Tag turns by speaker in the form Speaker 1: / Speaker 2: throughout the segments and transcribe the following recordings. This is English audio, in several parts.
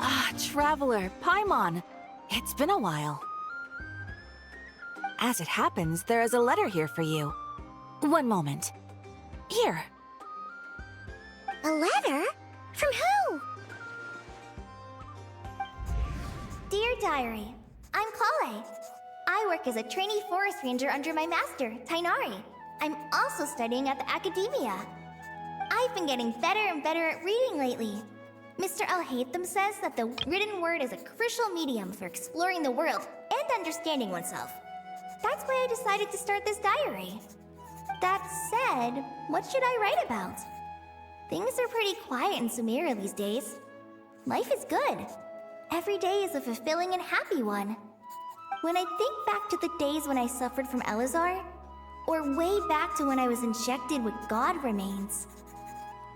Speaker 1: Ah, Traveler, Paimon. It's been a while. As it happens, there is a letter here for you. One moment. Here.
Speaker 2: A letter? From who? Dear Diary, I'm Kale. I work as a trainee forest ranger under my master, Tainari. I'm also studying at the academia. I've been getting better and better at reading lately. Mr. Al-Haytham says that the written word is a crucial medium for exploring the world and understanding oneself. That's why I decided to start this diary. That said, what should I write about? Things are pretty quiet in Sumeria these days. Life is good. Every day is a fulfilling and happy one. When I think back to the days when I suffered from Elazar, or way back to when I was injected with God remains,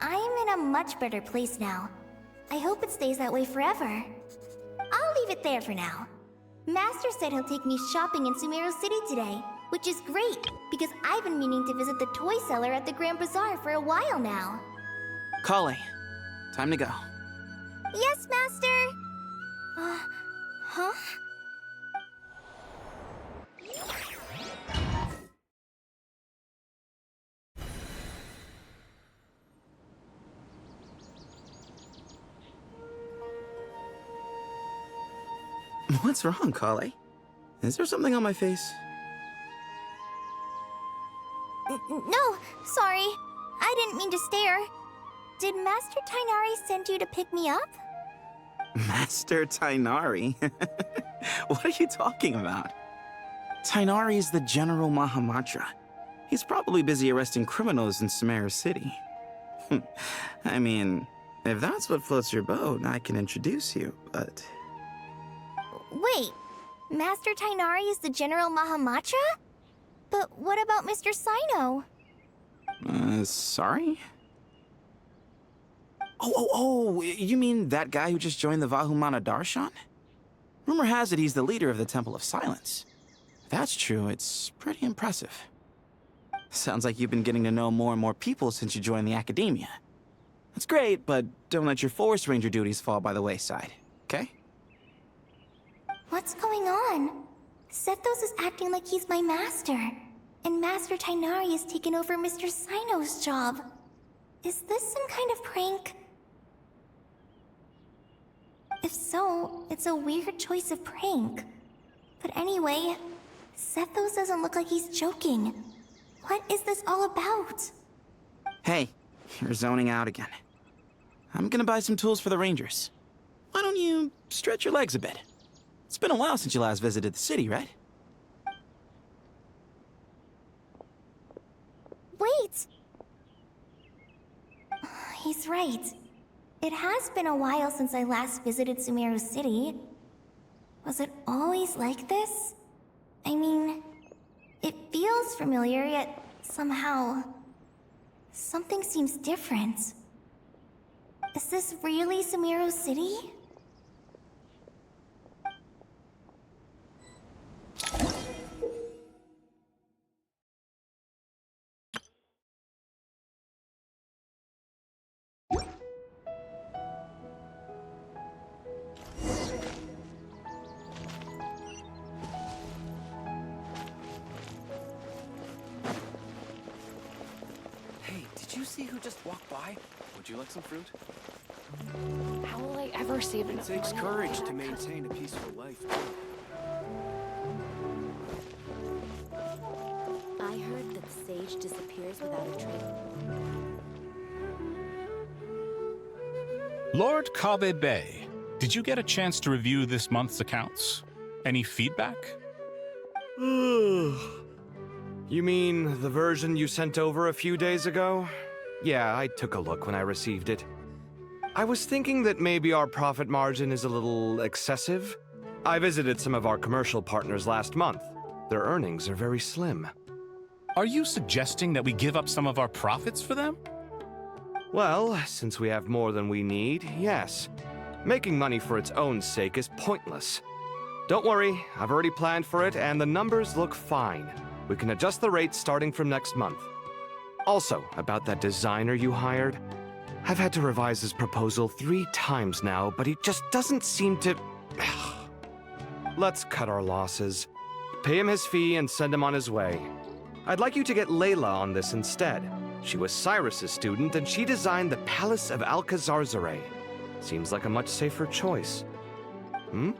Speaker 2: I am in a much better place now. I hope it stays that way forever. I'll leave it there for now. Master said he'll take me shopping in Sumeru City today, which is great, because I've been meaning to visit the toy seller at the Grand Bazaar for a while now.
Speaker 3: Kale, time to go.
Speaker 2: Yes, Master! Huh?
Speaker 3: What's wrong, Kale? Is there something on my face?
Speaker 2: No, sorry. I didn't mean to stare. Did Master Tainari send you to pick me up?
Speaker 3: Master Tainari? What are you talking about? Tainari is the General Mahamatra. He's probably busy arresting criminals in Sumeru City. I mean, if that's what floats your boat, I can introduce you, but...
Speaker 2: Wait, Master Tainari is the General Mahamatra? But what about Mr. Sino?
Speaker 3: Sorry? Oh, you mean that guy who just joined the Vahumana Darshan? Rumor has it he's the leader of the Temple of Silence. If that's true, it's pretty impressive. Sounds like you've been getting to know more and more people since you joined the academia. That's great, but don't let your forest ranger duties fall by the wayside, okay?
Speaker 2: What's going on? Sethos is acting like he's my master, and Master Tainari has taken over Mr. Sino's job. Is this some kind of prank? If so, it's a weird choice of prank. But anyway, Sethos doesn't look like he's joking. What is this all about?
Speaker 3: Hey, you're zoning out again. I'm gonna buy some tools for the rangers. Why don't you stretch your legs a bit? It's been a while since you last visited the city, right?
Speaker 2: Wait! He's right. It has been a while since I last visited Sumeru City. Was it always like this? I mean, it feels familiar, yet somehow... something seems different. Is this really Sumeru City?
Speaker 4: Did you see who just walked by? Would you like some fruit?
Speaker 5: How will I ever save enough
Speaker 4: It takes
Speaker 5: money?
Speaker 4: courage to maintain a peaceful life, too.
Speaker 6: I heard that Sage disappears without a trace.
Speaker 7: Lord Kabe Bay, did you get a chance to review this month's accounts? Any feedback?
Speaker 8: You mean the version you sent over a few days ago? Yeah, I took a look when I received it. I was thinking that maybe our profit margin is a little excessive. I visited some of our commercial partners last month. Their earnings are very slim.
Speaker 7: Are you suggesting that we give up some of our profits for them?
Speaker 8: Well, since we have more than we need, yes. Making money for its own sake is pointless. Don't worry, I've already planned for it, and the numbers look fine. We can adjust the rates starting from next month. Also, about that designer you hired, I've had to revise his proposal 3 times now, but he just doesn't seem to... Let's cut our losses. Pay him his fee and send him on his way. I'd like you to get Layla on this instead. She was Cyrus's student, and she designed the Palace of Alcazarzare. Seems like a much safer choice. Hmm?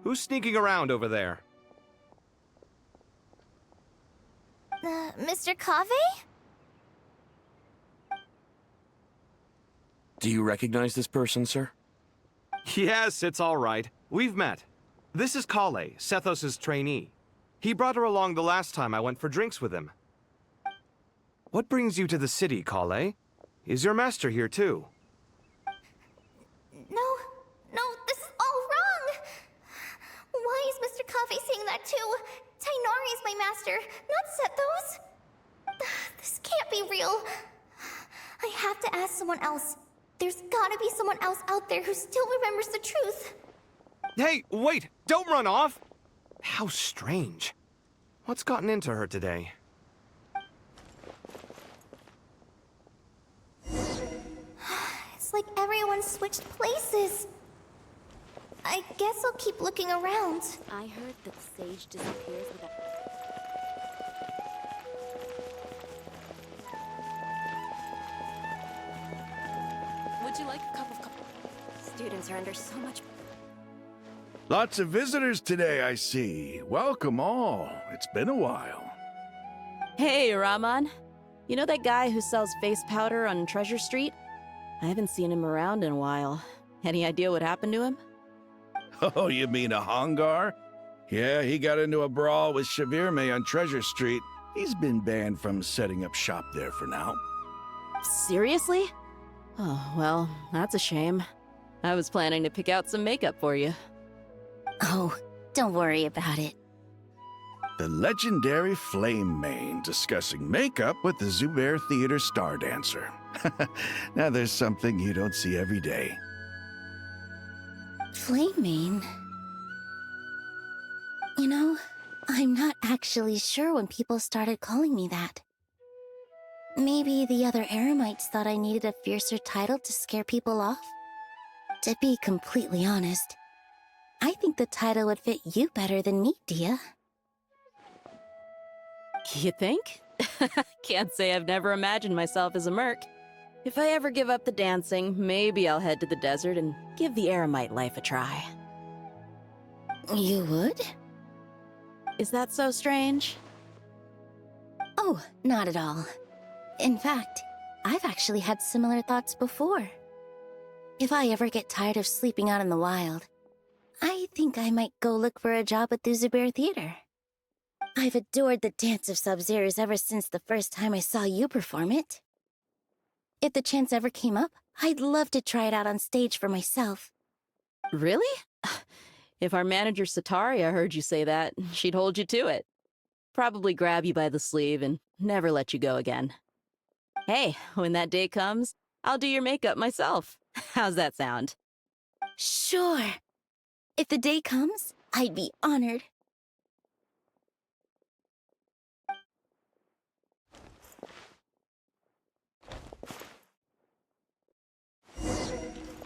Speaker 8: Who's sneaking around over there?
Speaker 2: Mr. Kave?
Speaker 9: Do you recognize this person, sir?
Speaker 8: Yes, it's all right. We've met. This is Kale, Sethos' trainee. He brought her along the last time I went for drinks with him. What brings you to the city, Kale? Is your master here too?
Speaker 2: No, this is all wrong! Why is Mr. Kave saying that too? Tainari is my master, not Sethos. This can't be real. I have to ask someone else. There's gotta be someone else out there who still remembers the truth.
Speaker 8: Hey, wait! Don't run off! How strange. What's gotten into her today?
Speaker 2: It's like everyone switched places. I guess I'll keep looking around.
Speaker 6: I heard that the sage disappears without...
Speaker 5: Would you like a cup of coffee?
Speaker 6: Students are under so much...
Speaker 10: Lots of visitors today, I see. Welcome all. It's been a while.
Speaker 11: Hey, Rahman. You know that guy who sells face powder on Treasure Street? I haven't seen him around in a while. Any idea what happened to him?
Speaker 10: Oh, you mean a Hongar? Yeah, he got into a brawl with Shavirme on Treasure Street. He's been banned from setting up shop there for now.
Speaker 11: Seriously? Oh, well, that's a shame. I was planning to pick out some makeup for you.
Speaker 2: Oh, don't worry about it.
Speaker 10: The legendary Flame Mane discussing makeup with the Zubair Theater star dancer. Now there's something you don't see every day.
Speaker 2: Flame Mane? You know, I'm not actually sure when people started calling me that. Maybe the other Eremites thought I needed a fiercer title to scare people off? To be completely honest, I think the title would fit you better than me, Dia.
Speaker 11: You think? Can't say I've never imagined myself as a merc. If I ever give up the dancing, maybe I'll head to the desert and give the Eremite life a try.
Speaker 2: You would?
Speaker 11: Is that so strange?
Speaker 2: Oh, not at all. In fact, I've actually had similar thoughts before. If I ever get tired of sleeping out in the wild, I think I might go look for a job at the Zubair Theater. I've adored the Dance of Sub-Zeros ever since the first time I saw you perform it. If the chance ever came up, I'd love to try it out on stage for myself.
Speaker 11: Really? If our manager Sataria heard you say that, she'd hold you to it. Probably grab you by the sleeve and never let you go again. Hey, when that day comes, I'll do your makeup myself. How's that sound?
Speaker 2: Sure. If the day comes, I'd be honored.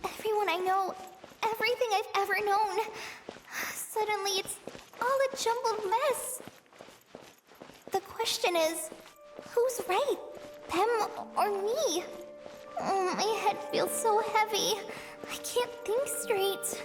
Speaker 2: Everyone I know, everything I've ever known. Suddenly it's all a jumbled mess. The question is, who's right? Them or me? Oh, my head feels so heavy. I can't think straight.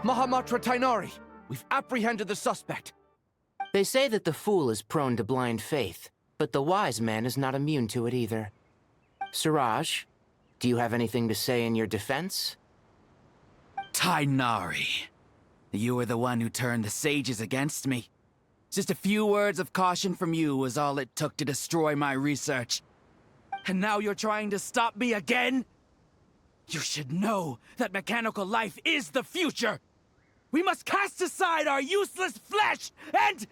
Speaker 4: Mahamatra Tainari, we've apprehended the suspect.
Speaker 12: They say that the fool is prone to blind faith, but the wise man is not immune to it either. Siraj, do you have anything to say in your defense?
Speaker 13: Tainari, you were the one who turned the sages against me. Just a few words of caution from you was all it took to destroy my research. And now you're trying to stop me again? You should know that mechanical life is the future! We must cast aside our useless flesh and...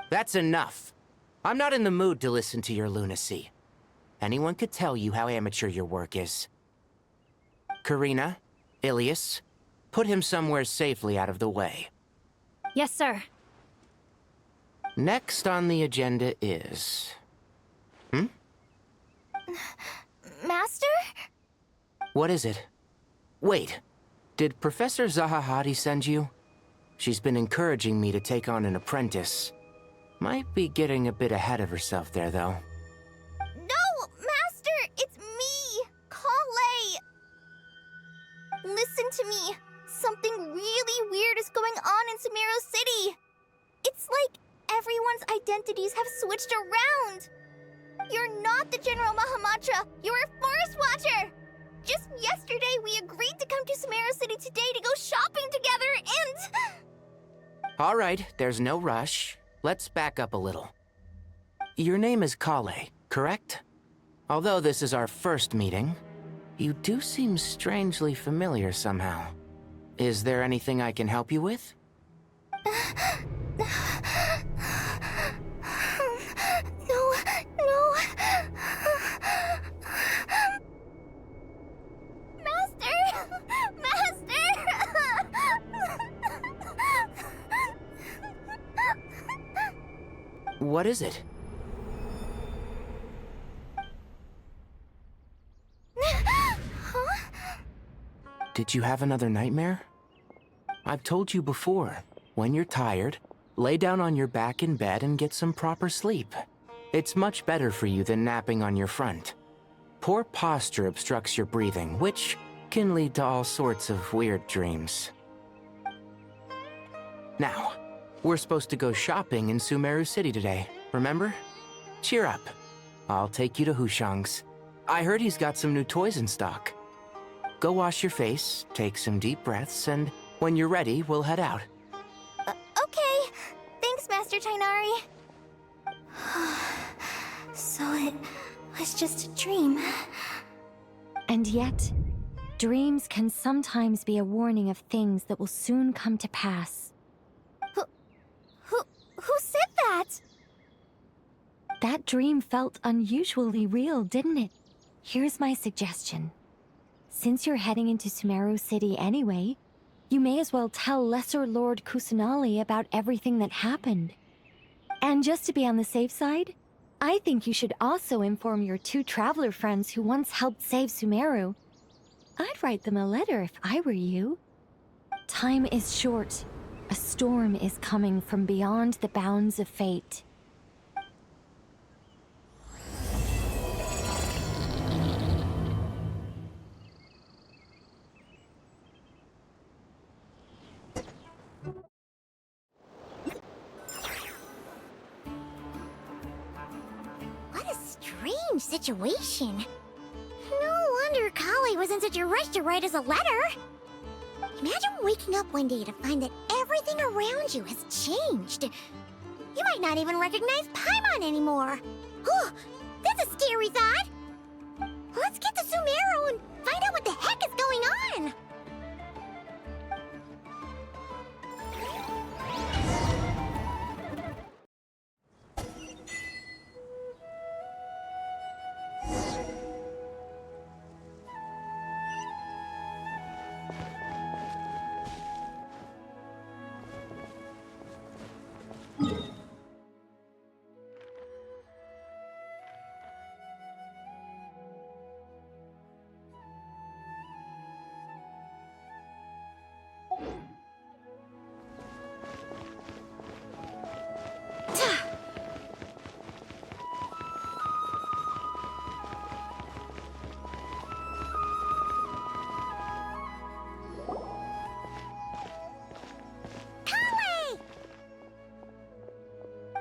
Speaker 12: That's enough. I'm not in the mood to listen to your lunacy. Anyone could tell you how amateur your work is. Karina, Ilias, put him somewhere safely out of the way.
Speaker 1: Yes, sir.
Speaker 12: Next on the agenda is...
Speaker 2: Master?
Speaker 12: What is it? Wait, did Professor Zahahati send you? She's been encouraging me to take on an apprentice. Might be getting a bit ahead of herself there, though.
Speaker 2: No, Master! It's me! Kale! Listen to me. Something really weird is going on in Sumeru City. It's like everyone's identities have switched around. You're not the General Mahamatra. You're a Forest Watcher. Just yesterday, we agreed to come to Sumeru City today to go shopping together and...
Speaker 12: All right, there's no rush. Let's back up a little. Your name is Kale, correct? Although this is our first meeting, you do seem strangely familiar somehow. Is there anything I can help you with?
Speaker 2: No. Master!
Speaker 12: What is it? Did you have another nightmare? I've told you before, when you're tired, lay down on your back in bed and get some proper sleep. It's much better for you than napping on your front. Poor posture obstructs your breathing, which can lead to all sorts of weird dreams. Now, we're supposed to go shopping in Sumeru City today, remember? Cheer up. I'll take you to Hushang's. I heard he's got some new toys in stock. Go wash your face, take some deep breaths, and when you're ready, we'll head out.
Speaker 2: Okay. Thanks, Master Tainari. So it was just a dream.
Speaker 14: And yet, dreams can sometimes be a warning of things that will soon come to pass.
Speaker 2: Who said that?
Speaker 14: That dream felt unusually real, didn't it? Here's my suggestion. Since you're heading into Sumeru City anyway, you may as well tell Lesser Lord Kusanali about everything that happened. And just to be on the safe side, I think you should also inform your 2 traveler friends who once helped save Sumeru. I'd write them a letter if I were you. Time is short. A storm is coming from beyond the bounds of fate.
Speaker 2: What a strange situation. No wonder Kale was in such a rush to write us a letter. Imagine waking up one day to find that everything around you has changed. You might not even recognize Paimon anymore. Oh, that's a scary thought. Let's get to Sumeru and find out what the heck is going on.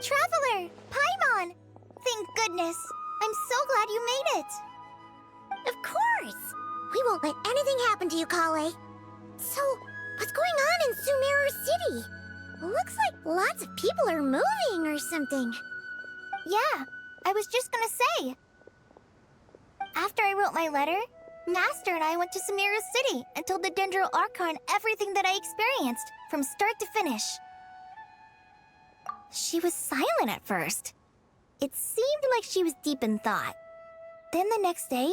Speaker 2: Traveler! Paimon! Thank goodness. I'm so glad you made it. Of course. We won't let anything happen to you, Kale. So, what's going on in Sumeru City? Looks like lots of people are moving or something. Yeah, I was just gonna say. After I wrote my letter, Master and I went to Sumeru City and told the Dendro Archon everything that I experienced, from start to finish. She was silent at first. It seemed like she was deep in thought. Then the next day,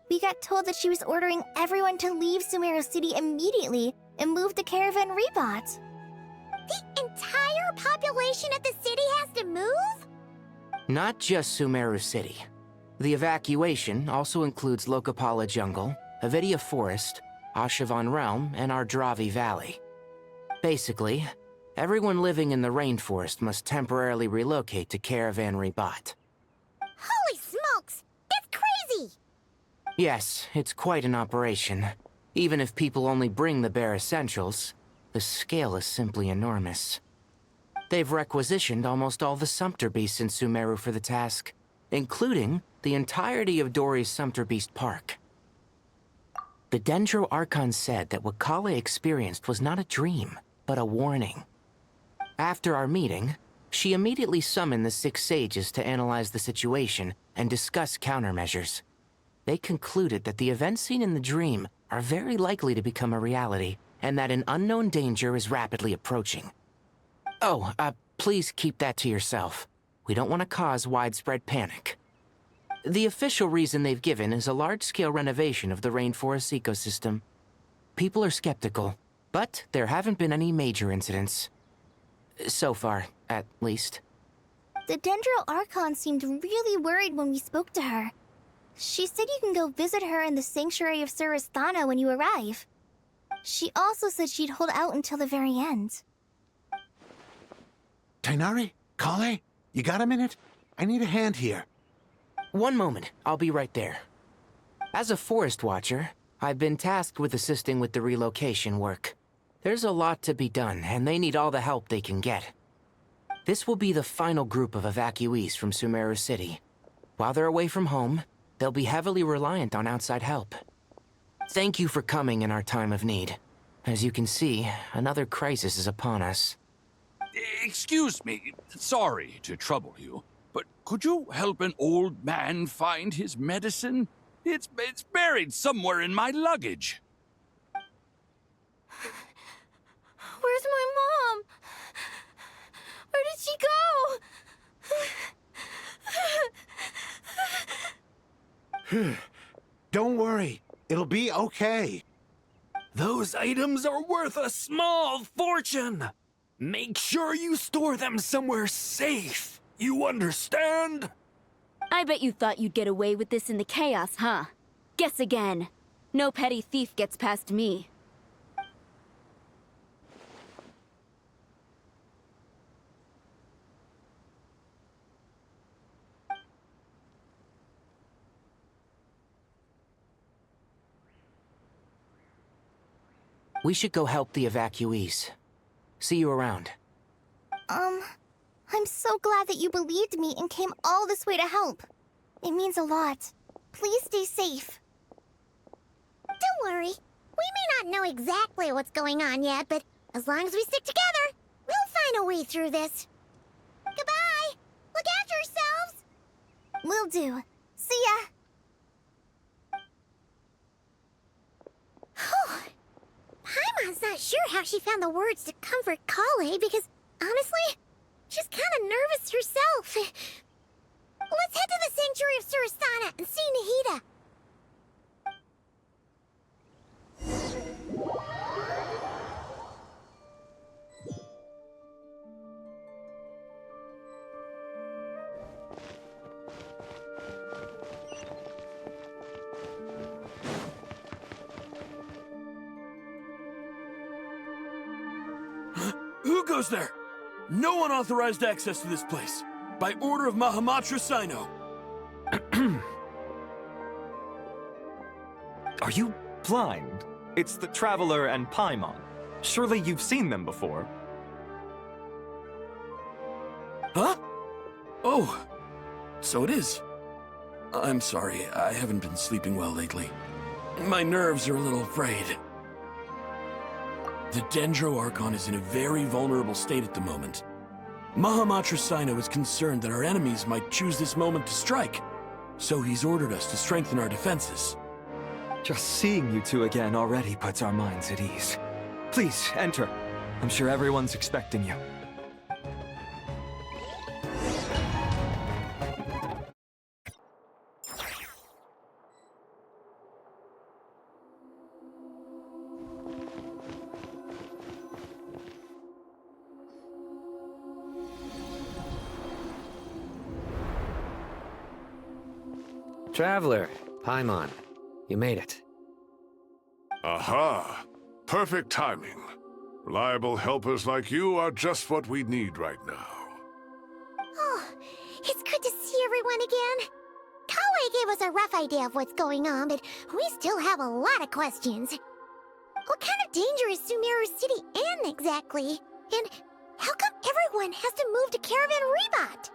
Speaker 2: we got told that she was ordering everyone to leave Sumeru City immediately and move to Caravan Rebot.
Speaker 15: The entire population of the city has to move?
Speaker 12: Not just Sumeru City. The evacuation also includes Lokapala Jungle, Avidia Forest, Ashavan Realm, and Ardravi Valley. Basically, everyone living in the rainforest must temporarily relocate to Caravan Rebot.
Speaker 15: Holy smokes! That's crazy!
Speaker 12: Yes, it's quite an operation. Even if people only bring the bare essentials, the scale is simply enormous. They've requisitioned almost all the Sumpter Beasts in Sumeru for the task, including the entirety of Dori's Sumpter Beast Park. The Dendro Archon said that what Kale experienced was not a dream, but a warning. After our meeting, she immediately summoned the 6 sages to analyze the situation and discuss countermeasures. They concluded that the events seen in the dream are very likely to become a reality, and that an unknown danger is rapidly approaching. Oh, please keep that to yourself. We don't want to cause widespread panic. The official reason they've given is a large-scale renovation of the rainforest ecosystem. People are skeptical, but there haven't been any major incidents. So far, at least.
Speaker 2: The Dendro Archon seemed really worried when we spoke to her. She said you can go visit her in the Sanctuary of Surasthana when you arrive. She also said she'd hold out until the very end.
Speaker 16: Tighnari? Kale? You got a minute? I need a hand here.
Speaker 12: One moment, I'll be right there. As a forest watcher, I've been tasked with assisting with the relocation work. There's a lot to be done, and they need all the help they can get. This will be the final group of evacuees from Sumeru City. While they're away from home, they'll be heavily reliant on outside help. Thank you for coming in our time of need. As you can see, another crisis is upon us.
Speaker 17: Excuse me, sorry to trouble you, but could you help an old man find his medicine? It's buried somewhere in my luggage.
Speaker 15: Where's my mom? Where did she go?
Speaker 16: Don't worry, it'll be okay.
Speaker 18: Those items are worth a small fortune. Make sure you store them somewhere safe. You understand?
Speaker 6: I bet you thought you'd get away with this in the chaos, huh? Guess again. No petty thief gets past me.
Speaker 12: We should go help the evacuees. See you around.
Speaker 2: I'm so glad that you believed me and came all this way to help. It means a lot. Please stay safe.
Speaker 15: Don't worry. We may not know exactly what's going on yet, but as long as we stick together, we'll find a way through this. Goodbye! Look after yourselves!
Speaker 2: Will do. See ya!
Speaker 15: Paimon's not sure how she found the words to comfort Kale because, honestly, she's kind of nervous herself. Let's head to the Sanctuary of Surasthana and see Nahida.
Speaker 18: Who goes there? No one authorized access to this place. By order of Mahamatra Sino.
Speaker 19: Are you blind? It's the Traveler and Paimon. Surely you've seen them before.
Speaker 18: Huh? Oh, so it is. I'm sorry, I haven't been sleeping well lately. My nerves are a little frayed. The Dendro Archon is in a very vulnerable state at the moment. Mahamatra Sino is concerned that our enemies might choose this moment to strike, so he's ordered us to strengthen our defenses.
Speaker 19: Just seeing you two again already puts our minds at ease. Please, enter. I'm sure everyone's expecting you.
Speaker 20: Traveler, Paimon, you made it.
Speaker 21: Aha! Perfect timing. Reliable helpers like you are just what we need right now.
Speaker 15: Oh, it's good to see everyone again. Kawaii gave us a rough idea of what's going on, but we still have a lot of questions. What kind of danger is Sumeru City in exactly? And how come everyone has to move to Caravan Rebot?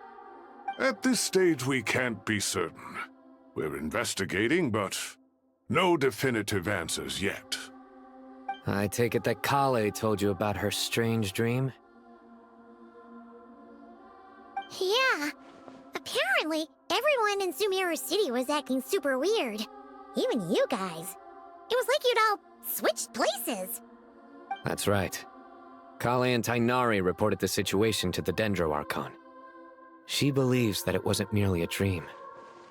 Speaker 21: At this stage, we can't be certain. We're investigating, but no definitive answers yet.
Speaker 20: I take it that Kale told you about her strange dream?
Speaker 15: Yeah. Apparently, everyone in Sumeru City was acting super weird. Even you guys. It was like you'd all switched places.
Speaker 20: That's right. Kale and Tainari reported the situation to the Dendro Archon. She believes that it wasn't merely a dream,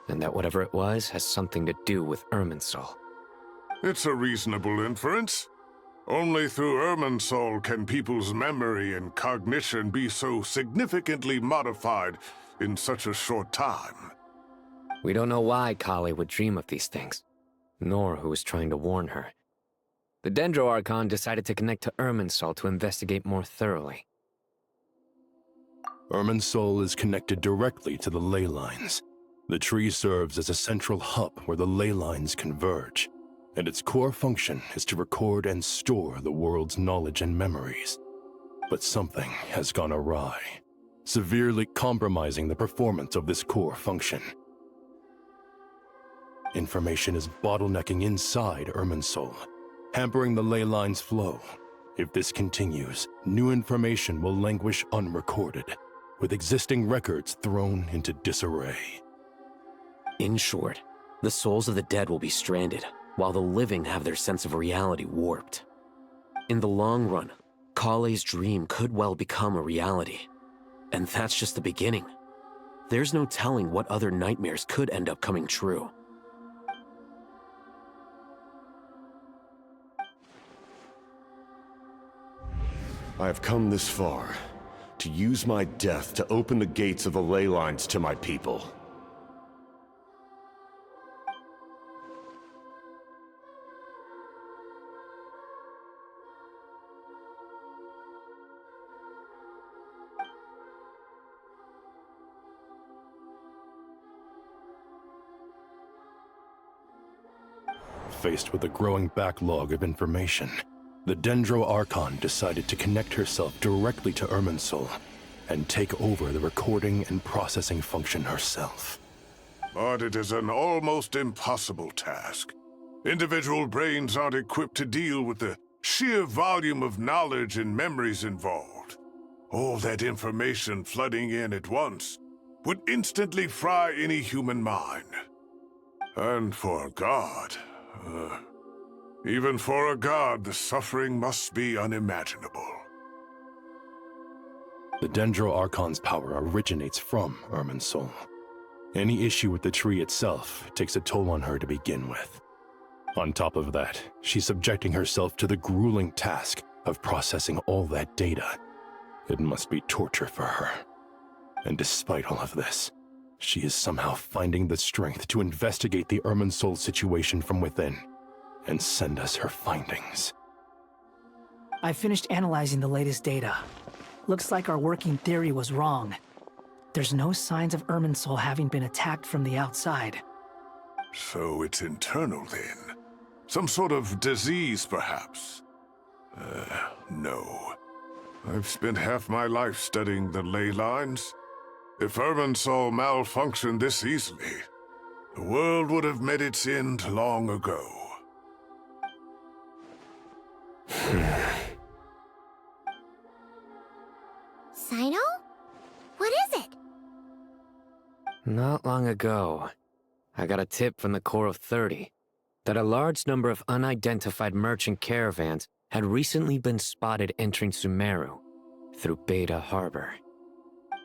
Speaker 20: and that whatever it was has something to do with Irminsul.
Speaker 21: It's a reasonable inference. Only through Irminsul can people's memory and cognition be so significantly modified in such a short time.
Speaker 20: We don't know why Kale would dream of these things, nor who was trying to warn her. The Dendro Archon decided to connect to Irminsul to investigate more thoroughly.
Speaker 22: Irminsul is connected directly to the ley lines. The tree serves as a central hub where the ley lines converge, and its core function is to record and store the world's knowledge and memories. But something has gone awry, severely compromising the performance of this core function. Information is bottlenecking inside Irminsul, hampering the ley line's flow. If this continues, new information will languish unrecorded, with existing records thrown into disarray.
Speaker 9: In short, the souls of the dead will be stranded, while the living have their sense of reality warped. In the long run, Kale's dream could well become a reality. And that's just the beginning. There's no telling what other nightmares could end up coming true.
Speaker 23: I have come this far, to use my death to open the gates of the ley lines to my people.
Speaker 22: Faced with a growing backlog of information, the Dendro Archon decided to connect herself directly to Irminsul and take over the recording and processing function herself.
Speaker 21: But it is an almost impossible task. Individual brains aren't equipped to deal with the sheer volume of knowledge and memories involved. All that information flooding in at once would instantly fry any human mind. And for a god, even for a god, the suffering must be unimaginable.
Speaker 22: The Dendro Archon's power originates from Irminsul. Any issue with the tree itself takes a toll on her to begin with. On top of that, she's subjecting herself to the grueling task of processing all that data. It must be torture for her. And despite all of this, she is somehow finding the strength to investigate the Irminsul situation from within and send us her findings.
Speaker 24: I finished analyzing the latest data. Looks like our working theory was wrong. There's no signs of Irminsul having been attacked from the outside.
Speaker 21: So it's internal then? Some sort of disease, perhaps? No. I've spent half my life studying the ley lines. If Irminsul malfunctioned this easily, the world would have met its end long ago.
Speaker 15: Sino? What is it?
Speaker 20: Not long ago, I got a tip from the Core of 30. that a large number of unidentified merchant caravans had recently been spotted entering Sumeru through Beta Harbor.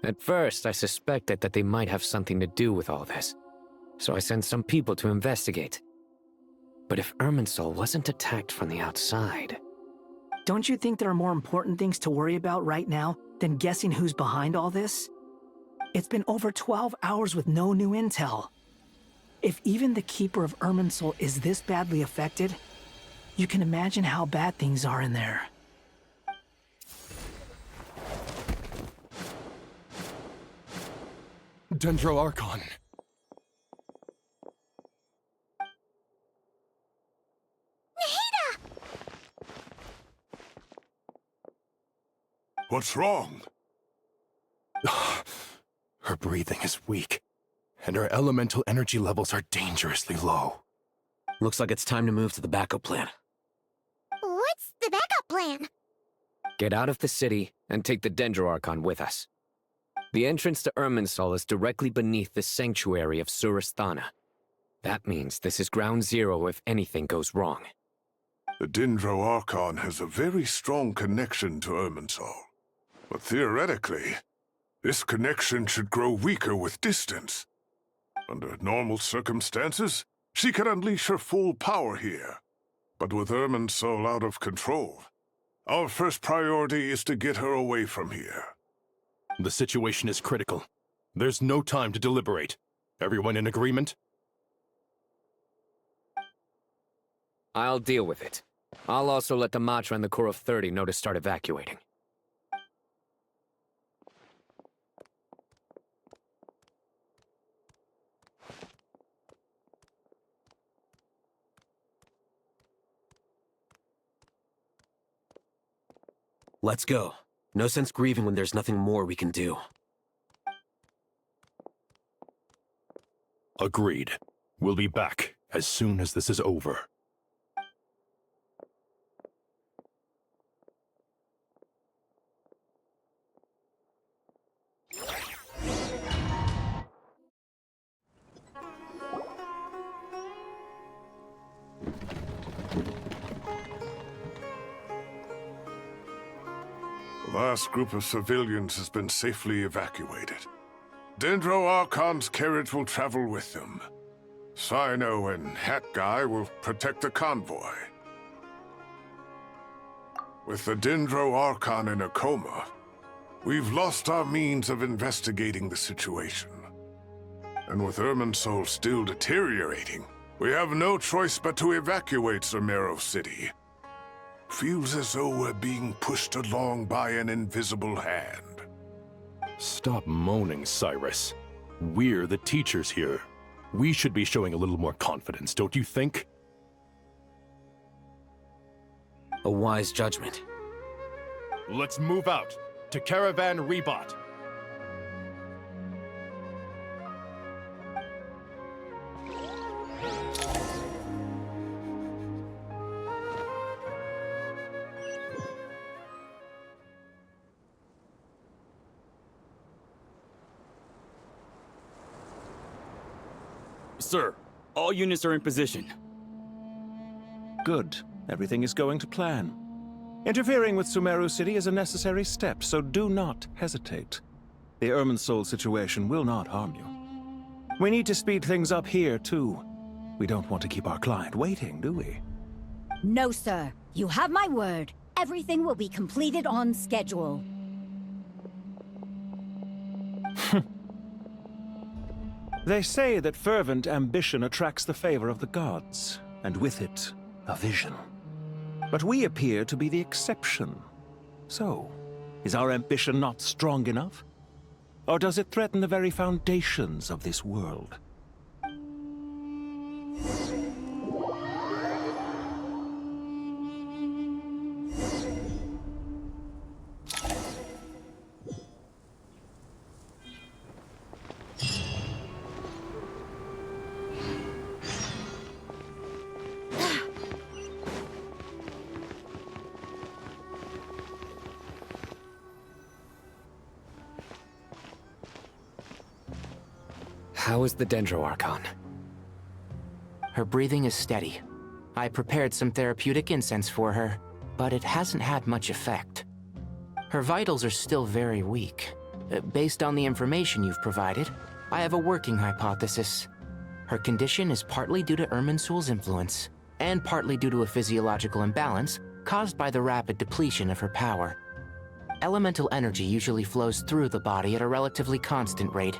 Speaker 20: At first, I suspected that they might have something to do with all this, so I sent some people to investigate. But if Irminsul wasn't attacked from the outside...
Speaker 24: Don't you think there are more important things to worry about right now than guessing who's behind all this? It's been over 12 hours with no new intel. If even the Keeper of Irminsul is this badly affected, you can imagine how bad things are in there.
Speaker 22: Dendro Archon.
Speaker 21: What's wrong?
Speaker 22: Her breathing is weak, and her elemental energy levels are dangerously low.
Speaker 9: Looks like it's time to move to the backup plan.
Speaker 15: What's the backup plan?
Speaker 20: Get out of the city and take the Dendro Archon with us. The entrance to Irminsul is directly beneath the sanctuary of Surasthana. That means this is ground zero if anything goes wrong.
Speaker 21: The Dendro Archon has a very strong connection to Irminsul. But theoretically, this connection should grow weaker with distance. Under normal circumstances, she can unleash her full power here. But with Irminsul out of control, our first priority is to get her away from here.
Speaker 22: The situation is critical. There's no time to deliberate. Everyone in agreement?
Speaker 20: I'll deal with it. I'll also let the Matra and the Core of 30 know to start evacuating.
Speaker 9: Let's go. No sense grieving when there's nothing more we can do.
Speaker 22: Agreed. We'll be back as soon as this is over.
Speaker 21: The last group of civilians has been safely evacuated. Dendro Archon's carriage will travel with them. Sino and Hat Guy will protect the convoy. With the Dendro Archon in a coma, we've lost our means of investigating the situation. And with Irminsul still deteriorating, we have no choice but to evacuate Sumeru City. Feels as though we're being pushed along by an invisible hand.
Speaker 22: Stop moaning, Cyrus. We're the teachers here. We should be showing a little more confidence, don't you think?
Speaker 9: A wise judgment.
Speaker 22: Let's move out to Caravan Rebot.
Speaker 3: Sir, all units are in position.
Speaker 5: Good. Everything is going to plan. Interfering with Sumeru City is a necessary step, so do not hesitate. The Irminsul situation will not harm you. We need to speed things up here, too. We don't want to keep our client waiting, do we?
Speaker 7: No, sir. You have my word. Everything will be completed on schedule.
Speaker 5: They say that fervent ambition attracts the favor of the gods, and with it, a vision. But we appear to be the exception. So, is our ambition not strong enough? Or does it threaten the very foundations of this world?
Speaker 20: How is the Dendro Archon?
Speaker 12: Her breathing is steady, I prepared some therapeutic incense for her, but it hasn't had much effect. Her vitals are still very weak. Based on the information you've provided, I have a working hypothesis. Her condition is partly due to Irminsul's influence, and partly due to a physiological imbalance caused by the rapid depletion of her power. Elemental energy usually flows through the body at a relatively constant rate.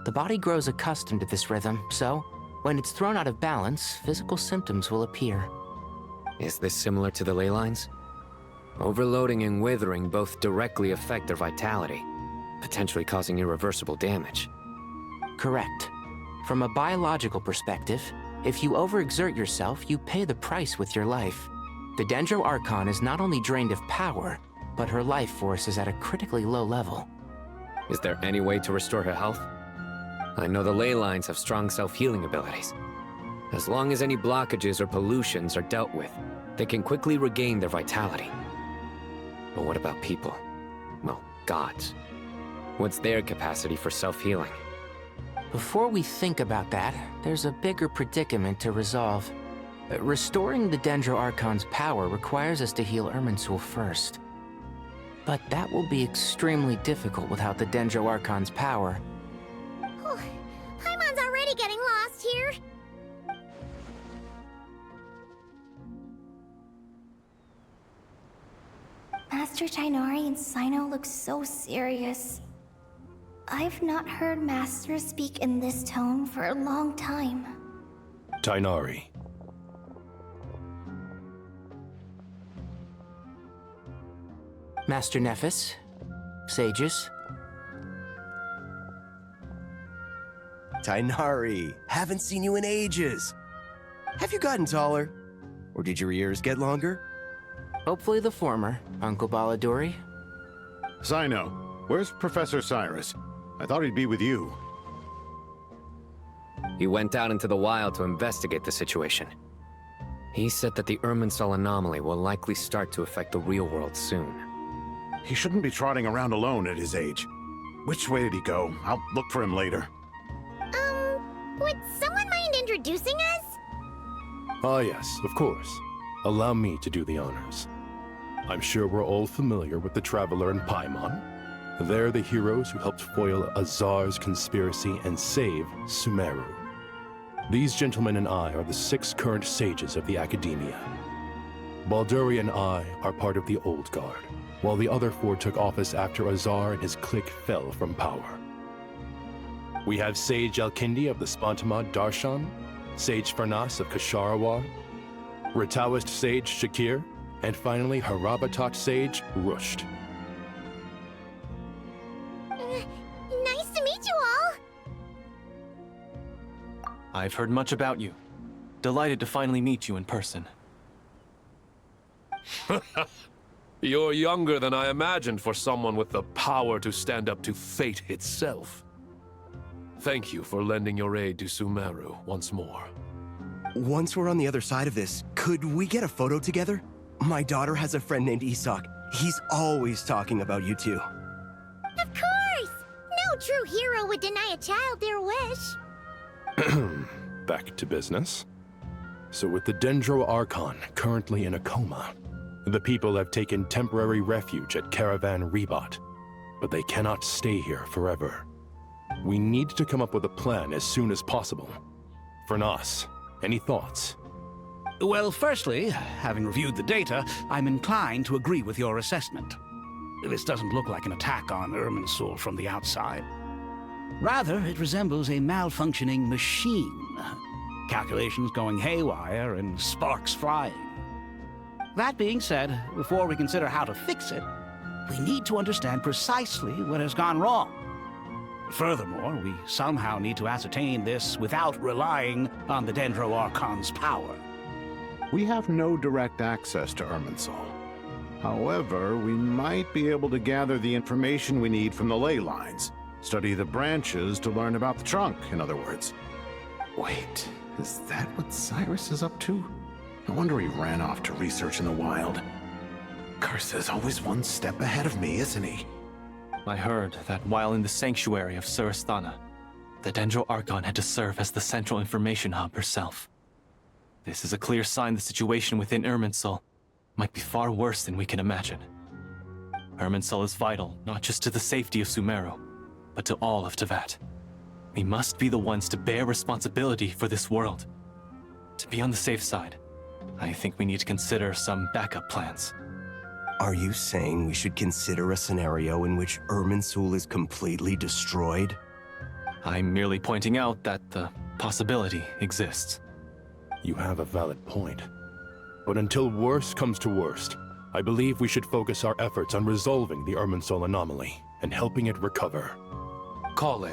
Speaker 12: The body grows accustomed to this rhythm, so when it's thrown out of balance, physical symptoms will appear.
Speaker 20: Is this similar to the ley lines? Overloading and withering both directly affect their vitality, potentially causing irreversible damage.
Speaker 12: Correct. From a biological perspective, if you overexert yourself, you pay the price with your life. The Dendro Archon is not only drained of power, but her life force is at a critically low level.
Speaker 20: Is there any way to restore her health? I know the ley lines have strong self-healing abilities. As long as any blockages or pollutions are dealt with, they can quickly regain their vitality. But what about people? Well, gods. What's their capacity for self-healing?
Speaker 12: Before we think about that, there's a bigger predicament to resolve. Restoring the Dendro Archon's power requires us to heal Irminsul first. But that will be extremely difficult without the Dendro Archon's power.
Speaker 15: Paimon's already getting lost here.
Speaker 2: Master Tighnari and Sino look so serious. I've not heard Master speak in this tone for a long time.
Speaker 22: Tighnari.
Speaker 12: Master Nephis, sages.
Speaker 4: Tighnari, haven't seen you in ages. Have you gotten taller? Or did your ears get longer?
Speaker 12: Hopefully the former, Uncle Baladuri.
Speaker 16: Sino, where's Professor Cyrus? I thought he'd be with you.
Speaker 20: He went out into the wild to investigate the situation. He said that the Irminsul anomaly will likely start to affect the real world soon.
Speaker 16: He shouldn't be trotting around alone at his age. Which way did he go? I'll look for him later.
Speaker 15: Would someone mind introducing us?
Speaker 22: Ah yes, of course. Allow me to do the honors. I'm sure we're all familiar with the Traveler and Paimon. They're the heroes who helped foil Azar's conspiracy and save Sumeru. These gentlemen and I are the 6 current sages of the Academia. Balduri and I are part of the Old Guard, while the other 4 took office after Azar and his clique fell from power. We have Sage Alkindi of the Spantamad Darshan, Sage Farnas of Kasharawar, Rataoist Sage Shakir, and finally Harabatot Sage Rusht.
Speaker 15: Nice to meet you all!
Speaker 8: I've heard much about you. Delighted to finally meet you in person.
Speaker 10: You're younger than I imagined for someone with the power to stand up to fate itself. Thank you for lending your aid to Sumeru once more.
Speaker 4: Once we're on the other side of this, could we get a photo together? My daughter has a friend named Isak. He's always talking about you two.
Speaker 15: Of course! No true hero would deny a child their wish.
Speaker 22: Back to business. So with the Dendro Archon currently in a coma, the people have taken temporary refuge at Caravan Rebot, but they cannot stay here forever. We need to come up with a plan as soon as possible. Farnas, any thoughts?
Speaker 11: Well, firstly, having reviewed the data, I'm inclined to agree with your assessment. This doesn't look like an attack on Irminsul from the outside. Rather, it resembles a malfunctioning machine. Calculations going haywire and sparks flying. That being said, before we consider how to fix it, we need to understand precisely what has gone wrong. Furthermore, we somehow need to ascertain this without relying on the Dendro Archon's power.
Speaker 16: We have no direct access to Irminsul. However, we might be able to gather the information we need from the ley lines. Study the branches to learn about the trunk, in other words. Wait, is that what Cyrus is up to? No wonder he ran off to research in the wild. Curse is always one step ahead of me, isn't he?
Speaker 8: I heard that while in the sanctuary of Surasthana, the Dendro Archon had to serve as the central information hub herself. This is a clear sign the situation within Irminsul might be far worse than we can imagine. Irminsul is vital, not just to the safety of Sumeru, but to all of Teyvat. We must be the ones to bear responsibility for this world. To be on the safe side, I think we need to consider some backup plans.
Speaker 4: Are you saying we should consider a scenario in which Irminsul is completely destroyed?
Speaker 8: I'm merely pointing out that the possibility exists.
Speaker 22: You have a valid point. But until worst comes to worst, I believe we should focus our efforts on resolving the Irminsul anomaly and helping it recover.
Speaker 10: Kale,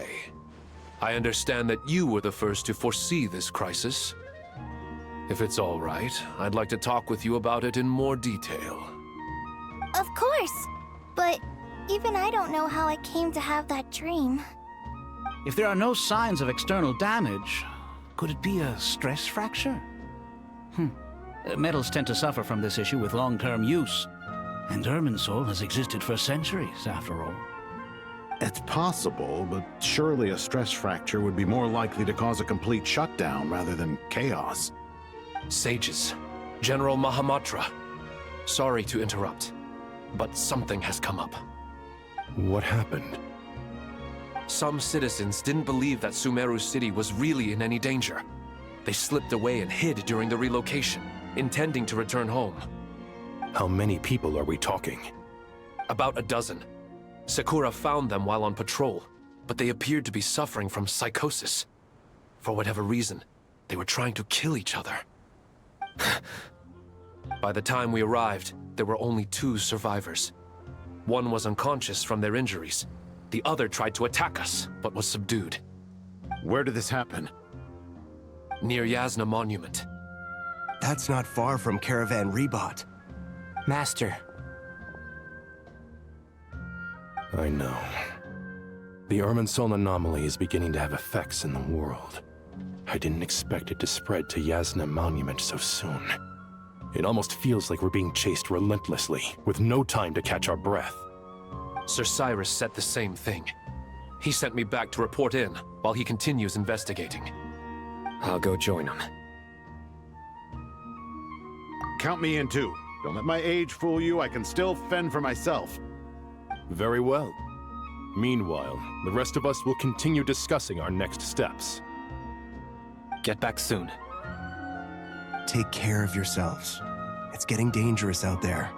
Speaker 10: I understand that you were the first to foresee this crisis. If it's all right, I'd like to talk with you about it in more detail.
Speaker 2: Of course! But even I don't know how I came to have that dream.
Speaker 11: If there are no signs of external damage, could it be a stress fracture? Metals tend to suffer from this issue with long-term use. And Irminsul has existed for centuries, after all.
Speaker 16: It's possible, but surely a stress fracture would be more likely to cause a complete shutdown rather than chaos.
Speaker 10: Sages, General Mahamatra, sorry to interrupt, but something has come up.
Speaker 22: What happened?
Speaker 10: Some citizens didn't believe that Sumeru City was really in any danger. They slipped away and hid during the relocation, intending to return home.
Speaker 22: How many people are we talking?
Speaker 10: About a dozen. Sakura found them while on patrol, but they appeared to be suffering from psychosis. For whatever reason, they were trying to kill each other. By the time we arrived, there were only 2 survivors. One was unconscious from their injuries. The other tried to attack us, but was subdued.
Speaker 16: Where did this happen?
Speaker 10: Near Yasna Monument.
Speaker 4: That's not far from Caravan Rebot.
Speaker 12: Master.
Speaker 22: I know. The Irminsul anomaly is beginning to have effects in the world. I didn't expect it to spread to Yasna Monument so soon. It almost feels like we're being chased relentlessly, with no time to catch our breath.
Speaker 10: Sir Cyrus said the same thing. He sent me back to report in, while he continues investigating.
Speaker 20: I'll go join him.
Speaker 16: Count me in too. Don't let my age fool you, I can still fend for myself.
Speaker 22: Very well. Meanwhile, the rest of us will continue discussing our next steps.
Speaker 8: Get back soon.
Speaker 4: Take care of yourselves. It's getting dangerous out there.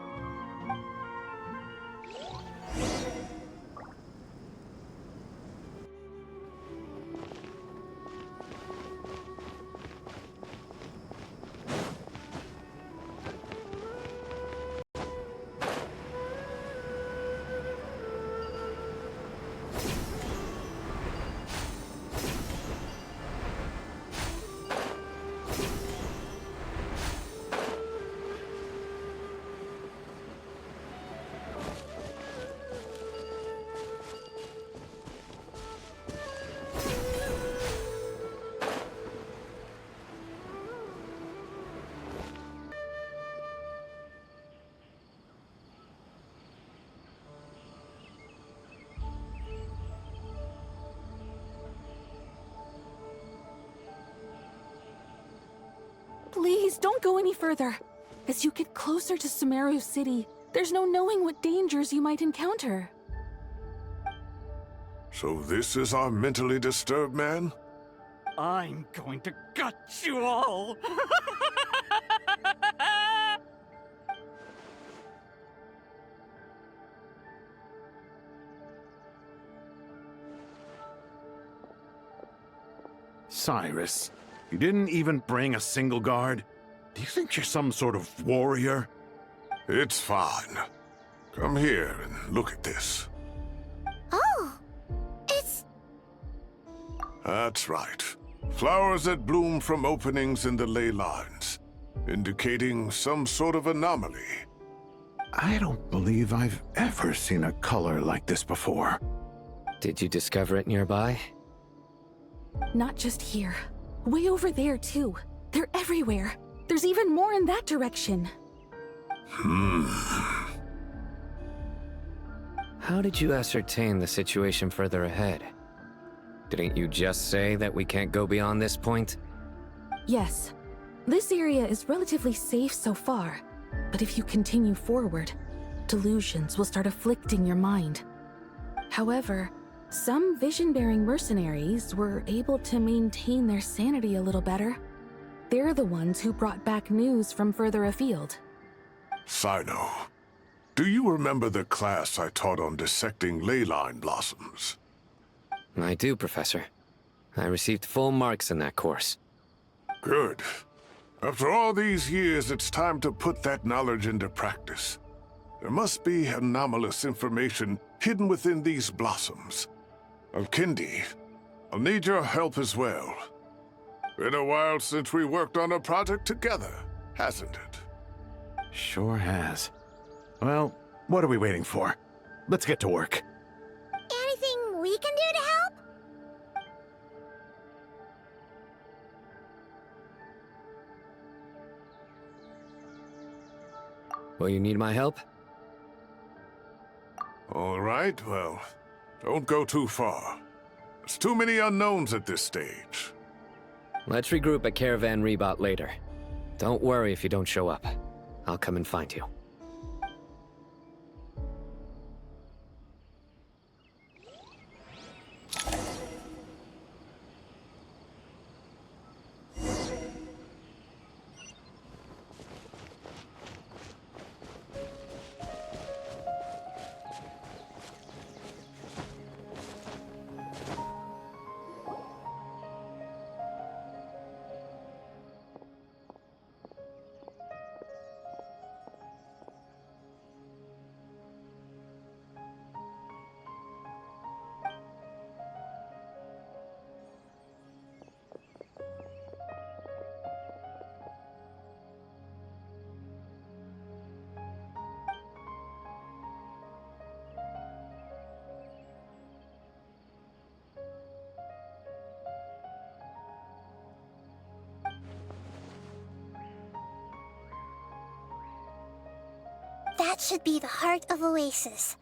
Speaker 1: Please, don't go any further. As you get closer to Sumeru City, there's no knowing what dangers you might encounter.
Speaker 21: So this is our mentally disturbed man?
Speaker 13: I'm going to gut you all!
Speaker 16: Cyrus, you didn't even bring a single guard? Do you think you're some sort of warrior?
Speaker 21: It's fine. Come here and look at this.
Speaker 15: Oh, it's...
Speaker 21: That's right. Flowers that bloom from openings in the ley lines, indicating some sort of anomaly.
Speaker 16: I don't believe I've ever seen a color like this before.
Speaker 20: Did you discover it nearby?
Speaker 1: Not just here. Way over there, too. They're everywhere. There's even more in that direction.
Speaker 20: How did you ascertain the situation further ahead? Didn't you just say that we can't go beyond this point?
Speaker 1: Yes. This area is relatively safe so far, but if you continue forward, delusions will start afflicting your mind. However, some vision-bearing mercenaries were able to maintain their sanity a little better. They're the ones who brought back news from further afield.
Speaker 21: Sino, do you remember the class I taught on dissecting leyline blossoms?
Speaker 20: I do, Professor. I received full marks in that course.
Speaker 21: Good. After all these years, it's time to put that knowledge into practice. There must be anomalous information hidden within these blossoms. Alkindi, I'll need your help as well. Been a while since we worked on a project together, hasn't it?
Speaker 6: Sure has. Well, what are we waiting for? Let's get to work.
Speaker 15: Anything we can do to help?
Speaker 20: Will you need my help?
Speaker 21: All right, well, don't go too far. There's too many unknowns at this stage.
Speaker 20: Let's regroup at Caravan Rebot later. Don't worry if you don't show up. I'll come and find you.
Speaker 15: That should be the heart of Oasis.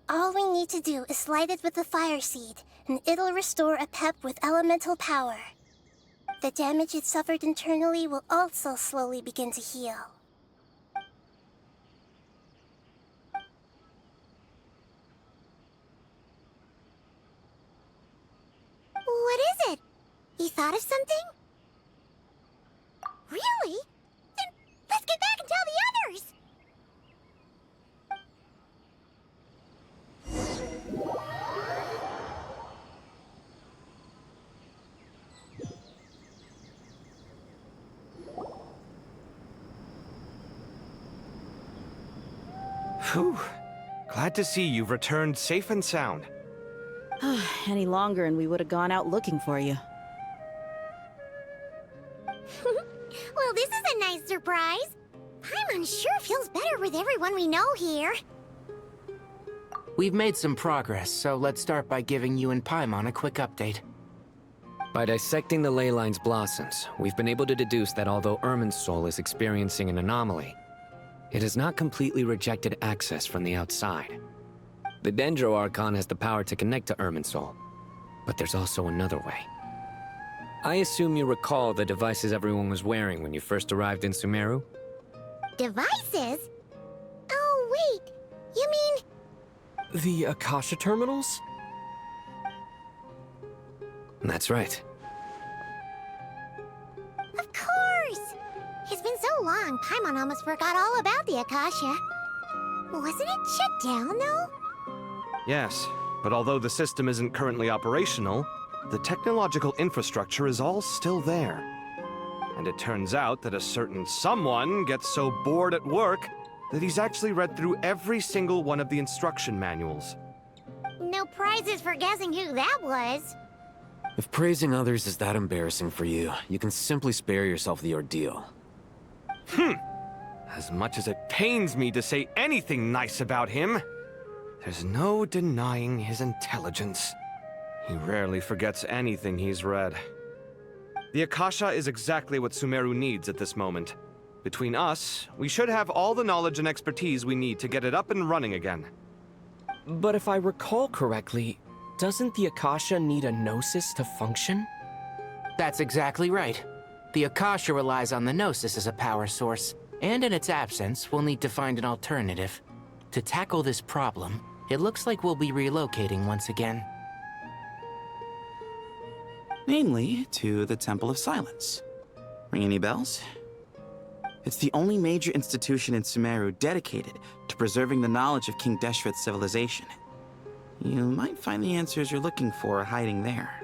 Speaker 15: All we need to do is light it with the fire seed, and it'll restore a pep with elemental power. The damage it suffered internally will also slowly begin to heal. What is it? You thought of something? Really? Then let's get back and tell the others!
Speaker 14: Whew. Glad to see you've returned safe and sound.
Speaker 17: Any longer and we would have gone out looking for you.
Speaker 15: Well, this is a nice surprise. Paimon sure feels better with everyone we know here.
Speaker 12: We've made some progress, so let's start by giving you and Paimon a quick update.
Speaker 20: By dissecting the ley line's blossoms, we've been able to deduce that although Irminsul is experiencing an anomaly, it has not completely rejected access from the outside. The Dendro Archon has the power to connect to Irminsul, but there's also another way. I assume you recall the devices everyone was wearing when you first arrived in Sumeru?
Speaker 15: Devices? Oh, wait. You mean...
Speaker 14: The Akasha terminals?
Speaker 20: That's right.
Speaker 15: Of course! It's been so long, Paimon almost forgot all about the Akasha. Wasn't it shut down, though?
Speaker 14: Yes, but although the system isn't currently operational, the technological infrastructure is all still there. And it turns out that a certain someone gets so bored at work that he's actually read through every single one of the instruction manuals.
Speaker 15: No prizes for guessing who that was.
Speaker 9: If praising others is that embarrassing for you, you can simply spare yourself the ordeal.
Speaker 14: As much as it pains me to say anything nice about him, there's no denying his intelligence. He rarely forgets anything he's read. The Akasha is exactly what Sumeru needs at this moment. Between us, we should have all the knowledge and expertise we need to get it up and running again.
Speaker 18: But if I recall correctly, doesn't the Akasha need a gnosis to function?
Speaker 12: That's exactly right. The Akasha relies on the Gnosis as a power source, and in its absence, we'll need to find an alternative. To tackle this problem, it looks like we'll be relocating once again.
Speaker 3: Namely, to the Temple of Silence. Ring any bells? It's the only major institution in Sumeru dedicated to preserving the knowledge of King Deshret's civilization. You might find the answers you're looking for hiding there.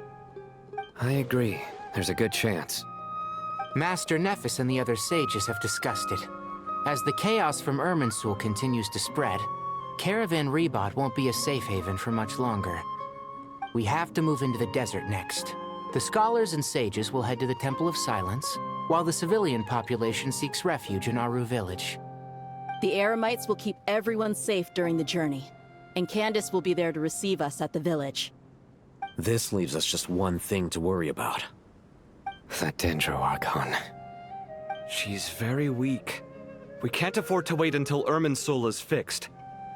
Speaker 20: I agree. There's a good chance.
Speaker 12: Master Nephis and the other sages have discussed it. As the chaos from Irminsul continues to spread, Caravan Rebot won't be a safe haven for much longer. We have to move into the desert next. The scholars and sages will head to the Temple of Silence, while the civilian population seeks refuge in Aru village.
Speaker 17: The Eremites will keep everyone safe during the journey, and Candace will be there to receive us at the village.
Speaker 9: This leaves us just one thing to worry about.
Speaker 20: That Dendro Archon.
Speaker 14: She's very weak. We can't afford to wait until Irminsul is fixed.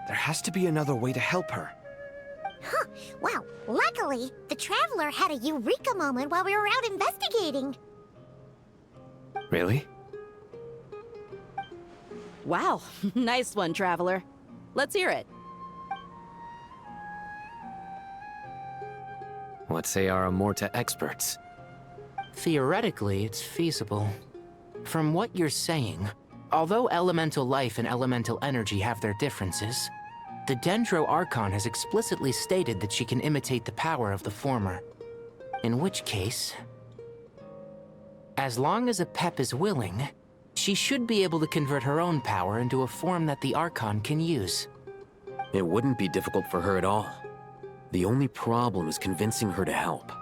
Speaker 14: There has to be another way to help her.
Speaker 15: Huh. Well, luckily, the Traveler had a eureka moment while we were out investigating.
Speaker 20: Really?
Speaker 17: Wow, nice one, Traveler. Let's hear it.
Speaker 20: What say our Amorta experts?
Speaker 12: Theoretically, it's feasible. From what you're saying, although elemental life and elemental energy have their differences, the Dendro Archon has explicitly stated that she can imitate the power of the former. In which case, as long as Apep is willing, she should be able to convert her own power into a form that the Archon can use.
Speaker 9: It wouldn't be difficult for her at all. The only problem is convincing her to help.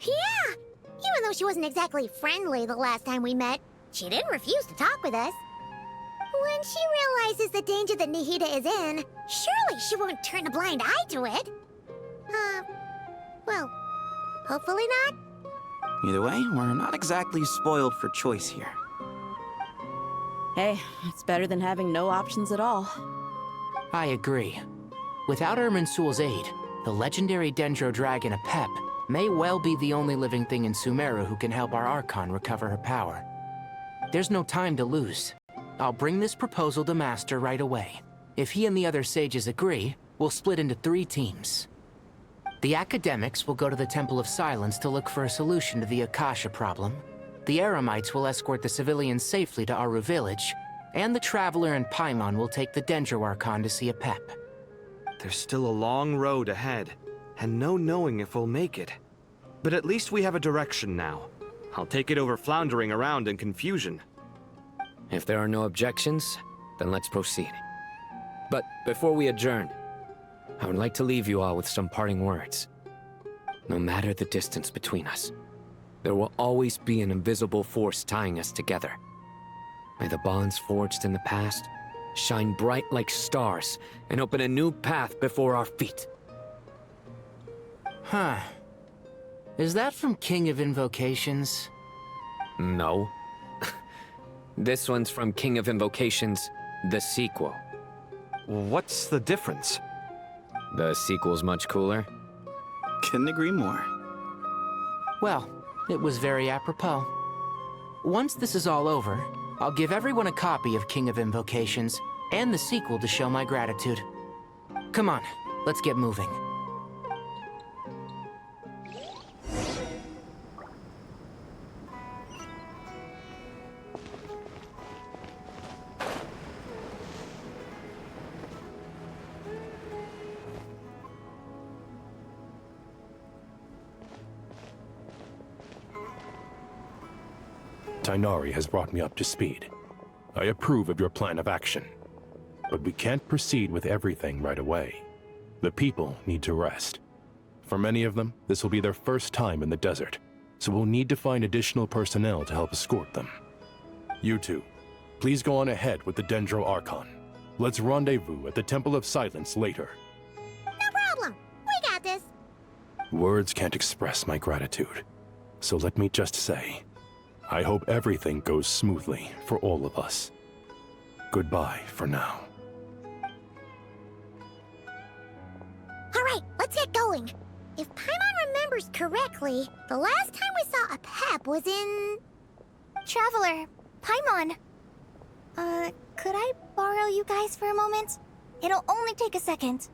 Speaker 15: Yeah! Even though she wasn't exactly friendly the last time we met, she didn't refuse to talk with us. When she realizes the danger that Nahida is in, surely she won't turn a blind eye to it. Well, hopefully not.
Speaker 3: Either way, we're not exactly spoiled for choice here.
Speaker 17: Hey, it's better than having no options at all.
Speaker 12: I agree. Without Irminsul's aid, the legendary Dendro Dragon Apep may well be the only living thing in Sumeru who can help our Archon recover her power. There's no time to lose. I'll bring this proposal to Master right away. If he and the other sages agree, we'll split into 3 teams. The academics will go to the Temple of Silence to look for a solution to the Akasha problem. The Eremites will escort the civilians safely to Aru village, and the Traveler and Paimon will take the Dendro Archon to see Apep.
Speaker 14: There's still a long road ahead, and no knowing if we'll make it. But at least we have a direction now. I'll take it over floundering around in confusion.
Speaker 20: If there are no objections, then let's proceed. But before we adjourn, I would like to leave you all with some parting words. No matter the distance between us, there will always be an invisible force tying us together. May the bonds forged in the past shine bright like stars and open a new path before our feet.
Speaker 12: Huh. Is that from King of Invocations?
Speaker 20: No. This one's from King of Invocations, the sequel.
Speaker 14: What's the difference?
Speaker 20: The sequel's much cooler.
Speaker 3: Couldn't agree more.
Speaker 12: Well, it was very apropos. Once this is all over, I'll give everyone a copy of King of Invocations, and the sequel to show my gratitude. Come on, let's get moving.
Speaker 22: Tighnari has brought me up to speed. I approve of your plan of action. But we can't proceed with everything right away. The people need to rest. For many of them, this will be their first time in the desert, so we'll need to find additional personnel to help escort them. You two, please go on ahead with the Dendro Archon. Let's rendezvous at the Temple of Silence later.
Speaker 15: No problem. We got this.
Speaker 22: Words can't express my gratitude, so let me just say, I hope everything goes smoothly for all of us. Goodbye for now.
Speaker 15: All right, let's get going. If Paimon remembers correctly, the last time we saw a Pep was in...
Speaker 2: Traveler, Paimon. Could I borrow you guys for a moment? It'll only take a second.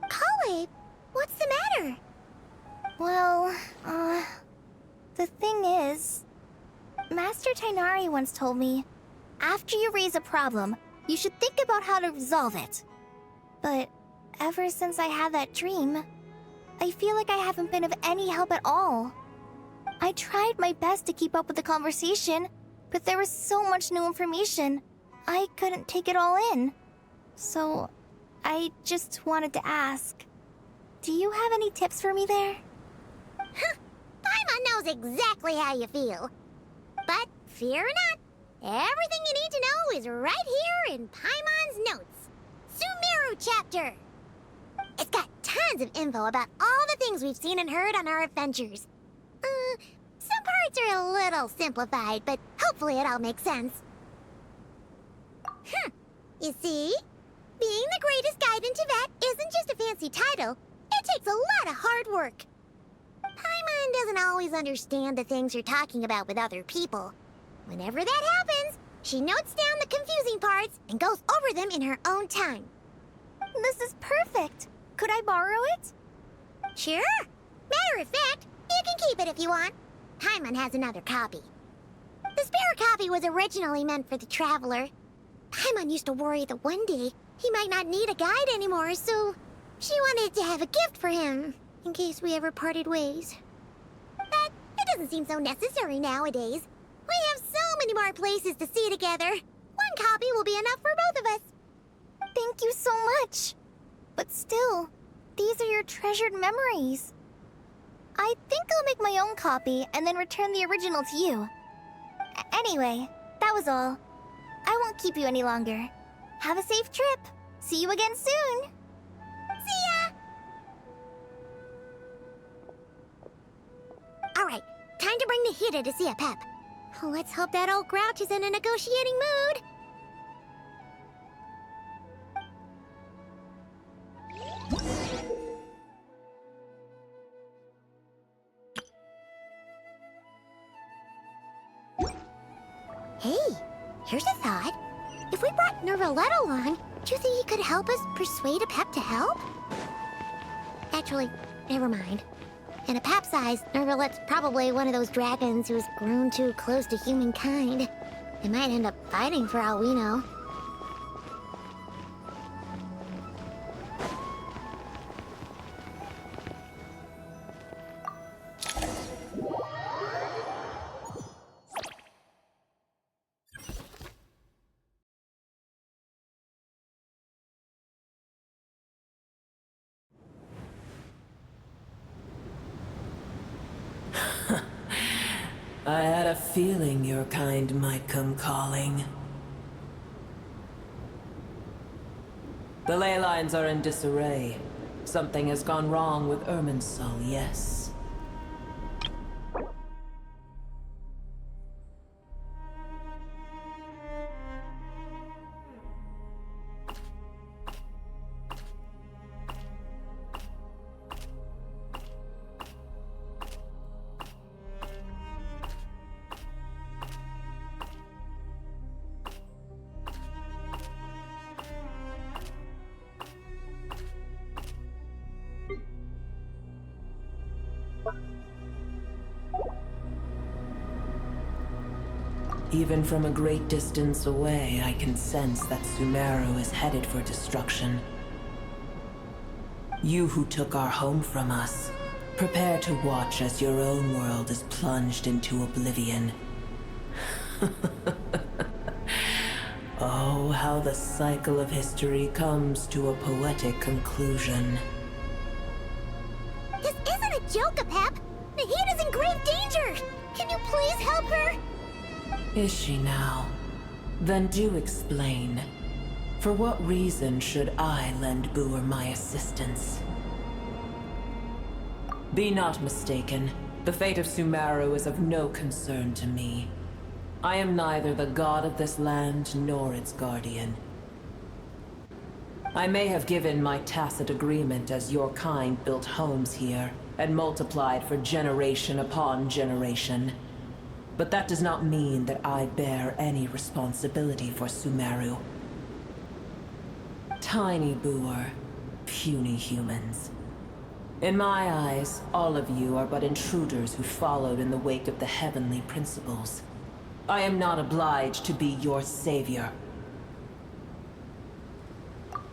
Speaker 15: Kale, what's the matter?
Speaker 2: Well, the thing is... Master Tighnari once told me, after you raise a problem, you should think about how to resolve it. But ever since I had that dream, I feel like I haven't been of any help at all. I tried my best to keep up with the conversation, but there was so much new information, I couldn't take it all in. So, I just wanted to ask, do you have any tips for me there?
Speaker 15: Paimon knows exactly how you feel. But fear not, everything you need to know is right here in Paimon's notes. Sumeru chapter! It's got tons of info about all the things we've seen and heard on our adventures. Some parts are a little simplified, but hopefully it all makes sense. You see? Being the greatest guide in Tibet isn't just a fancy title. It takes a lot of hard work. Paimon doesn't always understand the things you're talking about with other people. Whenever that happens, she notes down the confusing parts and goes over them in her own time.
Speaker 2: This is perfect. Could I borrow it?
Speaker 15: Sure. Matter of fact, you can keep it if you want. Paimon has another copy. The spare copy was originally meant for the Traveler. Paimon used to worry that one day he might not need a guide anymore, so she wanted to have a gift for him, in case we ever parted ways. But it doesn't seem so necessary nowadays. We have so many more places to see together. One copy will be enough for both of us.
Speaker 2: Thank you so much. But still, these are your treasured memories. I think I'll make my own copy and then return the original to you. Anyway, that was all. I won't keep you any longer. Have a safe trip. See you again soon.
Speaker 15: See ya! Alright, time to bring the Hida to see a Pep. Let's hope that old grouch is in a negotiating mood. Hey, here's a thought. If we brought Nervalet along, do you think he could help us persuade a Pep to help? Actually, never mind. In a Pep's eyes, Nervalet's probably one of those dragons who's grown too close to humankind. They might end up fighting for all we know.
Speaker 7: I had a feeling your kind might come calling. The ley lines are in disarray. Something has gone wrong with Irminsul, yes. Even from a great distance away, I can sense that Sumeru is headed for destruction. You who took our home from us, prepare to watch as your own world is plunged into oblivion. Oh, how the cycle of history comes to a poetic conclusion.
Speaker 15: This isn't a joke, Apep! Nahida's in grave danger! Can you please help her?
Speaker 7: Is she now? Then do explain. For what reason should I lend Boer my assistance? Be not mistaken. The fate of Sumeru is of no concern to me. I am neither the god of this land nor its guardian. I may have given my tacit agreement as your kind built homes here and multiplied for generation upon generation. But that does not mean that I bear any responsibility for Sumeru. Tiny Boer, puny humans. In my eyes, all of you are but intruders who followed in the wake of the heavenly principles. I am not obliged to be your savior.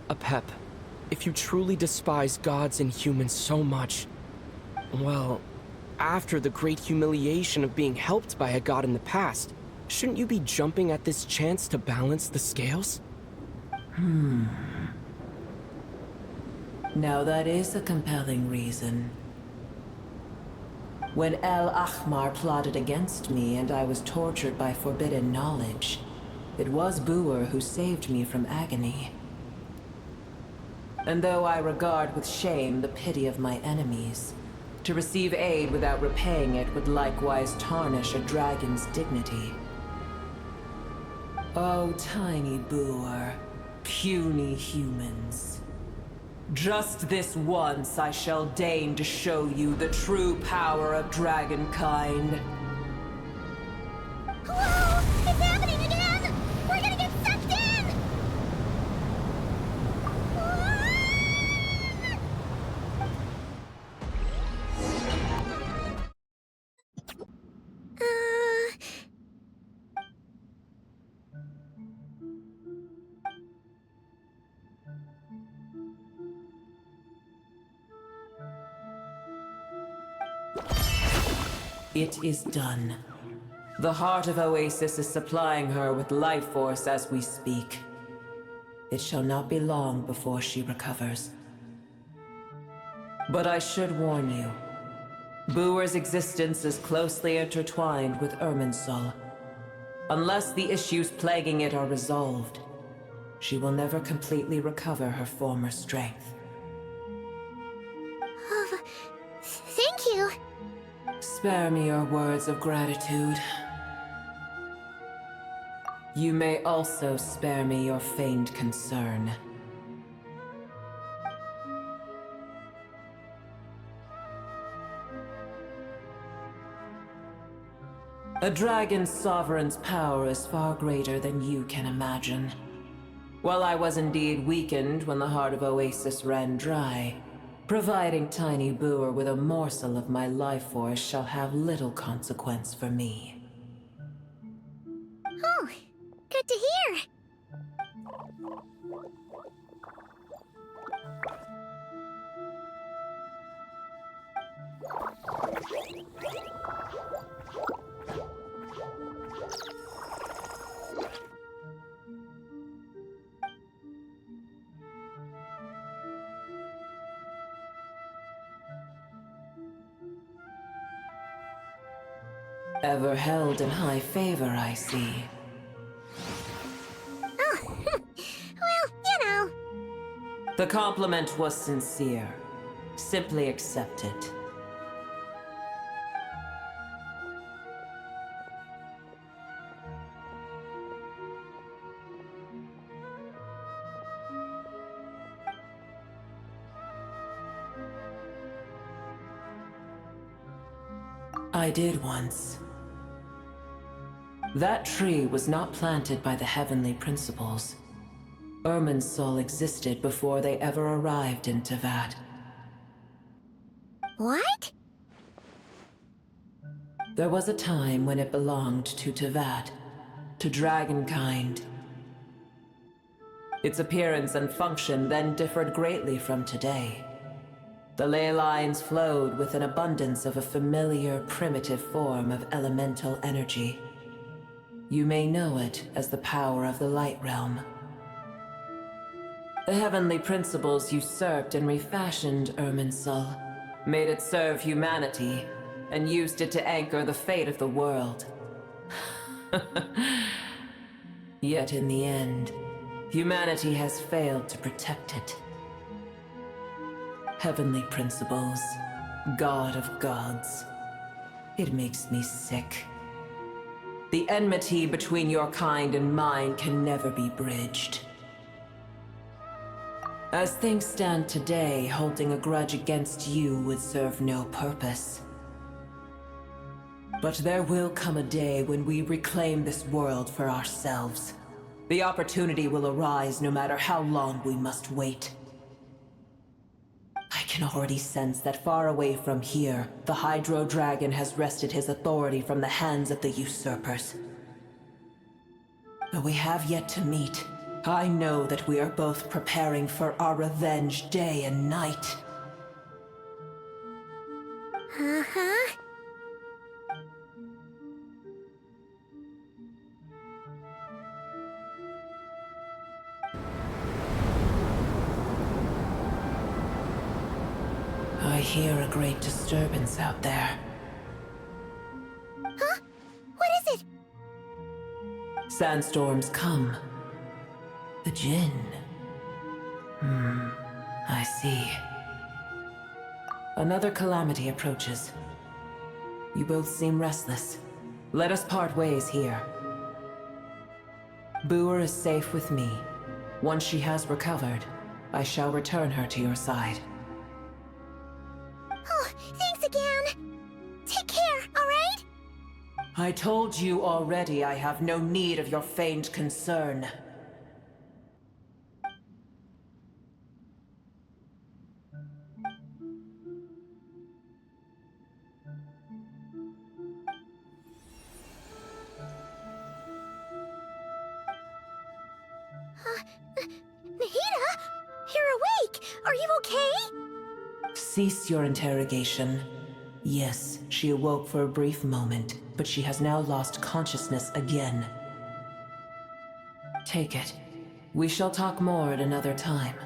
Speaker 18: Apep, if you truly despise gods and humans so much, well, after the great humiliation of being helped by a god in the past, shouldn't you be jumping at this chance to balance the scales?
Speaker 7: Now that is a compelling reason. When El Ahmar plotted against me and I was tortured by forbidden knowledge, it was Boer who saved me from agony. And though I regard with shame the pity of my enemies, to receive aid without repaying it would likewise tarnish a dragon's dignity. Oh, tiny Boer, puny humans. Just this once I shall deign to show you the true power of dragonkind.
Speaker 15: Whoa! It's happening again! We're gonna get sucked in!
Speaker 7: It is done. The heart of Oasis is supplying her with life force as we speak. It shall not be long before she recovers. But I should warn you. Boer's existence is closely intertwined with Irminsul. Unless the issues plaguing it are resolved, she will never completely recover her former strength.
Speaker 15: Thank you.
Speaker 7: Spare me your words of gratitude. You may also spare me your feigned concern. A dragon's sovereign's power is far greater than you can imagine. While I was indeed weakened when the heart of Oasis ran dry, providing Tiny Boer with a morsel of my life force shall have little consequence for me.
Speaker 15: Oh, good to hear.
Speaker 7: Ever held in high favor, I see.
Speaker 15: Oh, well, you know.
Speaker 7: The compliment was sincere. Simply accept it. I did once. That tree was not planted by the heavenly principles. Irminsul existed before they ever arrived in Tevat.
Speaker 15: What?
Speaker 7: There was a time when it belonged to Tevat, to dragonkind. Its appearance and function then differed greatly from today. The ley lines flowed with an abundance of a familiar, primitive form of elemental energy. You may know it as the power of the Light Realm. The heavenly principles usurped and refashioned Irminsul, made it serve humanity, and used it to anchor the fate of the world. Yet in the end, humanity has failed to protect it. Heavenly principles, God of gods. It makes me sick. The enmity between your kind and mine can never be bridged. As things stand today, holding a grudge against you would serve no purpose. But there will come a day when we reclaim this world for ourselves. The opportunity will arise no matter how long we must wait. I can already sense that far away from here, the Hydro Dragon has wrested his authority from the hands of the usurpers. But we have yet to meet. I know that we are both preparing for our revenge day and night.
Speaker 15: Uh-huh.
Speaker 7: I hear a great disturbance out there.
Speaker 15: Huh? What is it?
Speaker 7: Sandstorms come. The Djinn. I see. Another calamity approaches. You both seem restless. Let us part ways here. Boer is safe with me. Once she has recovered, I shall return her to your side.
Speaker 15: Oh, thanks again. Take care, all right?
Speaker 7: I told you already I have no need of your feigned concern.
Speaker 15: Nahida? You're awake! Are you okay?
Speaker 7: Cease your interrogation. Yes, she awoke for a brief moment, but she has now lost consciousness again. Take it. We shall talk more at another time.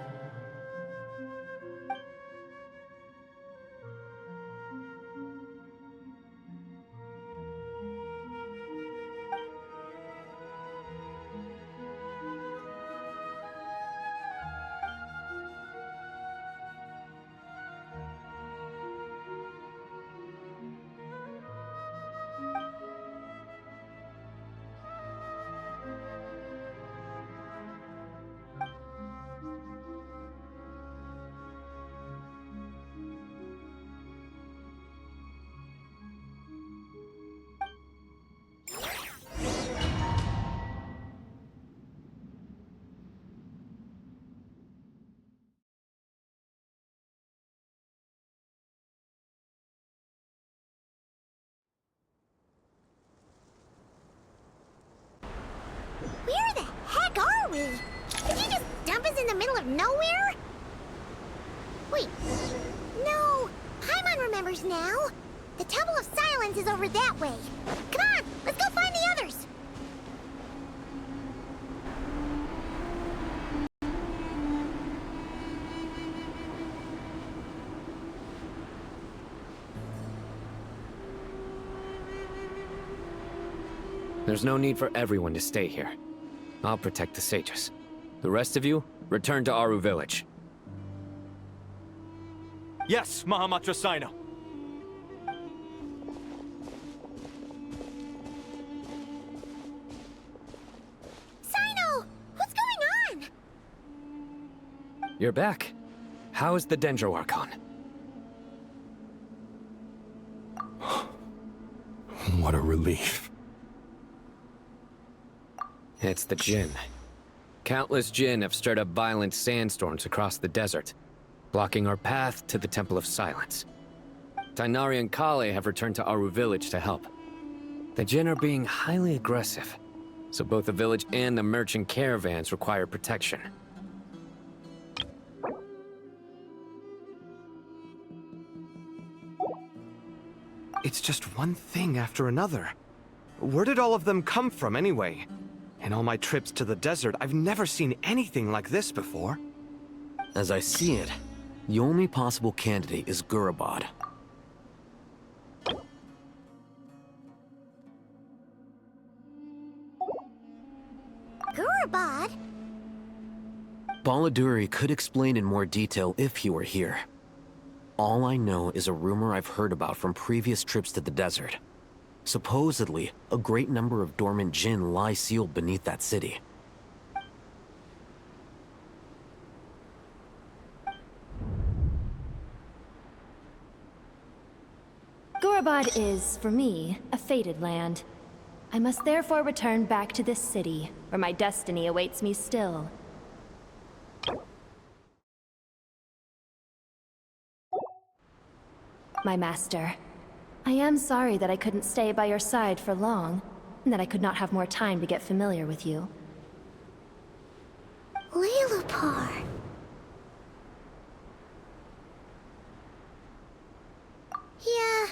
Speaker 15: Where the heck are we? Did you just dump us in the middle of nowhere? Wait, no, Paimon remembers now. The Temple of Silence is over that way. Come on, let's go find the others.
Speaker 20: There's no need for everyone to stay here. I'll protect the sages. The rest of you, return to Aru village.
Speaker 8: Yes, Mahamatra Sino.
Speaker 15: Sino, what's going on?
Speaker 20: You're back. How is the Dendro Archon?
Speaker 22: What a relief.
Speaker 20: It's the Djinn. Countless Djinn have stirred up violent sandstorms across the desert, blocking our path to the Temple of Silence. Tighnari and Kale have returned to Aru village to help. The Djinn are being highly aggressive. So both the village and the merchant caravans require protection.
Speaker 14: It's just one thing after another. Where did all of them come from anyway? In all my trips to the desert, I've never seen anything like this before.
Speaker 9: As I see it, the only possible candidate is Gurabad.
Speaker 15: Gurabad?
Speaker 9: Baladuri could explain in more detail if he were here. All I know is a rumor I've heard about from previous trips to the desert. Supposedly, a great number of dormant jinn lie sealed beneath that city.
Speaker 5: Gurabad is, for me, a fated land. I must therefore return back to this city, where my destiny awaits me still. My master, I am sorry that I couldn't stay by your side for long, and that I could not have more time to get familiar with you.
Speaker 15: Lilipar. Yeah,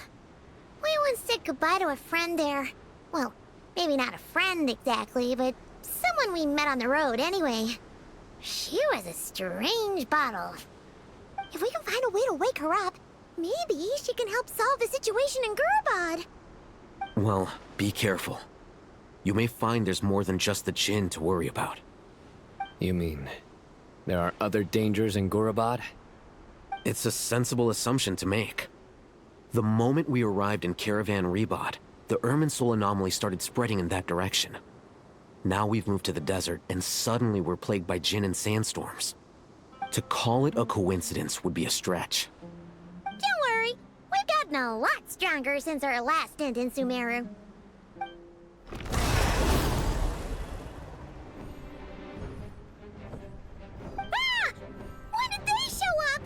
Speaker 15: we once said goodbye to a friend there. Well, maybe not a friend exactly, but someone we met on the road anyway. She was a strange bottle. If we can find a way to wake her up, maybe she can help solve the situation in Gurabad.
Speaker 9: Well, be careful. You may find there's more than just the Jinn to worry about.
Speaker 20: You mean, there are other dangers in Gurabad?
Speaker 9: It's a sensible assumption to make. The moment we arrived in Caravan Rebad, the Irminsul anomaly started spreading in that direction. Now we've moved to the desert, and suddenly we're plagued by Jinn and sandstorms. To call it a coincidence would be a stretch.
Speaker 15: Don't worry, we've gotten a lot stronger since our last stint in Sumeru. Ah! When did they show up?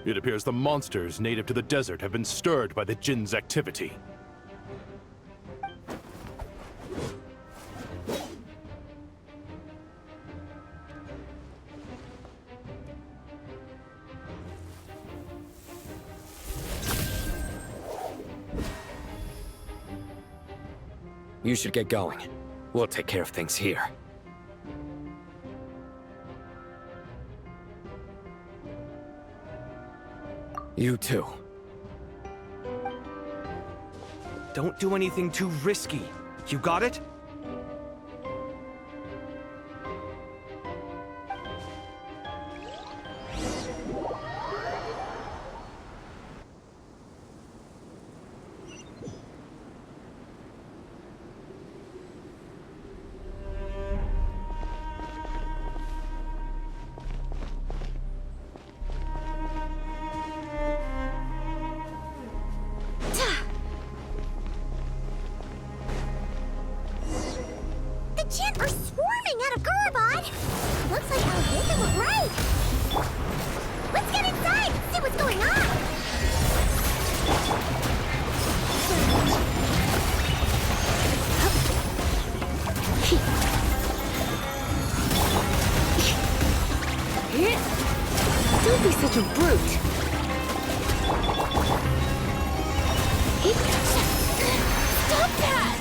Speaker 22: It appears the monsters native to the desert have been stirred by the Jinn's activity.
Speaker 20: You should get going. We'll take care of things here. You too.
Speaker 14: Don't do anything too risky. You got it?
Speaker 15: The Jinn are swarming out of Gurabad! Looks like our vision was right! Let's get inside and see what's going on!
Speaker 1: Don't be such a brute!
Speaker 15: Stop that!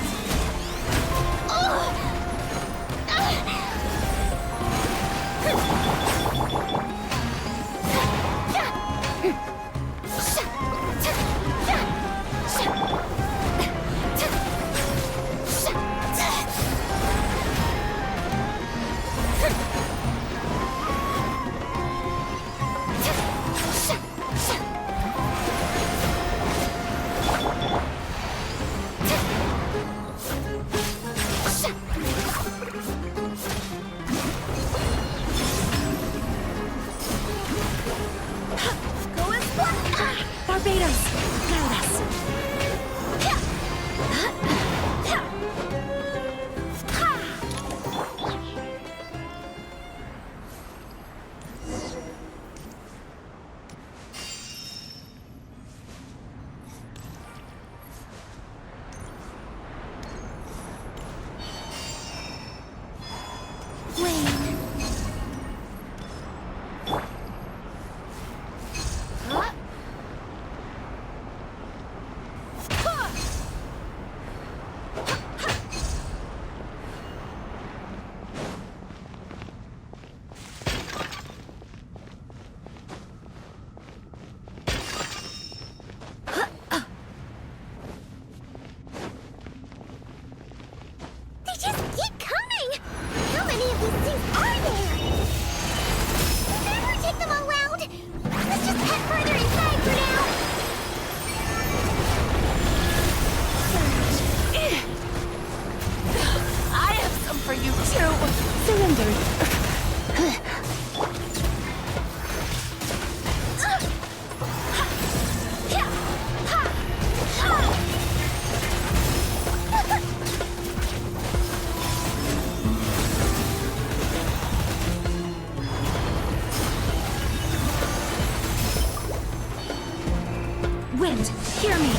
Speaker 1: Wind, hear me!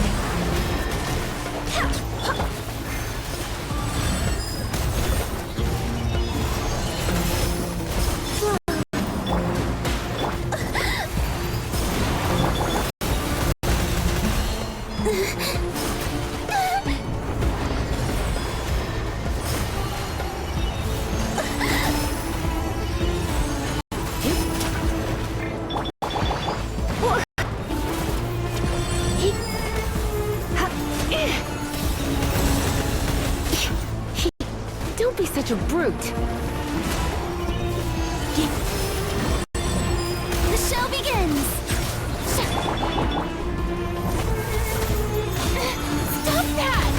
Speaker 1: Don't be such a brute.
Speaker 15: The show begins! Stop that!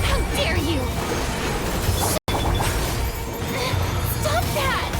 Speaker 15: How dare you! Stop that!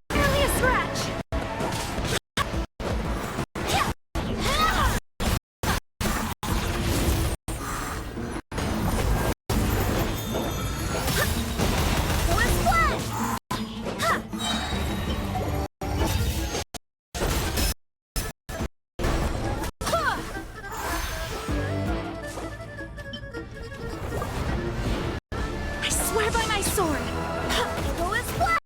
Speaker 15: Barely a scratch!
Speaker 1: I swear by my sword!
Speaker 15: Go as planned!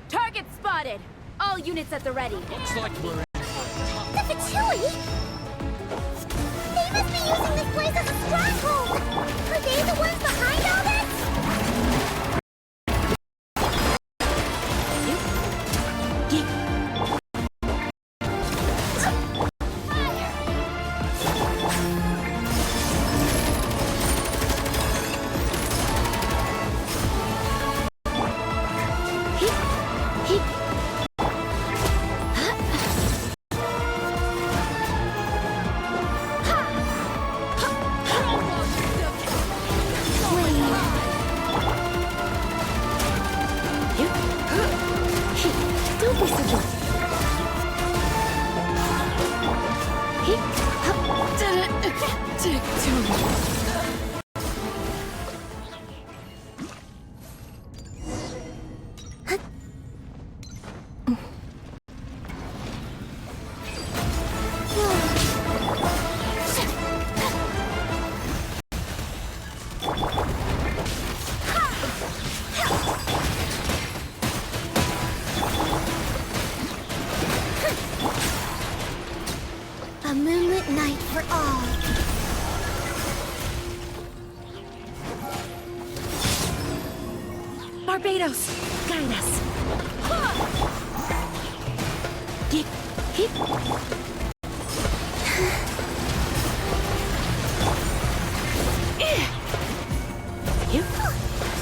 Speaker 5: Target spotted! All units at the ready.
Speaker 13: Looks like we're in.
Speaker 15: The Fatui? They must be using this place as a stronghold! Are they the ones behind all this?
Speaker 1: Don't be such a...
Speaker 15: A moonlit night for all.
Speaker 1: Barbados, guide us. Get, hit.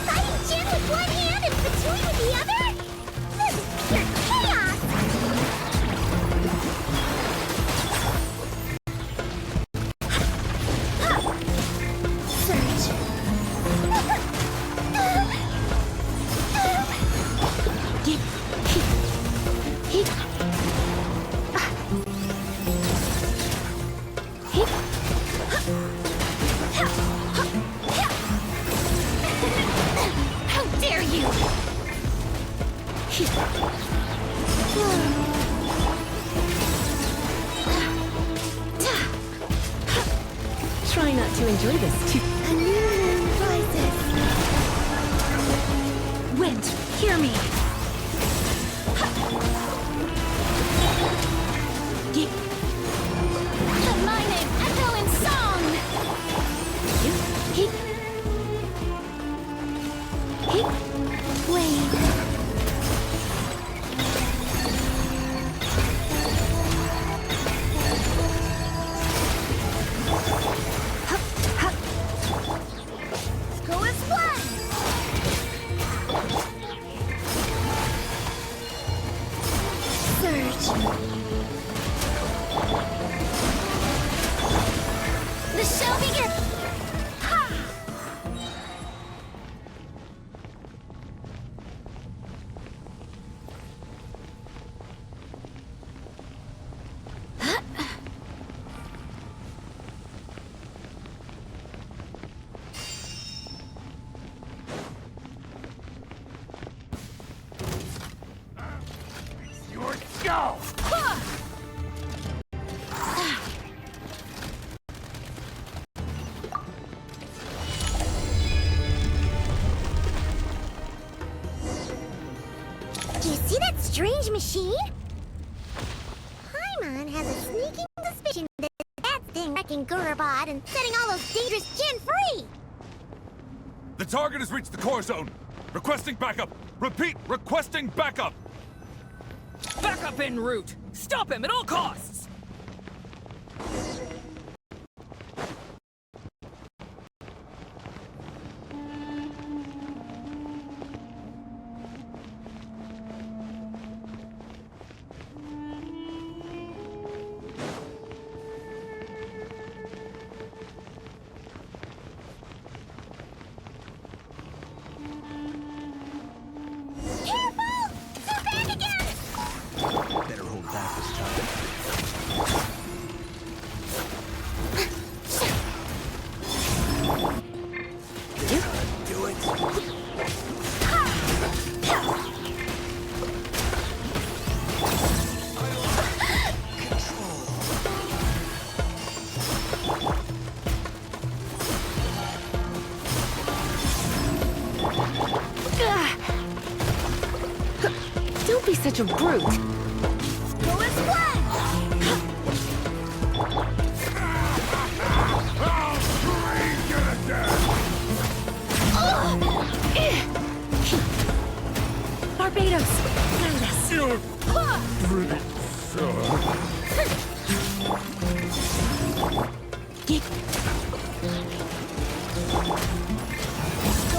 Speaker 15: Fighting Jin with one hand and Fatui with the other? This is pure chaos! Surge.
Speaker 1: Get, hit.
Speaker 15: How dare you!
Speaker 1: Try not to enjoy this too.
Speaker 15: A new moon rises.
Speaker 1: Wind, hear me. Get,
Speaker 15: Let my name echo in song!
Speaker 1: hit.
Speaker 15: machine? Paimon has a sneaking suspicion that that thing wrecking Gurabod and setting all those dangerous Jinn free!
Speaker 11: The target has reached the core zone. Requesting backup. Repeat, requesting backup.
Speaker 19: Backup en route. Stop him at all costs.
Speaker 4: Better hold back this time. Do it.
Speaker 1: Don't be such a brute.
Speaker 19: Barbados, guide us.
Speaker 15: Go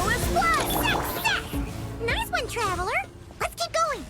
Speaker 15: as one! Success! Nice one, Traveler! Let's keep going!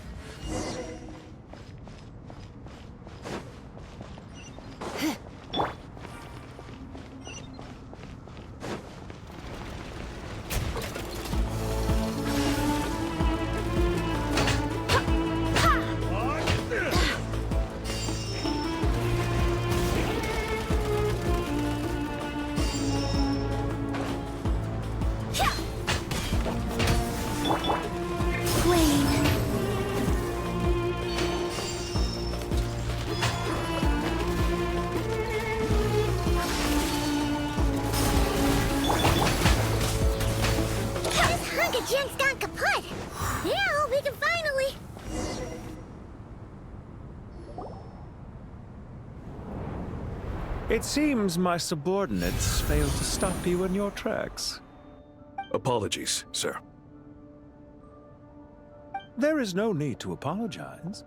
Speaker 15: Jin's gone kaput! Now we can finally...
Speaker 23: It seems my subordinates failed to stop you in your tracks.
Speaker 11: Apologies, sir.
Speaker 23: There is no need to apologize.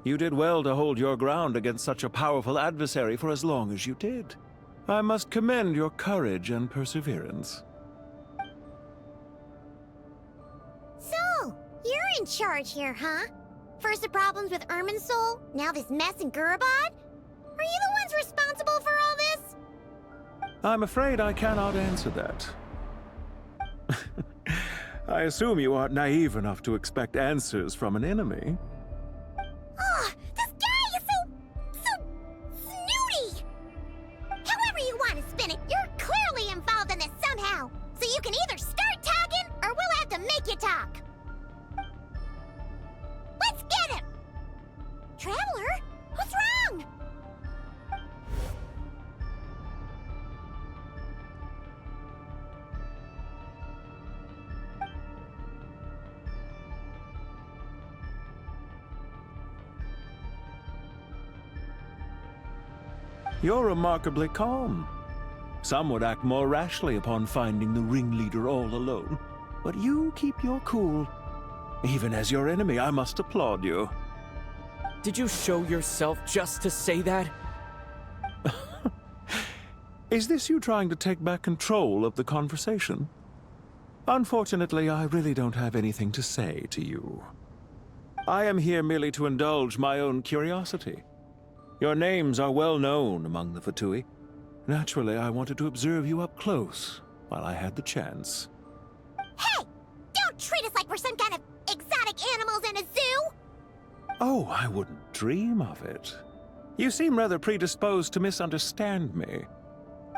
Speaker 23: You did well to hold your ground against such a powerful adversary for as long as you did. I must commend your courage and perseverance.
Speaker 15: So, you're in charge here, huh? First the problems with Irminsul, now this mess in Gurabod? Are you the ones responsible for all this?
Speaker 23: I'm afraid I cannot answer that. I assume you aren't naive enough to expect answers from an enemy.
Speaker 15: Oh, this guy is so snooty! However you want to spin it, you're clearly involved in this somehow. So you can either start talking, or we'll have to make you talk. Let's get him! Traveler, what's wrong?
Speaker 23: You're remarkably calm. Some would act more rashly upon finding the ringleader all alone. But you keep your cool. Even as your enemy, I must applaud you.
Speaker 18: Did you show yourself just to say that?
Speaker 23: Is this you trying to take back control of the conversation? Unfortunately, I really don't have anything to say to you. I am here merely to indulge my own curiosity. Your names are well known among the Fatui. Naturally, I wanted to observe you up close while I had the chance.
Speaker 15: Hey! Don't treat us like we're some kind of exotic animals in a zoo!
Speaker 23: Oh, I wouldn't dream of it. You seem rather predisposed to misunderstand me.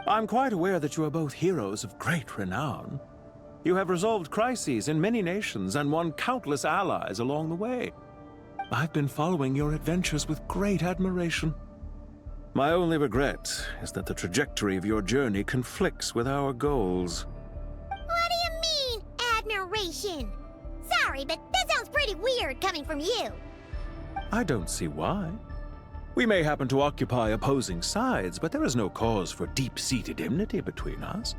Speaker 23: I'm quite aware that you are both heroes of great renown. You have resolved crises in many nations and won countless allies along the way. I've been following your adventures with great admiration. My only regret is that the trajectory of your journey conflicts with our goals.
Speaker 15: What do you mean, admiration? Sorry, but that sounds pretty weird coming from you.
Speaker 23: I don't see why. We may happen to occupy opposing sides, but there is no cause for deep-seated enmity between us.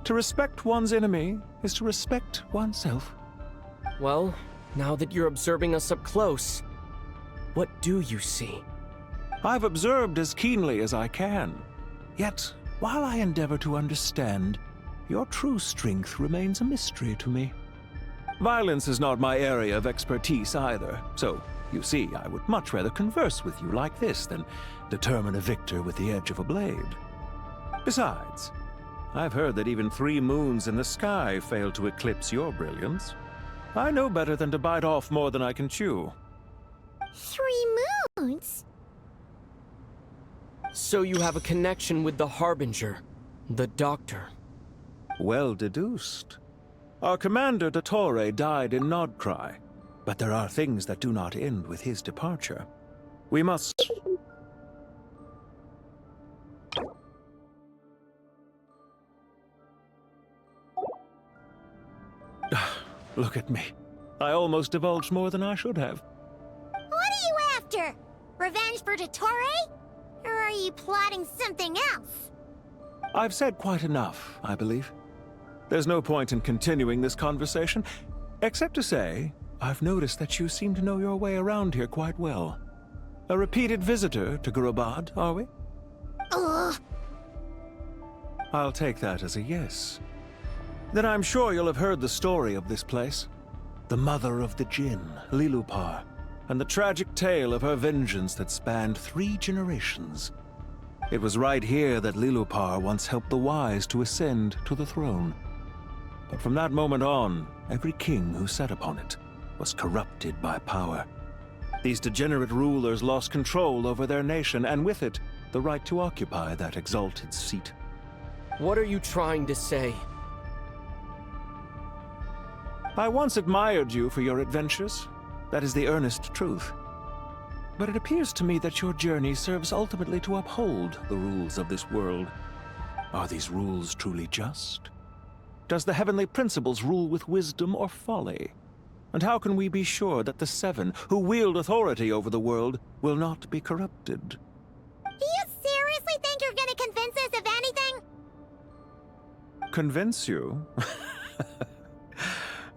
Speaker 23: To respect one's enemy is to respect oneself.
Speaker 18: Well, now that you're observing us up close, what do you see?
Speaker 23: I've observed as keenly as I can. Yet, while I endeavor to understand, your true strength remains a mystery to me. Violence is not my area of expertise either, so you see, I would much rather converse with you like this than determine a victor with the edge of a blade. Besides, I've heard that even 3 moons in the sky fail to eclipse your brilliance. I know better than to bite off more than I can chew.
Speaker 15: 3 moons?
Speaker 18: So you have a connection with the Harbinger, the Doctor.
Speaker 23: Well deduced. Our commander, Dottore, died in Nodcry, but there are things that do not end with his departure. We must... Look at me. I almost divulged more than I should have.
Speaker 15: What are you after? Revenge for Dottore? Or are you plotting something else?
Speaker 23: I've said quite enough, I believe. There's no point in continuing this conversation, except to say, I've noticed that you seem to know your way around here quite well. A repeated visitor to Gurabad, are we?
Speaker 15: Ugh.
Speaker 23: I'll take that as a yes. Then I'm sure you'll have heard the story of this place. The mother of the Jinn, Lilupar, and the tragic tale of her vengeance that spanned 3 generations. It was right here that Lilupar once helped the wise to ascend to the throne. But from that moment on, every king who sat upon it was corrupted by power. These degenerate rulers lost control over their nation, and with it, the right to occupy that exalted seat.
Speaker 18: What are you trying to say?
Speaker 23: I once admired you for your adventures. That is the earnest truth. But it appears to me that your journey serves ultimately to uphold the rules of this world. Are these rules truly just? Does the heavenly principles rule with wisdom or folly? And how can we be sure that the 7 who wield authority over the world will not be corrupted?
Speaker 15: Do you seriously think you're gonna convince us of anything?
Speaker 23: Convince you?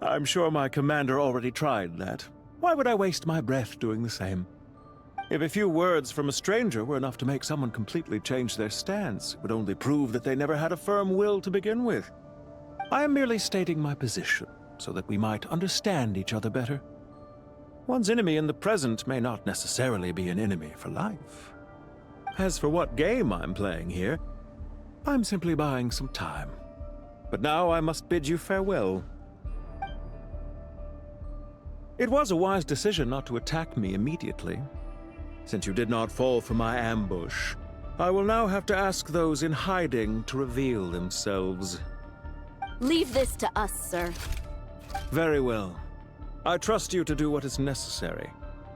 Speaker 23: I'm sure my commander already tried that. Why would I waste my breath doing the same? If a few words from a stranger were enough to make someone completely change their stance, it would only prove that they never had a firm will to begin with. I am merely stating my position, so that we might understand each other better. One's enemy in the present may not necessarily be an enemy for life. As for what game I'm playing here, I'm simply buying some time. But now I must bid you farewell. It was a wise decision not to attack me immediately. Since you did not fall for my ambush, I will now have to ask those in hiding to reveal themselves.
Speaker 17: Leave this to us, sir.
Speaker 23: Very well. I trust you to do what is necessary.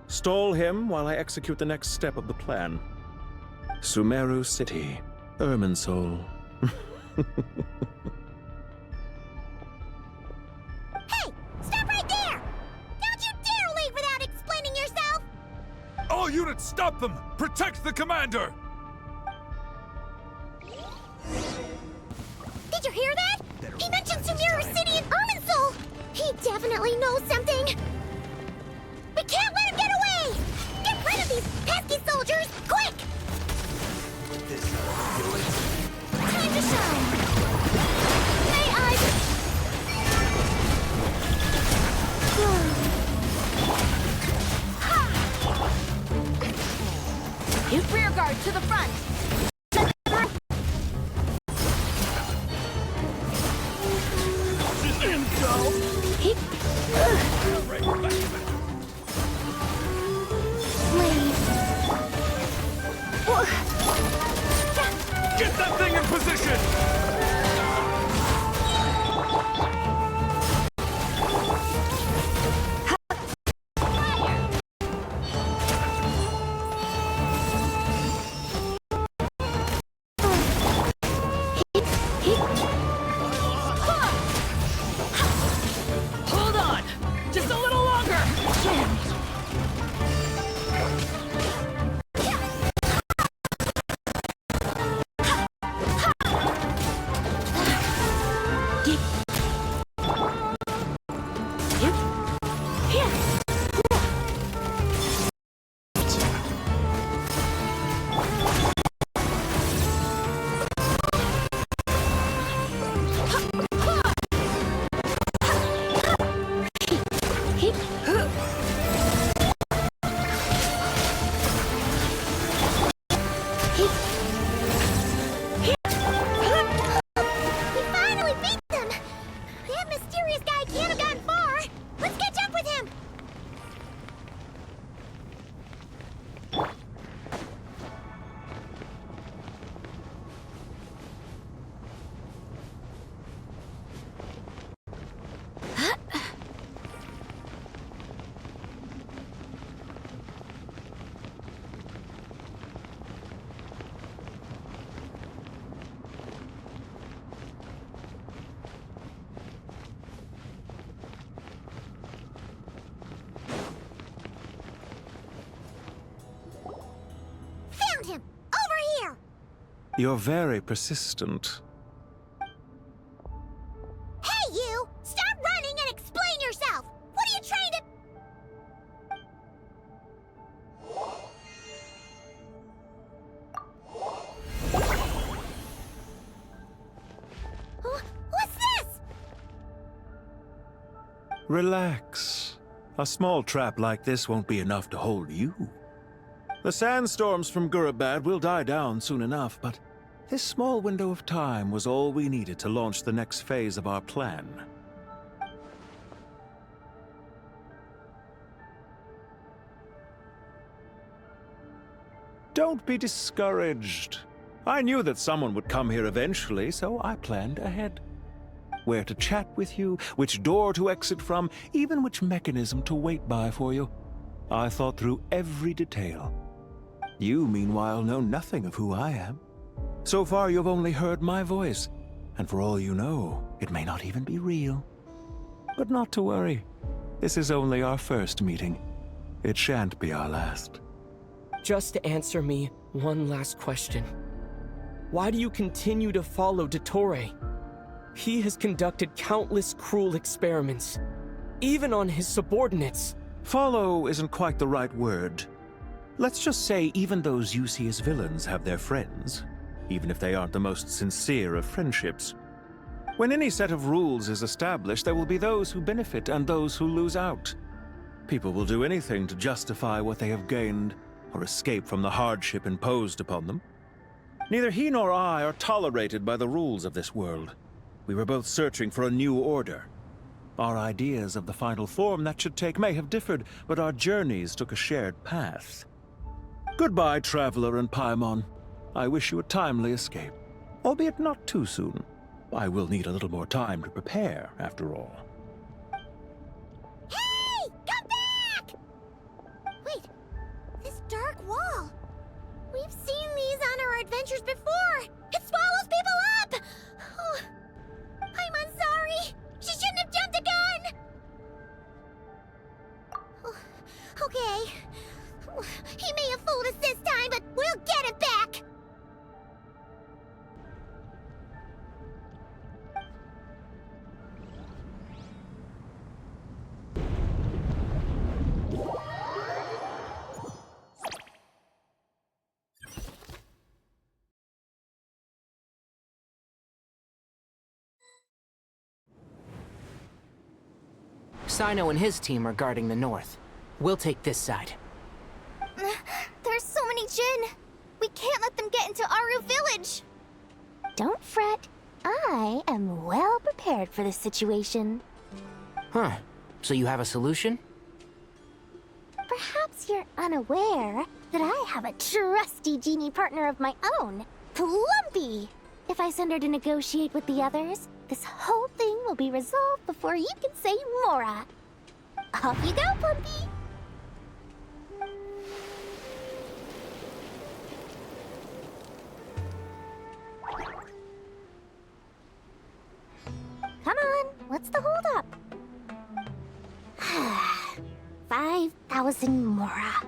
Speaker 23: Stall him while I execute the next step of the plan. Sumeru City, Irminsul.
Speaker 15: Hey! Stop right there! Don't you dare leave without explaining yourself!
Speaker 11: All units, stop them! Protect the commander!
Speaker 15: Did you hear that? He mentioned Sumeru City and Irminsul! He definitely knows something! We can't let him get away! Get rid of these pesky soldiers, quick! Time to shine! May I...
Speaker 1: His rear guard to the front!
Speaker 11: Get that thing in position!
Speaker 19: Hold on! Just a little longer!
Speaker 23: You're very persistent.
Speaker 15: Hey, you! Stop running and explain yourself! What are you trying to... What's this?
Speaker 23: Relax. A small trap like this won't be enough to hold you. The sandstorms from Gurabad will die down soon enough, but this small window of time was all we needed to launch the next phase of our plan. Don't be discouraged. I knew that someone would come here eventually, so I planned ahead. Where to chat with you, which door to exit from, even which mechanism to wait by for you. I thought through every detail. You, meanwhile, know nothing of who I am. So far, you've only heard my voice, and for all you know, it may not even be real. But not to worry. This is only our first meeting. It shan't be our last.
Speaker 18: Just to answer me one last question. Why do you continue to follow Dottore? He has conducted countless cruel experiments, even on his subordinates.
Speaker 23: Follow isn't quite the right word. Let's just say even those you see as villains have their friends, even if they aren't the most sincere of friendships. When any set of rules is established, there will be those who benefit and those who lose out. People will do anything to justify what they have gained or escape from the hardship imposed upon them. Neither he nor I are tolerated by the rules of this world. We were both searching for a new order. Our ideas of the final form that should take may have differed, but our journeys took a shared path. Goodbye, Traveler and Paimon. I wish you a timely escape, albeit not too soon. I will need a little more time to prepare, after all.
Speaker 15: Hey! Come back! Wait, this dark wall. We've seen these on our adventures before. It swallows people up! Oh, I'm sorry. She shouldn't have jumped the gun! Oh, okay. He may have fooled us this time, but we'll get him back!
Speaker 12: Sino and his team are guarding the north. We'll take this side.
Speaker 2: There's so many Jin. We can't let them get into Aru Village.
Speaker 15: Don't fret. I am well prepared for this situation.
Speaker 12: Huh. So you have a solution?
Speaker 15: Perhaps you're unaware that I have a trusty genie partner of my own, Plumpy. If I send her to negotiate with the others, this whole thing will be resolved before you can say Mora. Off you go, Plumpy. Come on, what's the holdup? 5,000 Mora.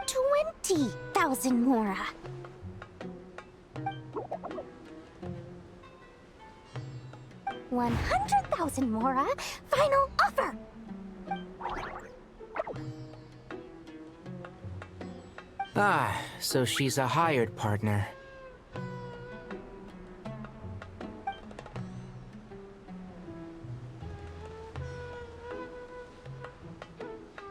Speaker 15: 20,000 Mora. 100,000 Mora. Final offer.
Speaker 12: Ah, so she's a hired partner.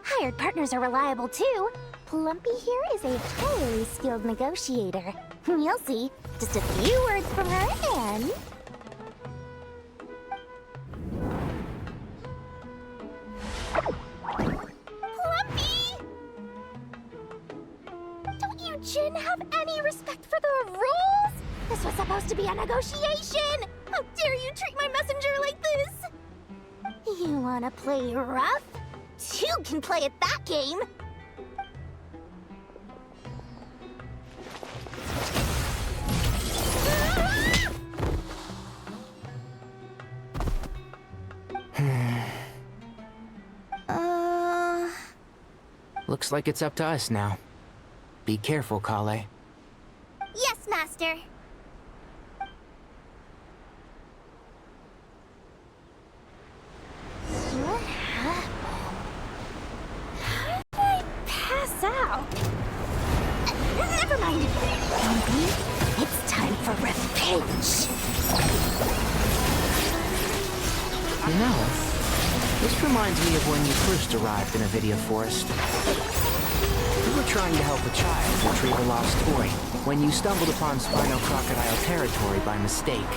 Speaker 15: Hired partners are reliable too. Plumpy here is a highly skilled negotiator. You'll see. Just a few words from her and... Plumpy! Don't you Jin have any respect for the rules? This was supposed to be a negotiation! How dare you treat my messenger like this? You wanna play rough? You can play at that game!
Speaker 12: Looks like it's up to us now. Be careful, Kale.
Speaker 2: Yes, Master. What happened? How did I pass out? Never mind. Maybe it's time for revenge.
Speaker 12: You know, this reminds me of when you first arrived in Avidia Forest. You were trying to help a child retrieve a lost toy when you stumbled upon Spino Crocodile territory by mistake.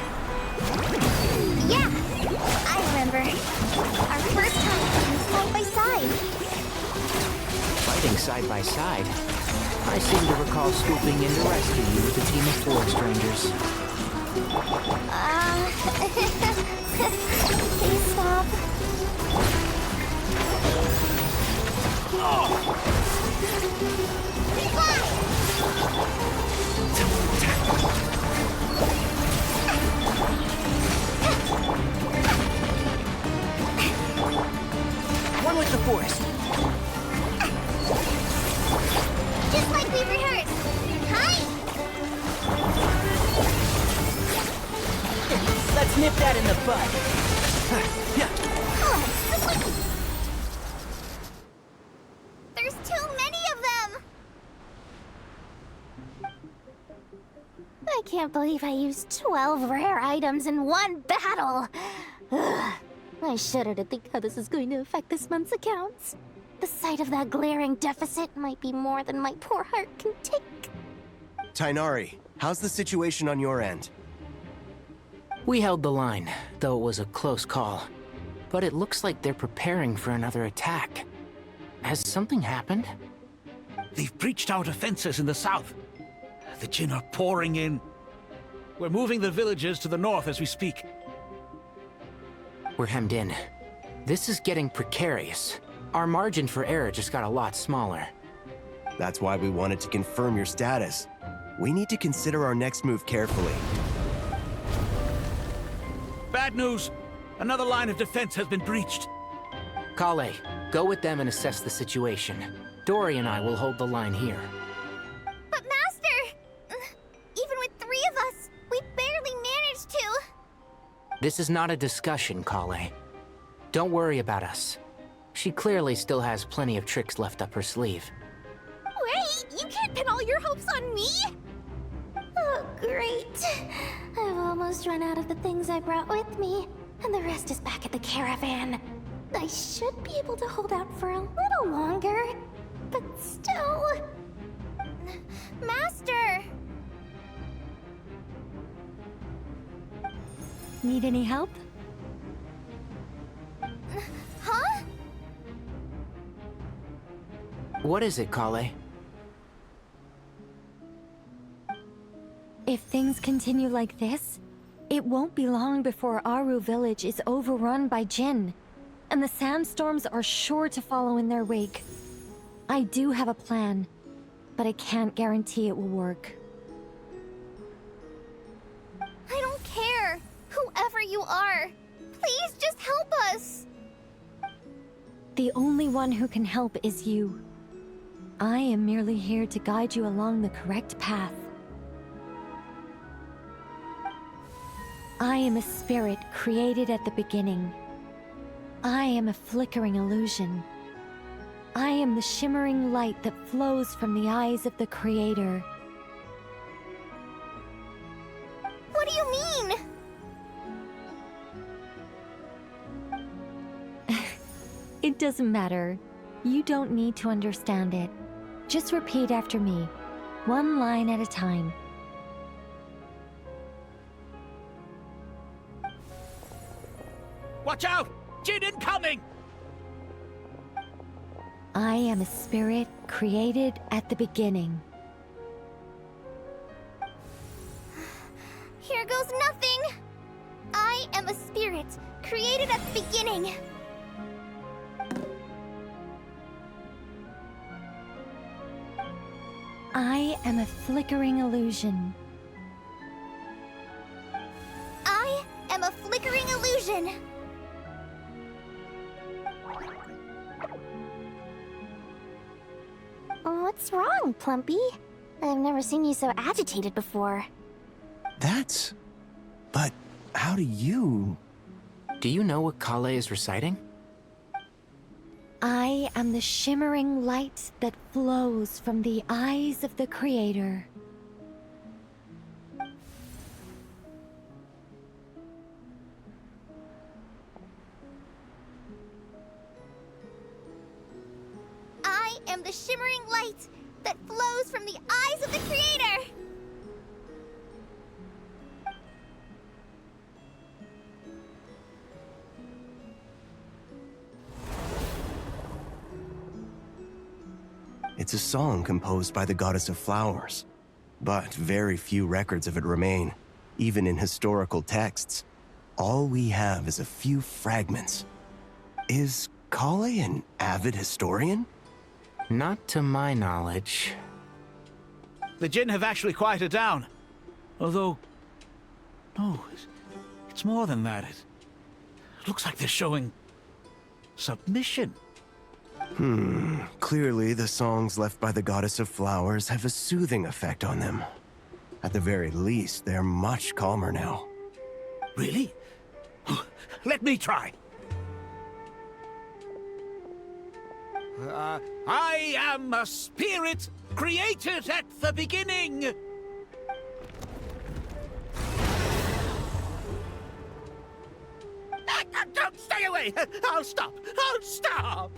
Speaker 2: Yeah, I remember. Our first time fighting side by side.
Speaker 12: Fighting side by side? I seem to recall swooping in to rescue you with a team of forest rangers.
Speaker 2: Please stop.
Speaker 12: One with the forest.
Speaker 2: Just like we rehearsed. Hi!
Speaker 12: Let's nip that in the bud.
Speaker 2: There's too many of them! I can't believe I used 12 rare items in one battle! Ugh. I shudder to think how this is going to affect this month's accounts. The sight of that glaring deficit might be more than my poor heart can take.
Speaker 4: Tainari, how's the situation on your end?
Speaker 12: We held the line, though it was a close call. But it looks like they're preparing for another attack. Has something happened?
Speaker 13: They've breached our defenses in the south. The Jinn are pouring in. We're moving the villagers to the north as we speak.
Speaker 12: We're hemmed in. This is getting precarious. Our margin for error just got a lot smaller.
Speaker 4: That's why we wanted to confirm your status. We need to consider our next move carefully.
Speaker 13: Bad news! Another line of defense has been breached.
Speaker 12: Kale, go with them and assess the situation. Dory and I will hold the line here.
Speaker 2: But Master! Even with 3 of us, we barely managed to.
Speaker 12: This is not a discussion, Kale. Don't worry about us. She clearly still has plenty of tricks left up her sleeve.
Speaker 2: Wait, you can't pin all your hopes on me? Oh, great. I've almost run out of the things I brought with me, and the rest is back at the caravan. I should be able to hold out for a little longer, but still... Master!
Speaker 5: Need any help?
Speaker 2: Huh?
Speaker 12: What is it, Kale?
Speaker 5: If things continue like this, it won't be long before Aru village is overrun by Jinn, and the sandstorms are sure to follow in their wake. I do have a plan, but I can't guarantee it will work.
Speaker 2: I don't care. Whoever you are, please just help us.
Speaker 5: The only one who can help is you. I am merely here to guide you along the correct path. I am a spirit created at the beginning. I am a flickering illusion. I am the shimmering light that flows from the eyes of the Creator.
Speaker 2: What do you mean?
Speaker 5: It doesn't matter. You don't need to understand it. Just repeat after me, one line at a time.
Speaker 13: Watch out! Jinn incoming!
Speaker 5: I am a spirit created at the beginning.
Speaker 2: Here goes nothing. I am a spirit created at the beginning.
Speaker 5: I am a flickering illusion.
Speaker 2: I am a flickering illusion. What
Speaker 15: What's wrong, Plumpy? I've never seen you so agitated before.
Speaker 4: But how do you...
Speaker 12: Do you know what Kale is reciting?
Speaker 5: I am the shimmering light that flows from the eyes of the Creator.
Speaker 2: I am the shimmering light that flows from the eyes of the Creator!
Speaker 4: It's a song composed by the goddess of flowers, but very few records of it remain, even in historical texts. All we have is a few fragments. Is Kale an avid historian?
Speaker 12: Not to my knowledge.
Speaker 13: The Jinn have actually quieted down. Although... no, it's more than that. It looks like they're showing... submission.
Speaker 4: Clearly the songs left by the goddess of flowers have a soothing effect on them. At the very least, they're much calmer now.
Speaker 13: Really? Let me try. I am a spirit created at the beginning. Don't stay away! I'll stop! I'll stop!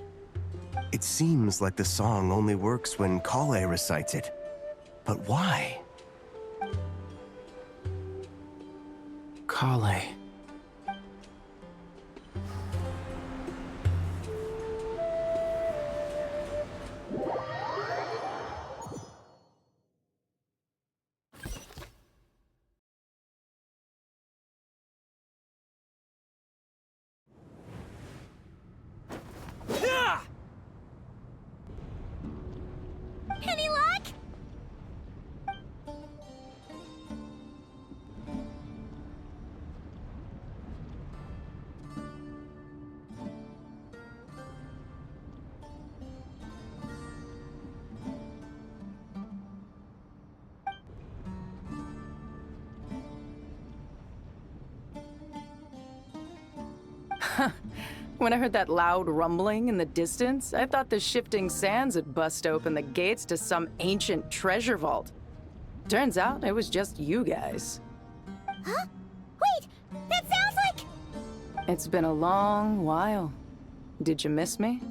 Speaker 4: It seems like the song only works when Kale recites it. But why?
Speaker 12: Kale.
Speaker 15: Any luck?
Speaker 19: When I heard that loud rumbling in the distance, I thought the shifting sands had bust open the gates to some ancient treasure vault. Turns out it was just you guys.
Speaker 15: Huh? Wait! That sounds like...
Speaker 19: It's been a long while. Did you miss me?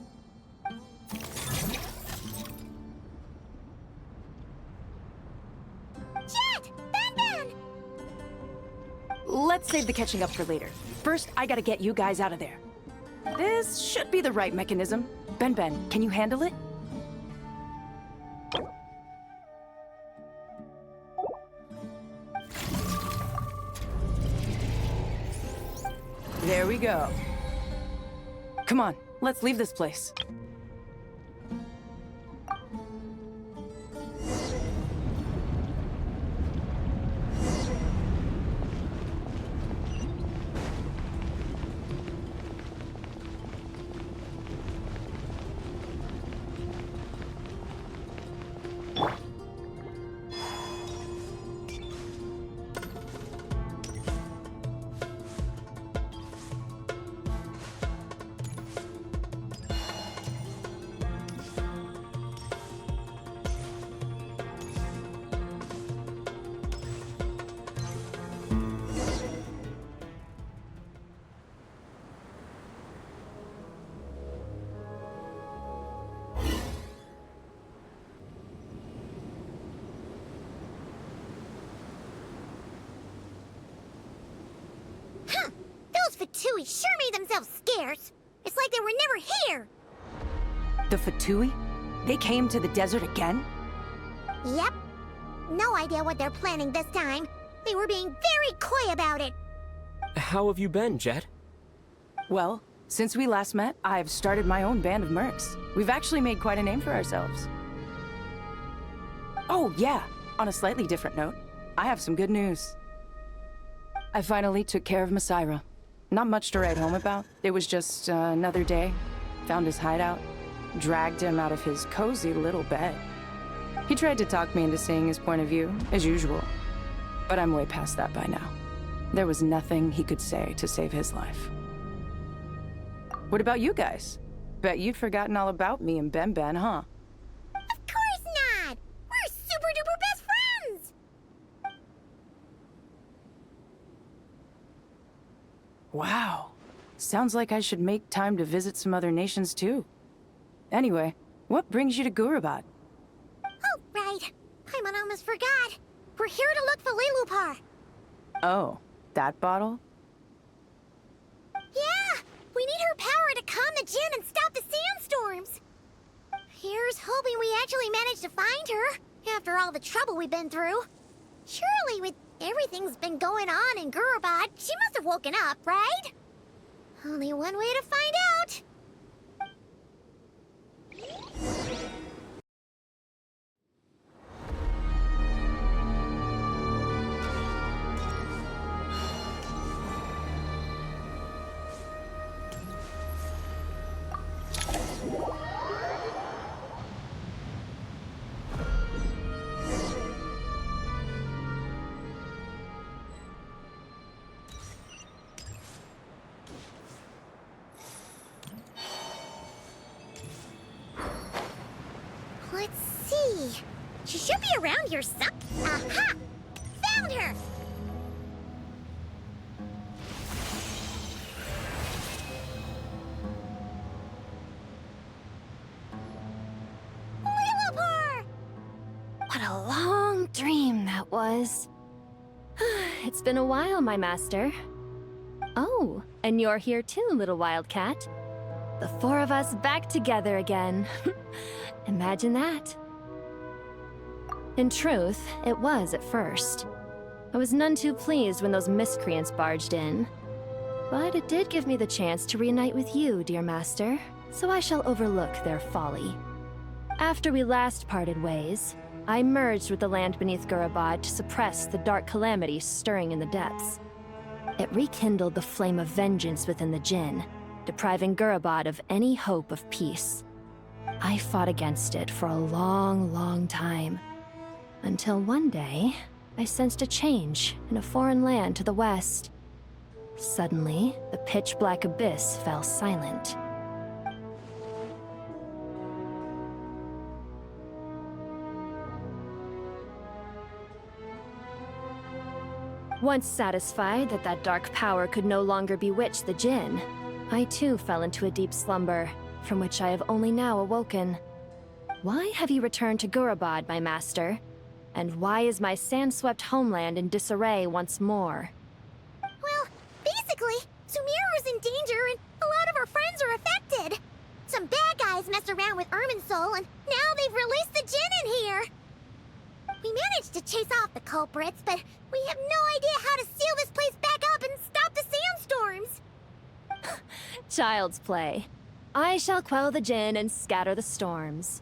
Speaker 15: Jet! Ben!
Speaker 19: Let's save the catching up for later. First, I gotta get you guys out of there. This should be the right mechanism. Ben, can you handle it? There we go. Come on, let's leave this place.
Speaker 15: Those Fatui sure made themselves scarce. It's like they were never here.
Speaker 19: The Fatui? They came to the desert again?
Speaker 15: Yep. No idea what they're planning this time. They were being very coy about it.
Speaker 18: How have you been, Jet?
Speaker 19: Well, since we last met, I've started my own band of mercs. We've actually made quite a name for ourselves. Oh, yeah. On a slightly different note, I have some good news. I finally took care of Masaira. Not much to write home about. It was just another day. Found his hideout. Dragged him out of his cozy little bed. He tried to talk me into seeing his point of view, as usual. But I'm way past that by now. There was nothing he could say to save his life. What about you guys? Bet you'd forgotten all about me and Ben, huh?
Speaker 15: Of course not! We're super duper best friends!
Speaker 19: Wow. Sounds like I should make time to visit some other nations too. Anyway, what brings you to Gurabad?
Speaker 15: Oh, right. Paimon almost forgot. We're here to look for Lilupar.
Speaker 19: Oh, that bottle?
Speaker 15: Yeah! We need her power to calm the Jinn and stop the sandstorms. Here's hoping we actually manage to find her, after all the trouble we've been through. Surely, with everything's been going on in Gurabad, she must have woken up, right? Only one way to find out. Let's see. She should be around here some. Aha! Found her! Lilupar!
Speaker 5: What a long dream that was. It's been a while, my master. Oh, and you're here too, little wildcat. The four of us back together again. Imagine that. In truth, it was at first. I was none too pleased when those miscreants barged in. But it did give me the chance to reunite with you, dear master, so I shall overlook their folly. After we last parted ways, I merged with the land beneath Gurabad to suppress the dark calamity stirring in the depths. It rekindled the flame of vengeance within the Jinn, depriving Gurabad of any hope of peace. I fought against it for a long, long time. Until one day, I sensed a change in a foreign land to the west. Suddenly, the pitch-black abyss fell silent. Once satisfied that that dark power could no longer bewitch the Jinn, I too fell into a deep slumber, from which I have only now awoken. Why have you returned to Gurabad, my master? And why is my sand-swept homeland in disarray once more?
Speaker 15: Well, basically, Sumeru's in danger and a lot of our friends are affected. Some bad guys messed around with Irminsul and now they've released the Jinn in here. We managed to chase off the culprits, but we have no idea how to seal this place back up and stop the sandstorms.
Speaker 5: Child's play. I shall quell the Jinn and scatter the storms.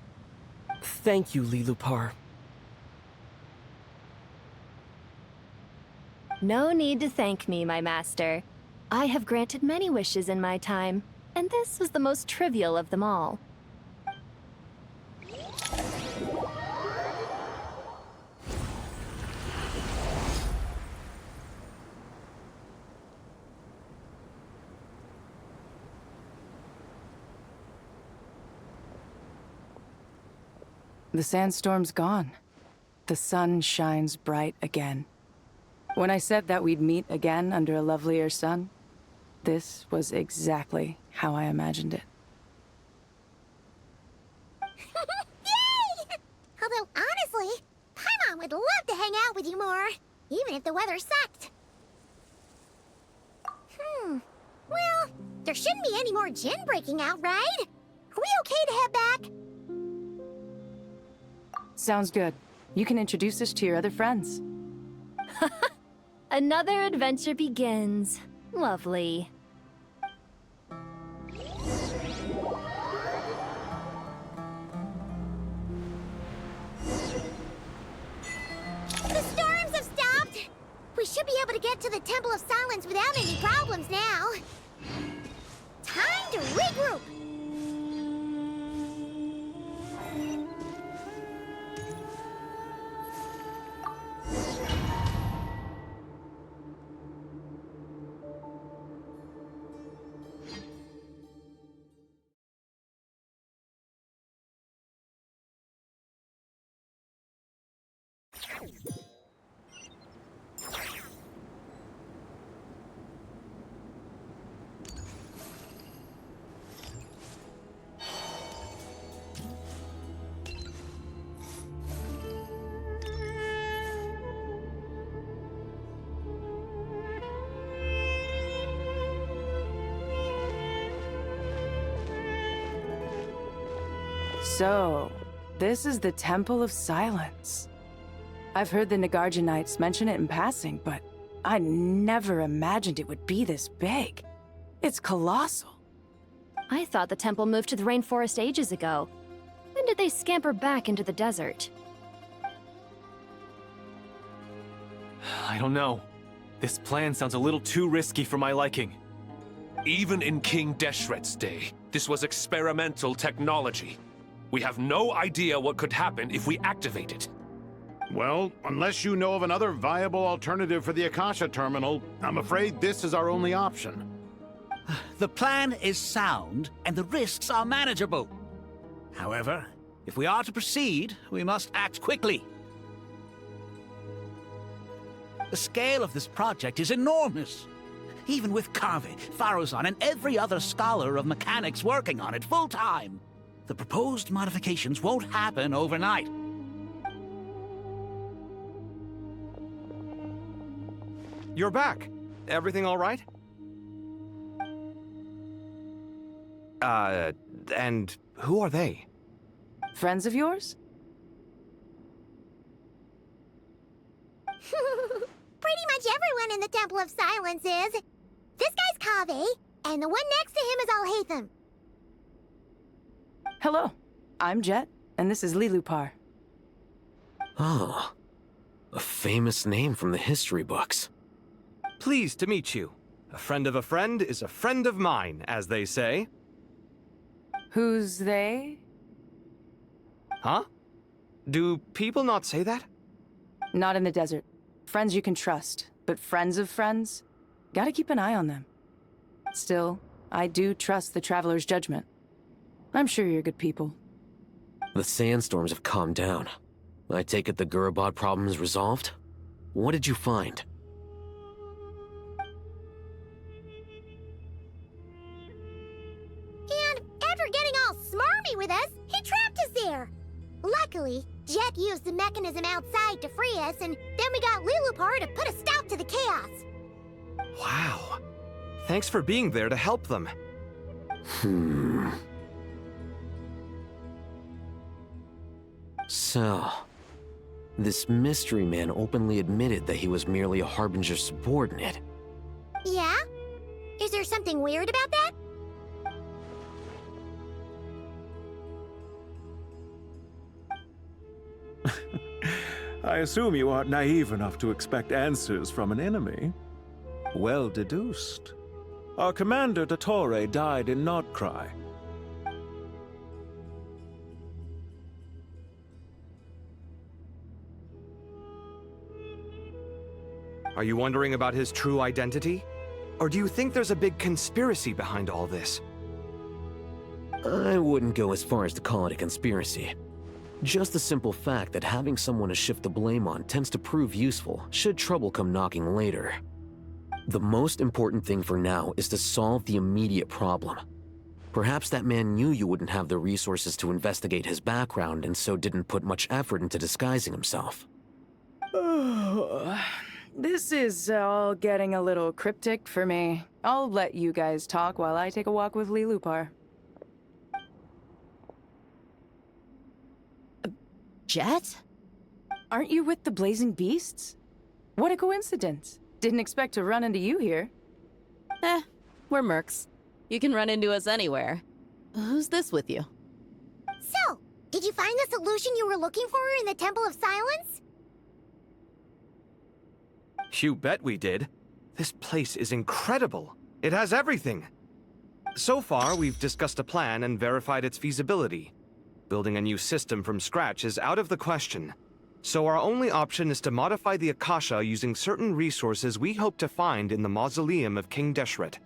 Speaker 18: Thank you, Lilupar.
Speaker 5: No need to thank me, my master. I have granted many wishes in my time, and this was the most trivial of them all.
Speaker 19: The sandstorm's gone. The sun shines bright again. When I said that we'd meet again under a lovelier sun, this was exactly how I imagined it.
Speaker 15: Yay! Although, honestly, Paimon would love to hang out with you more, even if the weather sucked. Well, there shouldn't be any more Jinn breaking out, right? Are we okay to head back?
Speaker 19: Sounds good. You can introduce us to your other friends.
Speaker 5: Another adventure begins. Lovely.
Speaker 15: The storms have stopped! We should be able to get to the Temple of Silence without any problems now. Time to regroup!
Speaker 19: So, this is the Temple of Silence. I've heard the Nagarjanites mention it in passing, but I never imagined it would be this big. It's colossal.
Speaker 5: I thought the temple moved to the rainforest ages ago. When did they scamper back into the desert?
Speaker 8: I don't know. This plan sounds a little too risky for my liking.
Speaker 6: Even in King Deshret's day, this was experimental technology. We have no idea what could happen if we activate it.
Speaker 10: Well, unless you know of another viable alternative for the Akasha terminal, I'm afraid this is our only option.
Speaker 13: The plan is sound, and the risks are manageable. However, if we are to proceed, we must act quickly. The scale of this project is enormous. Even with Kaveh, Faruzan, and every other scholar of mechanics working on it full-time, the proposed modifications won't happen overnight.
Speaker 14: You're back. Everything all right? And who are they?
Speaker 19: Friends of yours?
Speaker 15: Pretty much everyone in the Temple of Silence is. This guy's Kaveh, and the one next to him is Alhaitham.
Speaker 19: Hello, I'm Jet, and this is Lilupar.
Speaker 9: Oh, a famous name from the history books.
Speaker 14: Pleased to meet you. A friend of a friend is a friend of mine, as they say.
Speaker 19: Who's they?
Speaker 14: Huh? Do people not say that?
Speaker 19: Not in the desert. Friends you can trust, but friends of friends? Gotta keep an eye on them. Still, I do trust the Traveler's judgment. I'm sure you're good people.
Speaker 9: The sandstorms have calmed down. I take it the Gurabad problem is resolved? What did you find?
Speaker 15: And after getting all smarmy with us, he trapped us there. Luckily, Jet used the mechanism outside to free us, and then we got Lilupar to put a stop to the chaos.
Speaker 14: Wow. Thanks for being there to help them.
Speaker 9: So, this mystery man openly admitted that he was merely a Harbinger's subordinate.
Speaker 15: Yeah? Is there something weird about that?
Speaker 23: I assume you aren't naive enough to expect answers from an enemy. Well deduced. Our commander, Dottore, died in Nordcry.
Speaker 14: Are you wondering about his true identity? Or do you think there's a big conspiracy behind all this?
Speaker 9: I wouldn't go as far as to call it a conspiracy. Just the simple fact that having someone to shift the blame on tends to prove useful should trouble come knocking later. The most important thing for now is to solve the immediate problem. Perhaps that man knew you wouldn't have the resources to investigate his background and so didn't put much effort into disguising himself.
Speaker 19: This is all getting a little cryptic for me. I'll let you guys talk while I take a walk with Lilupar.
Speaker 17: Jet?
Speaker 19: Aren't you with the Blazing Beasts? What a coincidence. Didn't expect to run into you here.
Speaker 17: We're mercs. You can run into us anywhere. Who's this with you?
Speaker 15: So, did you find the solution you were looking for in the Temple of Silence?
Speaker 14: You bet we did. This place is incredible. It has everything. So far, we've discussed a plan and verified its feasibility. Building a new system from scratch is out of the question. So our only option is to modify the Akasha using certain resources we hope to find in the mausoleum of King Deshret.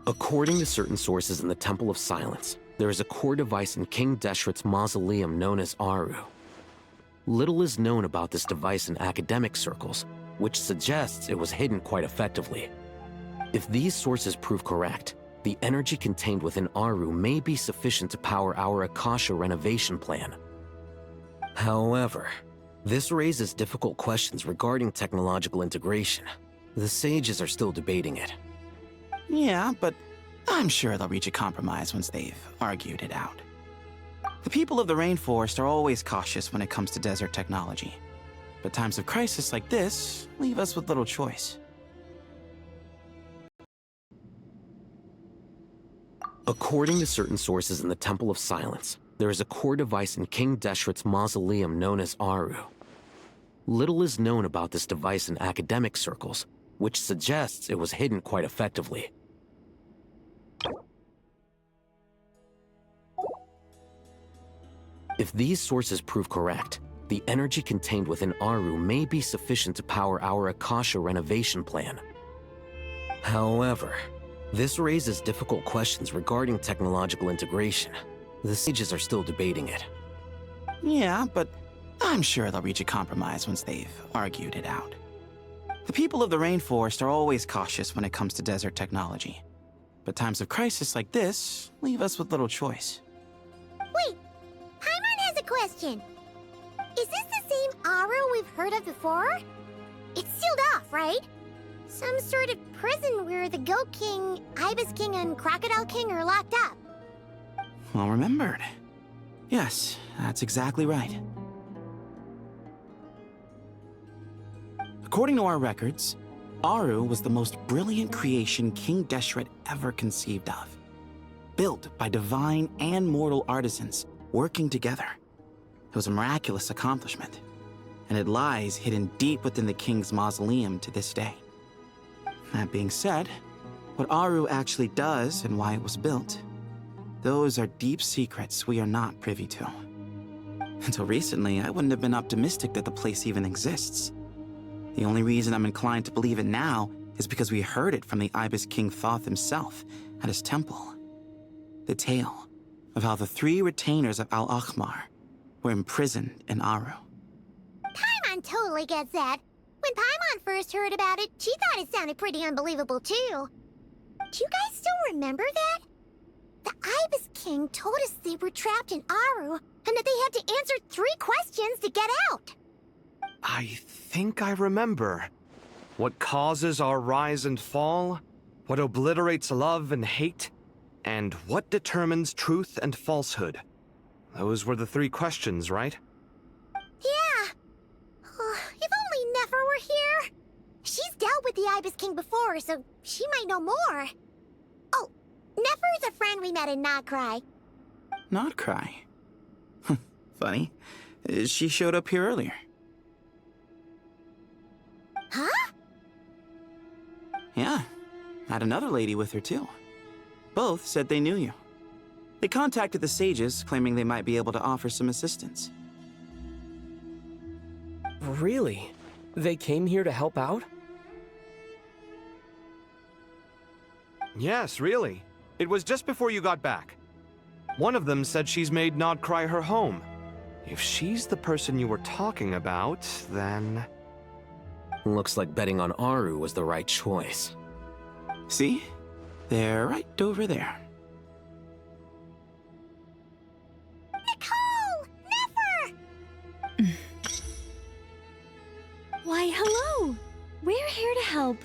Speaker 9: According to certain sources in the Temple of Silence, there is a core device in King Deshret's mausoleum known as Aru. Little is known about this device in academic circles, which suggests it was hidden quite effectively. If these sources prove correct, the energy contained within Aru may be sufficient to power our Akasha renovation plan. However, This raises difficult questions regarding technological integration. The sages are still debating it.
Speaker 3: Yeah, but I'm sure they'll reach a compromise once they've argued it out. The people of the rainforest are always cautious when it comes to desert technology. But times of crisis like this leave us with little choice.
Speaker 9: According to certain sources in the Temple of Silence, there is a core device in King Deshret's mausoleum known as Aru. Little is known about this device in academic circles, which suggests it was hidden quite effectively. If these sources prove correct, the energy contained within Aru may be sufficient to power our Akasha renovation plan. However, this raises difficult questions regarding technological integration. The sages are still debating it.
Speaker 3: Yeah, but I'm sure they'll reach a compromise once they've argued it out. The people of the rainforest are always cautious when it comes to desert technology. But times of crisis like this leave us with little choice.
Speaker 15: Wait, Paimon has a question. Is this the same Aru we've heard of before? It's sealed off, right? Some sort of prison where the Goat King, Ibis King, and Crocodile King are locked up.
Speaker 3: Well remembered. Yes, that's exactly right. According to our records, Aru was the most brilliant creation King Deshret ever conceived of. Built by divine and mortal artisans working together. It was a miraculous accomplishment, and it lies hidden deep within the king's mausoleum to this day. That being said, what Aru actually does and why it was built, those are deep secrets we are not privy to. Until recently, I wouldn't have been optimistic that the place even exists. The only reason I'm inclined to believe it now is because we heard it from the Ibis King Thoth himself at his temple. The tale of how the 3 retainers of Al-Akhmar were imprisoned in Aru.
Speaker 15: Paimon totally gets that. When Paimon first heard about it, she thought it sounded pretty unbelievable too. Do you guys still remember that? The Ibis King told us they were trapped in Aru and that they had to answer 3 questions to get out.
Speaker 14: I think I remember. What causes our rise and fall? What obliterates love and hate? And what determines truth and falsehood? Those were the 3 questions, right?
Speaker 15: Yeah. If only Nefer were here. She's dealt with the Ibis King before, so she might know more. Oh, Nefer's a friend we met in Notcry.
Speaker 3: Notcry? Funny. She showed up here earlier.
Speaker 15: Huh?
Speaker 3: Yeah. Had another lady with her too. Both said they knew you. They contacted the sages, claiming they might be able to offer some assistance.
Speaker 18: Really? They came here to help out?
Speaker 14: Yes, really. It was just before you got back. One of them said she's made Nodcry her home. If she's the person you were talking about, then...
Speaker 9: Looks like betting on Aru was the right choice.
Speaker 3: See? They're right over there.
Speaker 15: Nicole! Nefer!
Speaker 5: Why, hello! We're here to help.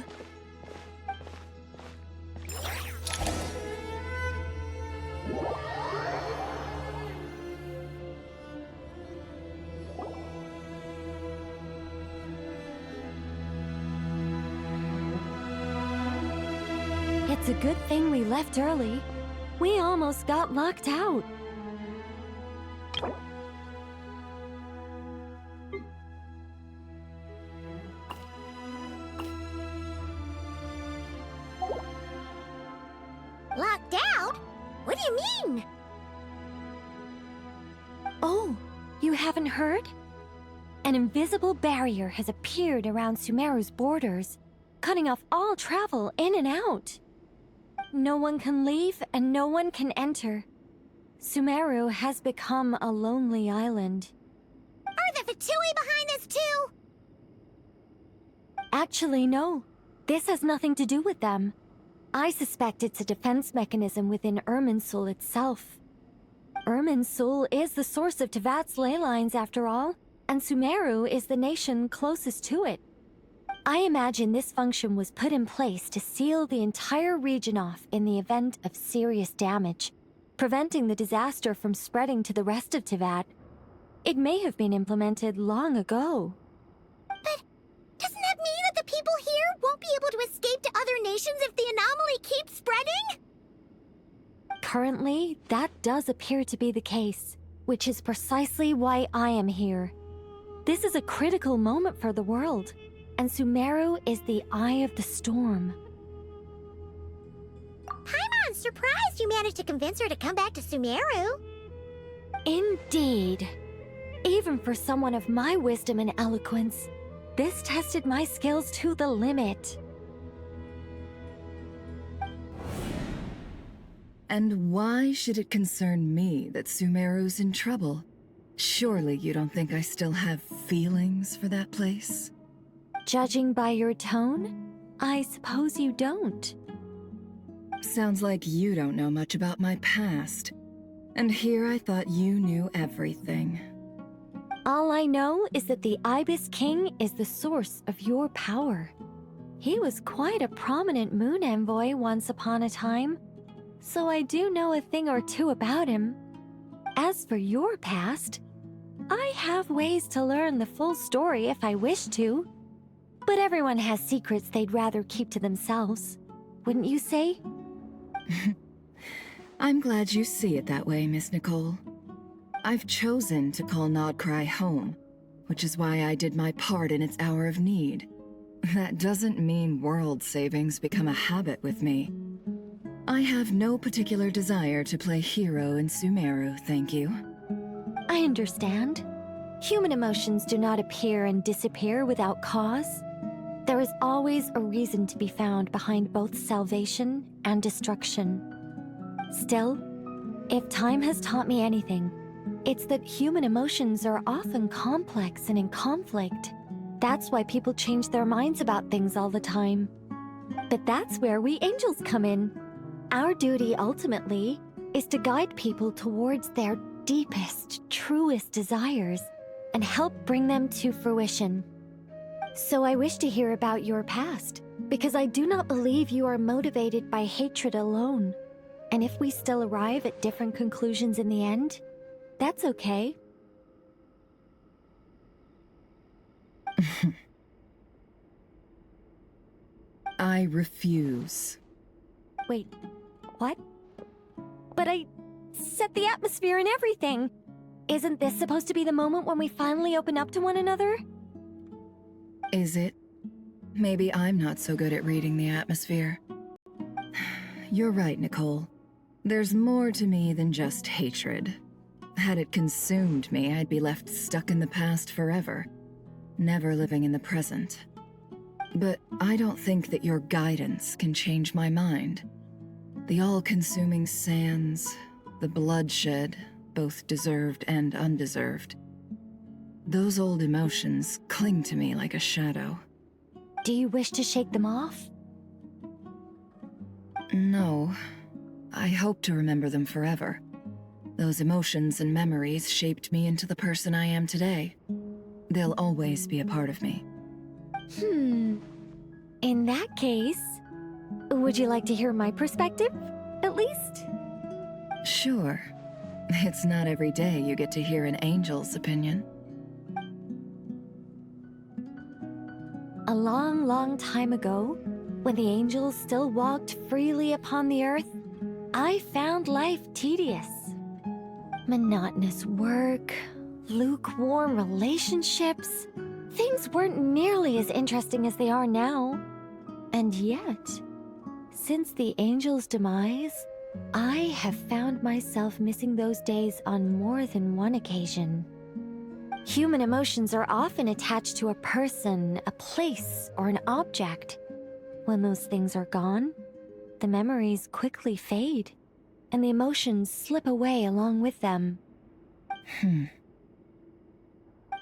Speaker 5: It's a good thing we left early. We almost got locked out.
Speaker 15: Locked out? What do you mean?
Speaker 5: Oh, you haven't heard? An invisible barrier has appeared around Sumeru's borders, cutting off all travel in and out. No one can leave and no one can enter. Sumeru has become a lonely island.
Speaker 15: Are the Fatui behind this too?
Speaker 5: Actually, no. This has nothing to do with them. I suspect it's a defense mechanism within Irminsul itself. Irminsul is the source of Tevat's ley lines, after all, and Sumeru is the nation closest to it. I imagine this function was put in place to seal the entire region off in the event of serious damage, preventing the disaster from spreading to the rest of Teyvat. It may have been implemented long ago.
Speaker 15: But doesn't that mean that the people here won't be able to escape to other nations if the anomaly keeps spreading?
Speaker 5: Currently, that does appear to be the case, which is precisely why I am here. This is a critical moment for the world, and Sumeru is the eye of the storm.
Speaker 15: Paimon's surprised you managed to convince her to come back to Sumeru.
Speaker 5: Indeed. Even for someone of my wisdom and eloquence, this tested my skills to the limit.
Speaker 7: And why should it concern me that Sumeru's in trouble? Surely you don't think I still have feelings for that place?
Speaker 5: Judging by your tone, I suppose you don't.
Speaker 7: Sounds like you don't know much about my past. And here I thought you knew everything.
Speaker 5: All I know is that the Ibis King is the source of your power. He was quite a prominent moon envoy once upon a time, so I do know a thing or two about him. As for your past, I have ways to learn the full story if I wish to. But everyone has secrets they'd rather keep to themselves, wouldn't you say?
Speaker 7: I'm glad you see it that way, Miss Nicole. I've chosen to call Nodcry home, which is why I did my part in its hour of need. That doesn't mean world savings become a habit with me. I have no particular desire to play hero in Sumeru, thank you.
Speaker 5: I understand. Human emotions do not appear and disappear without cause. There is always a reason to be found behind both salvation and destruction. Still, if time has taught me anything, it's that human emotions are often complex and in conflict. That's why people change their minds about things all the time. But that's where we angels come in. Our duty, ultimately, is to guide people towards their deepest, truest desires and help bring them to fruition. So I wish to hear about your past, because I do not believe you are motivated by hatred alone. And if we still arrive at different conclusions in the end, that's okay.
Speaker 7: I refuse.
Speaker 5: Wait, what? But I set the atmosphere and everything. Isn't this supposed to be the moment when we finally open up to one another?
Speaker 7: Is it? Maybe I'm not so good at reading the atmosphere. You're right, Nicole. There's more to me than just hatred. Had it consumed me, I'd be left stuck in the past forever, never living in the present. But I don't think that your guidance can change my mind. The all-consuming sands, the bloodshed, both deserved and undeserved. Those old emotions cling to me like a shadow.
Speaker 5: Do you wish to shake them off?
Speaker 7: No. I hope to remember them forever. Those emotions and memories shaped me into the person I am today. They'll always be a part of me.
Speaker 5: In that case, would you like to hear my perspective, at least?
Speaker 7: Sure. It's not every day you get to hear an angel's opinion.
Speaker 5: A long, long time ago, when the angels still walked freely upon the earth, I found life tedious. Monotonous work, lukewarm relationships. Things weren't nearly as interesting as they are now. And yet, since the angels' demise, I have found myself missing those days on more than one occasion. Human emotions are often attached to a person, a place, or an object. When those things are gone, the memories quickly fade, and the emotions slip away along with them.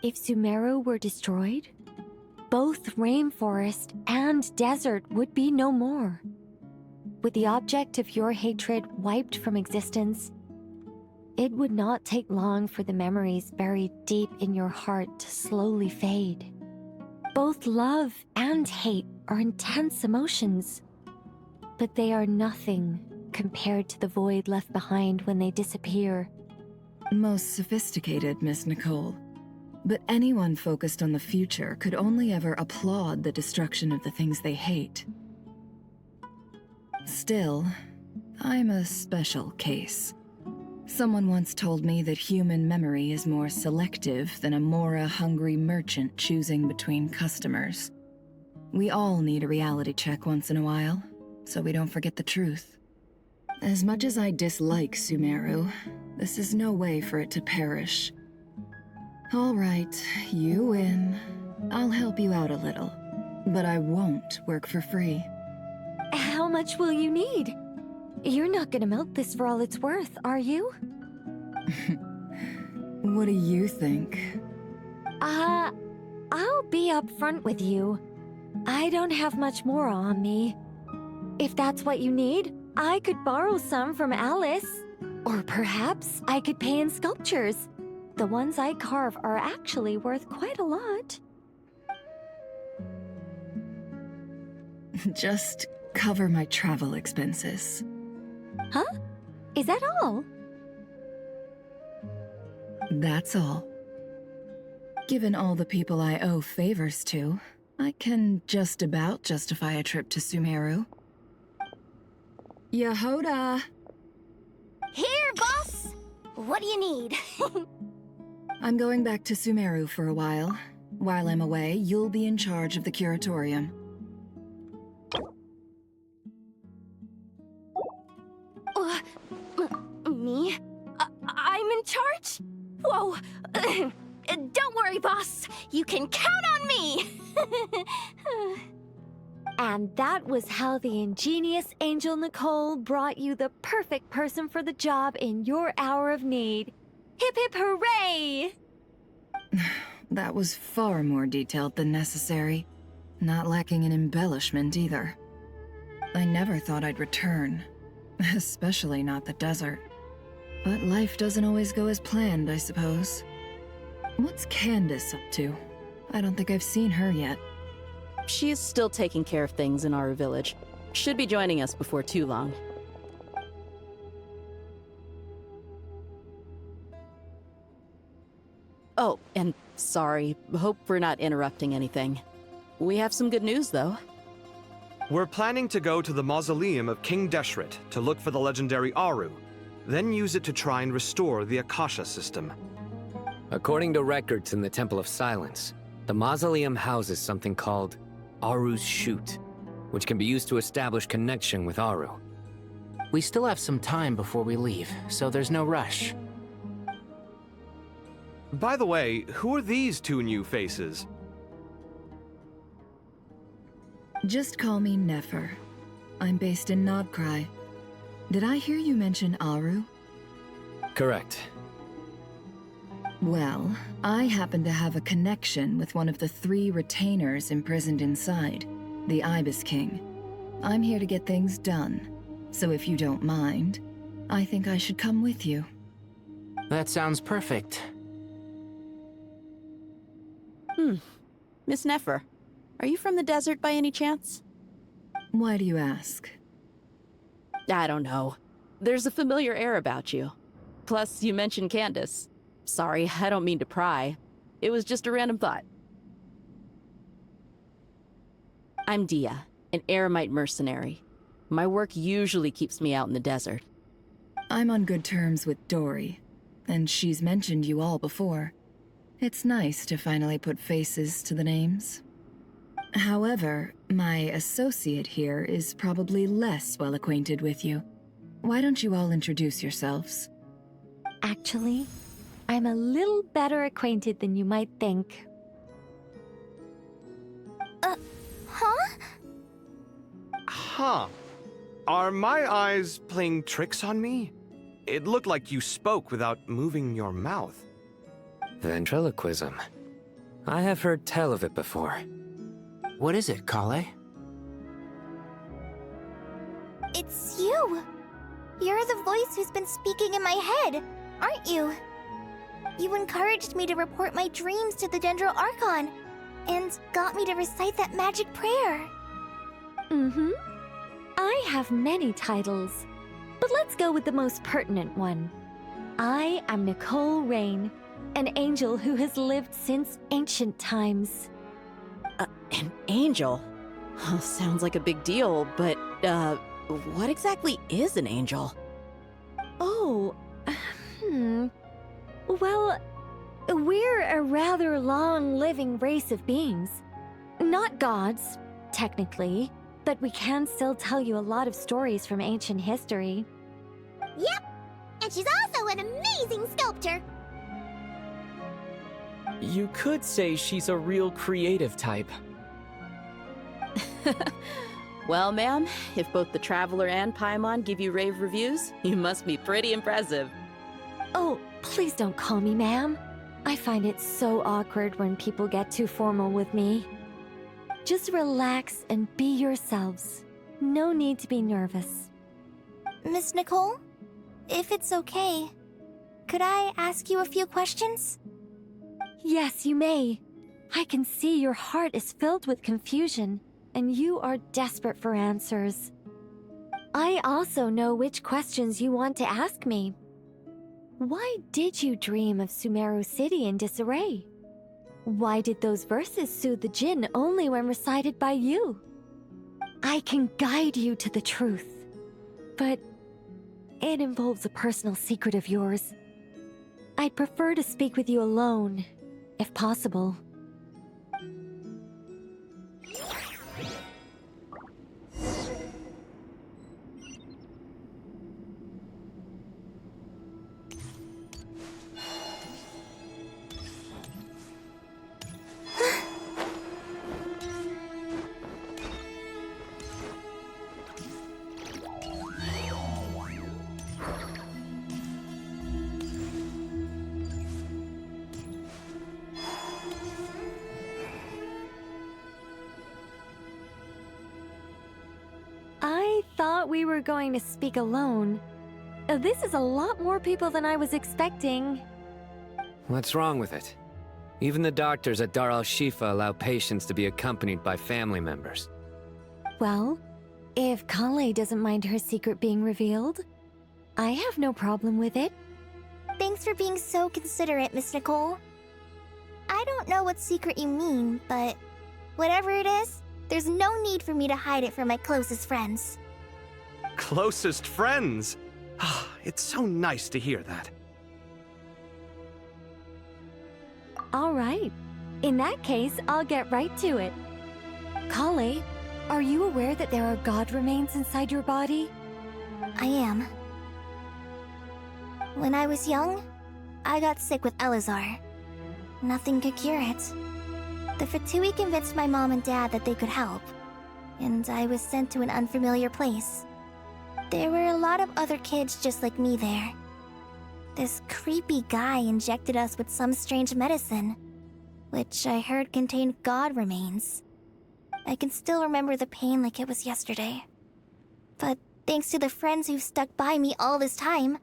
Speaker 5: If Sumeru were destroyed, both rainforest and desert would be no more. With the object of your hatred wiped from existence, It would not take long for the memories buried deep in your heart to slowly fade. Both love and hate are intense emotions, but they are nothing compared to the void left behind when they disappear.
Speaker 7: Most sophisticated, Miss Nicole. But anyone focused on the future could only ever applaud the destruction of the things they hate. Still, I'm a special case. Someone once told me that human memory is more selective than a Mora-hungry merchant choosing between customers. We all need a reality check once in a while, so we don't forget the truth. As much as I dislike Sumeru, this is no way for it to perish. All right, you win. I'll help you out a little, but I won't work for free.
Speaker 5: How much will you need? You're not gonna milk this for all it's worth, are you?
Speaker 7: What do you think?
Speaker 5: I'll be upfront with you. I don't have much more on me. If that's what you need, I could borrow some from Alice. Or perhaps I could pay in sculptures. The ones I carve are actually worth quite a lot.
Speaker 7: Just cover my travel expenses.
Speaker 5: Huh? Is that all?
Speaker 7: That's all. Given all the people I owe favors to, I can just about justify a trip to Sumeru. Yehoda!
Speaker 15: Here, boss! What do you need?
Speaker 7: I'm going back to Sumeru for a while. While I'm away, you'll be in charge of the curatorium.
Speaker 15: Me? I'm in charge? Whoa! Don't worry, boss. You can count on me!
Speaker 5: And that was how the ingenious Angel Nicole brought you the perfect person for the job in your hour of need. Hip hip hooray!
Speaker 7: That was far more detailed than necessary. Not lacking in embellishment either. I never thought I'd return. Especially not the desert. But life doesn't always go as planned, I suppose. What's Candace up to? I don't think I've seen her yet.
Speaker 17: She is still taking care of things in our village. Should be joining us before too long. Oh, and sorry. Hope we're not interrupting anything. We have some good news, though.
Speaker 14: We're planning to go to the mausoleum of King Deshret to look for the legendary Aru, then use it to try and restore the Akasha system.
Speaker 20: According to records in the Temple of Silence, the mausoleum houses something called Aru's Chute, which can be used to establish connection with Aru.
Speaker 12: We still have some time before we leave, so there's no rush.
Speaker 14: By the way, who are these two new faces?
Speaker 7: Just call me Nefer. I'm based in Nodcry. Did I hear you mention Aru?
Speaker 20: Correct.
Speaker 7: Well, I happen to have a connection with one of the 3 retainers imprisoned inside, the Ibis King. I'm here to get things done, so if you don't mind, I think I should come with you.
Speaker 12: That sounds perfect.
Speaker 17: Miss Nefer, are you from the desert by any chance?
Speaker 7: Why do you ask?
Speaker 17: I don't know. There's a familiar air about you. Plus, you mentioned Candace. Sorry, I don't mean to pry. It was just a random thought. I'm Dia, an Eremite mercenary. My work usually keeps me out in the desert.
Speaker 7: I'm on good terms with Dory, and she's mentioned you all before. It's nice to finally put faces to the names. However, my associate here is probably less well acquainted with you. Why don't you all introduce yourselves?
Speaker 5: Actually, I'm a little better acquainted than you might think.
Speaker 15: Huh?
Speaker 14: Huh. Are my eyes playing tricks on me? It looked like you spoke without moving your mouth.
Speaker 20: Ventriloquism. I have heard tell of it before.
Speaker 12: What is it, Kale?
Speaker 2: It's you! You're the voice who's been speaking in my head. aren't you? You encouraged me to report my dreams to the Dendro Archon, and got me to recite that magic prayer.
Speaker 5: Mm-hmm. I have many titles, but let's go with the most pertinent one. I am Nicole Rain, an angel who has lived since ancient times.
Speaker 17: An angel? Sounds like a big deal, but, what exactly is an angel?
Speaker 5: Oh, Well, we're a rather long-living race of beings. Not gods, technically, but we can still tell you a lot of stories from ancient history.
Speaker 15: Yep, and she's also an amazing sculptor.
Speaker 18: You could say she's a real creative type.
Speaker 17: Well, ma'am, if both the Traveler and Paimon give you rave reviews, you must be pretty impressive.
Speaker 5: Oh, please don't call me ma'am. I find it so awkward when people get too formal with me. Just relax and be yourselves. No need to be nervous.
Speaker 2: Miss Nicole, if it's okay, could I ask you a few questions?
Speaker 5: Yes, you may. I can see your heart is filled with confusion, and you are desperate for answers. I also know which questions you want to ask me. Why did you dream of Sumeru City in disarray? Why did those verses soothe the Jinn only when recited by you? I can guide you to the truth, but it involves a personal secret of yours. I'd prefer to speak with you alone, if possible. I thought we were going to speak alone. This is a lot more people than I was expecting.
Speaker 20: What's wrong with it? Even the doctors at Dar al-Shifa allow patients to be accompanied by family members.
Speaker 5: Well, if Kale doesn't mind her secret being revealed, I have no problem with it.
Speaker 2: Thanks for being so considerate, Miss Nicole. I don't know what secret you mean, but whatever it is, there's no need for me to hide it from my closest friends.
Speaker 14: Closest friends? It's so nice to hear that.
Speaker 5: All right. In that case, I'll get right to it. Kale, are you aware that there are god remains inside your body?
Speaker 2: I am. When I was young, I got sick with Elazar. Nothing could cure it. The Fatui convinced my mom and dad that they could help, and I was sent to an unfamiliar place. There were a lot of other kids just like me there. This creepy guy injected us with some strange medicine, which I heard contained god remains. I can still remember the pain like it was yesterday. But thanks to the friends who've stuck by me all this time,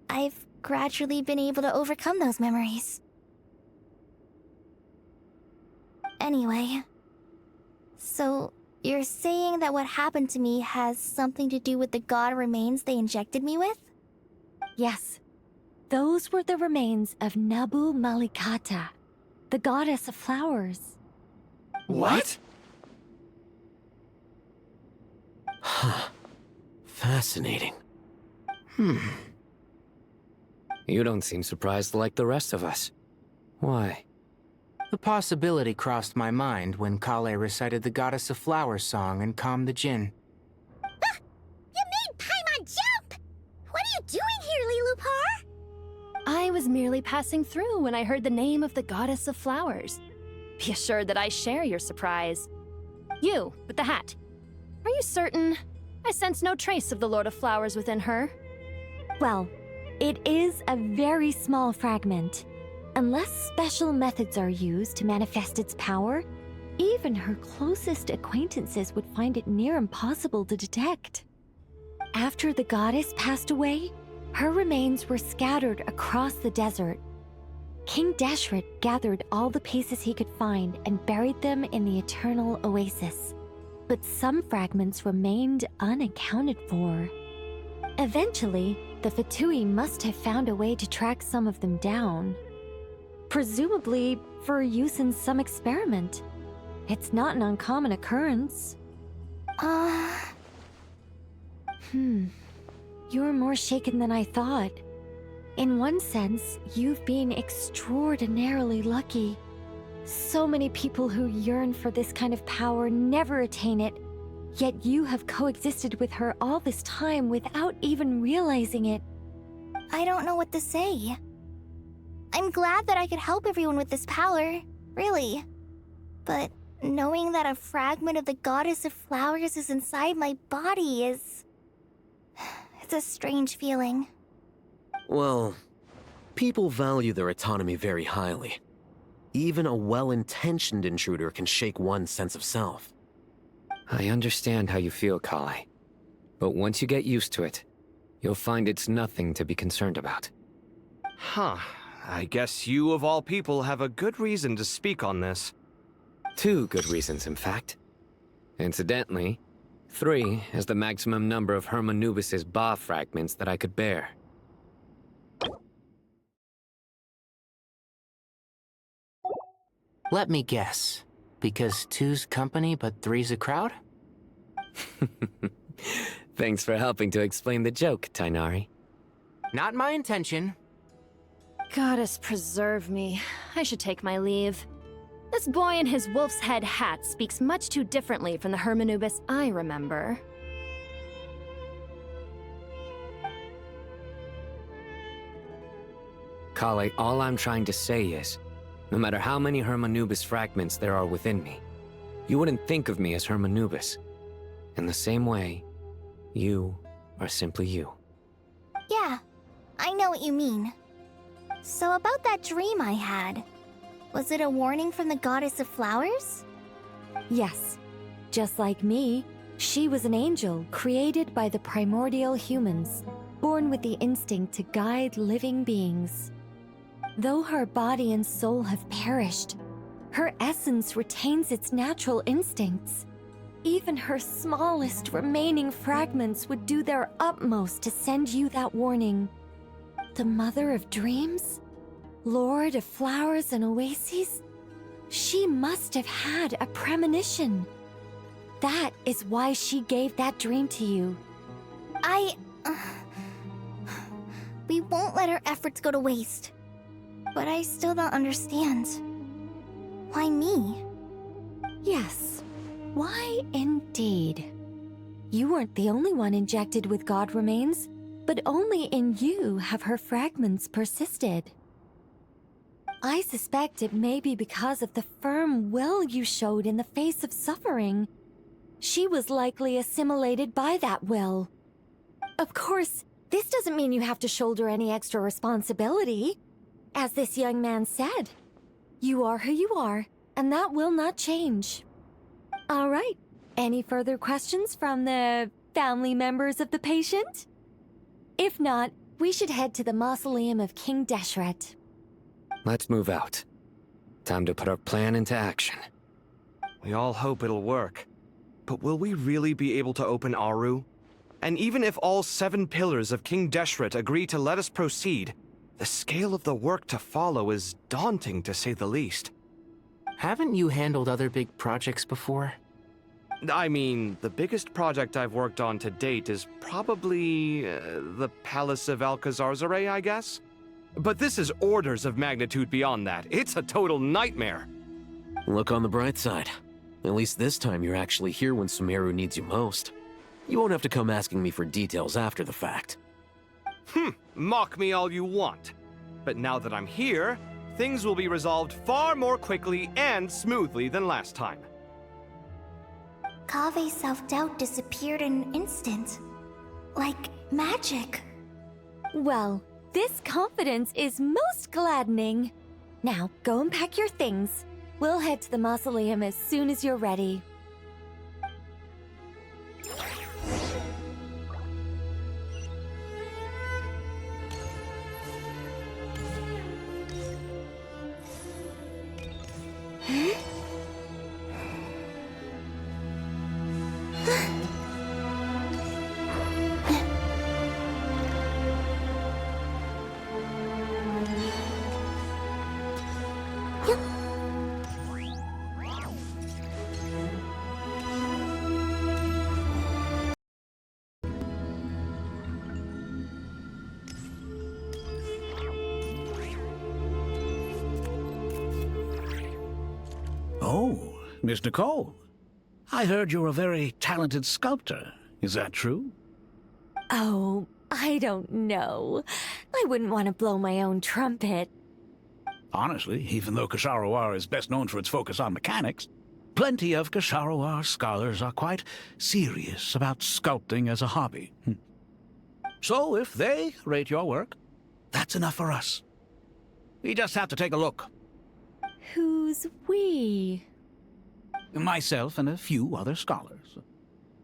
Speaker 2: I've gradually been able to overcome those memories. Anyway, so you're saying that what happened to me has something to do with the god remains they injected me with?
Speaker 5: Yes. Those were the remains of Nabu Malikata, the goddess of flowers.
Speaker 20: What? Huh. Fascinating. You don't seem surprised like the rest of us. Why?
Speaker 12: The possibility crossed my mind when Kale recited the Goddess of Flowers song and calmed the Jinn.
Speaker 15: Ah! You made Paimon jump! What are you doing here, Lilupar?
Speaker 16: I was merely passing through when I heard the name of the Goddess of Flowers. Be assured that I share your surprise. You, with the hat. Are you certain? I sense no trace of the Lord of Flowers within her.
Speaker 5: Well, it is a very small fragment. Unless special methods are used to manifest its power, even her closest acquaintances would find it near impossible to detect. After the goddess passed away, Her remains were scattered across the desert. King Deshret gathered all the pieces he could find and buried them in the Eternal Oasis. But some fragments remained unaccounted for. Eventually, the Fatui must have found a way to track some of them down. Presumably for use in some experiment. It's not an uncommon occurrence. You're more shaken than I thought. In one sense, you've been extraordinarily lucky. So many people who yearn for this kind of power never attain it, yet you have coexisted with her all this time without even realizing it.
Speaker 2: I don't know what to say. I'm glad that I could help everyone with this power, really. But knowing that a fragment of the Goddess of Flowers is inside my body is... it's a strange feeling.
Speaker 9: Well, people value their autonomy very highly. Even a well-intentioned intruder can shake one's sense of self.
Speaker 20: I understand how you feel, Kale. But once you get used to it, you'll find it's nothing to be concerned about.
Speaker 14: Huh. I guess you, of all people, have a good reason to speak on this.
Speaker 20: 2 good reasons, in fact. Incidentally, 3 is the maximum number of Hermanubis' Ba fragments that I could bear.
Speaker 12: Let me guess. Because 2's company, but 3's a crowd?
Speaker 20: Thanks for helping to explain the joke, Tainari.
Speaker 12: Not my intention.
Speaker 16: Goddess preserve me. I should take my leave. This boy in his wolf's head hat speaks much too differently from the Hermanubis I remember.
Speaker 20: Kale, all I'm trying to say is, no matter how many Hermanubis fragments there are within me, you wouldn't think of me as Hermanubis. In the same way, you are simply you.
Speaker 2: Yeah, I know what you mean. So about that dream I had, was it a warning from the Goddess of Flowers?
Speaker 5: Yes. Just like me, she was an angel created by the primordial humans, born with the instinct to guide living beings. Though her body and soul have perished, her essence retains its natural instincts. Even her smallest remaining fragments would do their utmost to send you that warning. The Mother of Dreams? Lord of Flowers and Oases? She must have had a premonition. That is why she gave that dream to you.
Speaker 2: We won't let her efforts go to waste. But I still don't understand. Why me?
Speaker 5: Yes. Why indeed? You weren't the only one injected with God remains, but only in you have her fragments persisted. I suspect it may be because of the firm will you showed in the face of suffering. She was likely assimilated by that will. Of course, this doesn't mean you have to shoulder any extra responsibility. As this young man said, you are who you are, and that will not change. All right, any further questions from the family members of the patient? If not, we should head to the mausoleum of King Deshret.
Speaker 20: Let's move out. Time to put our plan into action.
Speaker 14: We all hope it'll work. But will we really be able to open Aru? And even if all 7 pillars of King Deshret agree to let us proceed, the scale of the work to follow is daunting, to say the least.
Speaker 12: Haven't you handled other big projects before?
Speaker 14: I mean, the biggest project I've worked on to date is probably the Palace of Alcazarzaray, I guess? But this is orders of magnitude beyond that. It's a total nightmare.
Speaker 9: Look on the bright side. At least this time you're actually here when Sumeru needs you most. You won't have to come asking me for details after the fact.
Speaker 14: Mock me all you want. But now that I'm here, things will be resolved far more quickly and smoothly than last time.
Speaker 2: Kave's self-doubt disappeared in an instant. Like magic.
Speaker 5: Well, this confidence is most gladdening. Now, go and pack your things. We'll head to the mausoleum as soon as you're ready.
Speaker 13: Miss Nicole, I heard you're a very talented sculptor. Is that true?
Speaker 5: Oh, I don't know. I wouldn't want to blow my own trumpet.
Speaker 13: Honestly, even though Kasharawar is best known for its focus on mechanics, plenty of Kasharawar scholars are quite serious about sculpting as a hobby. So if they rate your work, that's enough for us. We just have to take a look.
Speaker 5: Who's we?
Speaker 13: Myself and a few other scholars.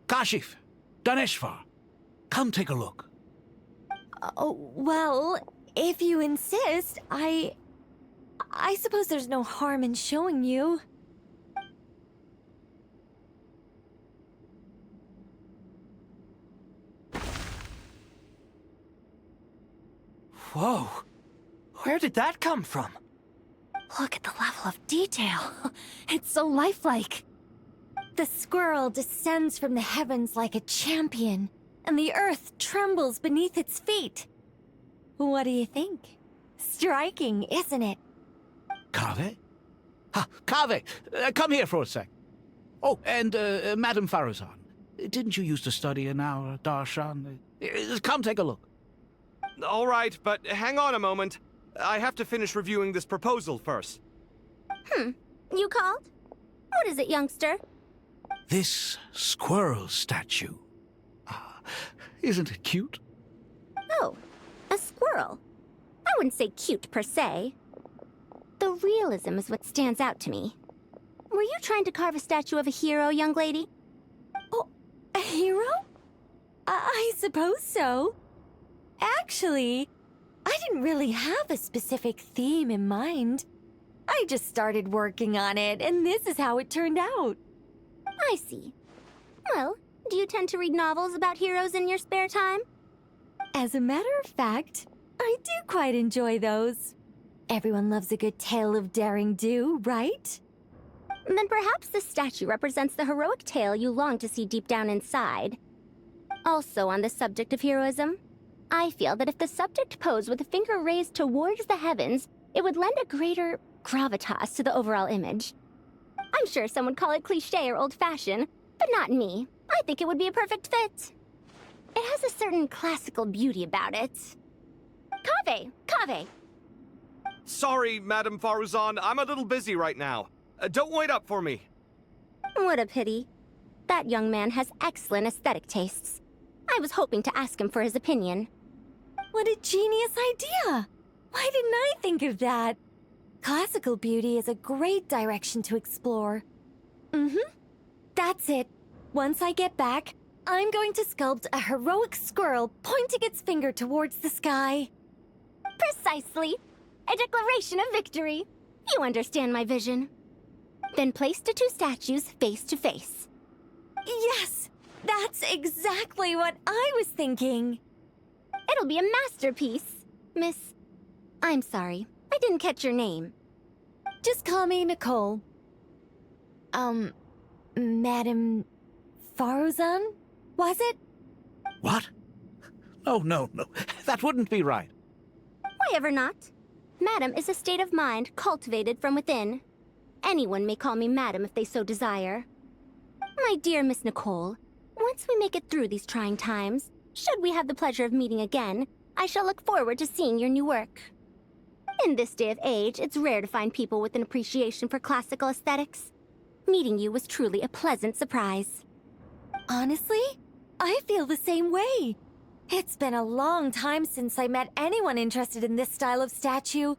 Speaker 13: Kashif, Daneshvar, come take a look.
Speaker 5: Oh, well, if you insist, I suppose there's no harm in showing you.
Speaker 12: Whoa! Where did that come from?
Speaker 16: Look at the level of detail. It's so lifelike.
Speaker 5: The squirrel descends from the heavens like a champion, and the earth trembles beneath its feet. What do you think? Striking, isn't it?
Speaker 13: Kaveh? Kaveh, come here for a sec. Oh, and Madame Farazan, didn't you used to study in our darshan? Come take a look.
Speaker 14: All right, but hang on a moment. I have to finish reviewing this proposal first.
Speaker 15: You called? What is it, youngster?
Speaker 13: This squirrel statue. Isn't it cute?
Speaker 15: Oh, a squirrel. I wouldn't say cute per se. The realism is what stands out to me. Were you trying to carve a statue of a hero, young lady?
Speaker 5: Oh, a hero? I suppose so. Actually, I didn't really have a specific theme in mind. I just started working on it, and this is how it turned out.
Speaker 15: I see. Well, do you tend to read novels about heroes in your spare time?
Speaker 5: As a matter of fact, I do quite enjoy those. Everyone loves a good tale of daring do, right?
Speaker 15: Then perhaps this statue represents the heroic tale you long to see deep down inside. Also on the subject of heroism, I feel that if the subject posed with a finger raised towards the heavens, it would lend a greater gravitas to the overall image. I'm sure some would call it cliché or old-fashioned, but not me. I think it would be a perfect fit. It has a certain classical beauty about it. Kaveh!
Speaker 14: Sorry, Madame Faruzan, I'm a little busy right now. Don't wait up for me.
Speaker 15: What a pity. That young man has excellent aesthetic tastes. I was hoping to ask him for his opinion.
Speaker 5: What a genius idea! Why didn't I think of that? Classical beauty is a great direction to explore. That's it. Once I get back, I'm going to sculpt a heroic squirrel pointing its finger towards the sky.
Speaker 15: Precisely. A declaration of victory. You understand my vision. Then place the two statues face to face.
Speaker 5: Yes! That's exactly what I was thinking.
Speaker 15: It'll be a masterpiece, Miss... I'm sorry, I didn't catch your name.
Speaker 5: Just call me Nicole. Madame Faruzan? Was it?
Speaker 13: What? No. That wouldn't be right.
Speaker 15: Why ever not? Madam is a state of mind cultivated from within. Anyone may call me Madam if they so desire. My dear Miss Nicole, once we make it through these trying times, should we have the pleasure of meeting again, I shall look forward to seeing your new work. In this day of age, it's rare to find people with an appreciation for classical aesthetics. Meeting you was truly a pleasant surprise.
Speaker 5: Honestly, I feel the same way. It's been a long time since I met anyone interested in this style of statue.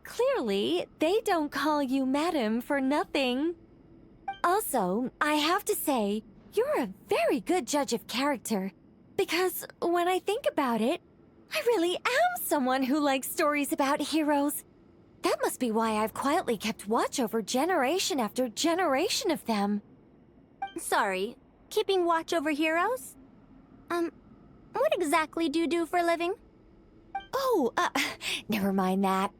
Speaker 5: Clearly, they don't call you Madam for nothing. Also, I have to say, you're a very good judge of character. Because when I think about it, I really am someone who likes stories about heroes. That must be why I've quietly kept watch over generation after generation of them.
Speaker 15: Sorry, keeping watch over heroes? What exactly do you do for a living?
Speaker 5: Oh, never mind that.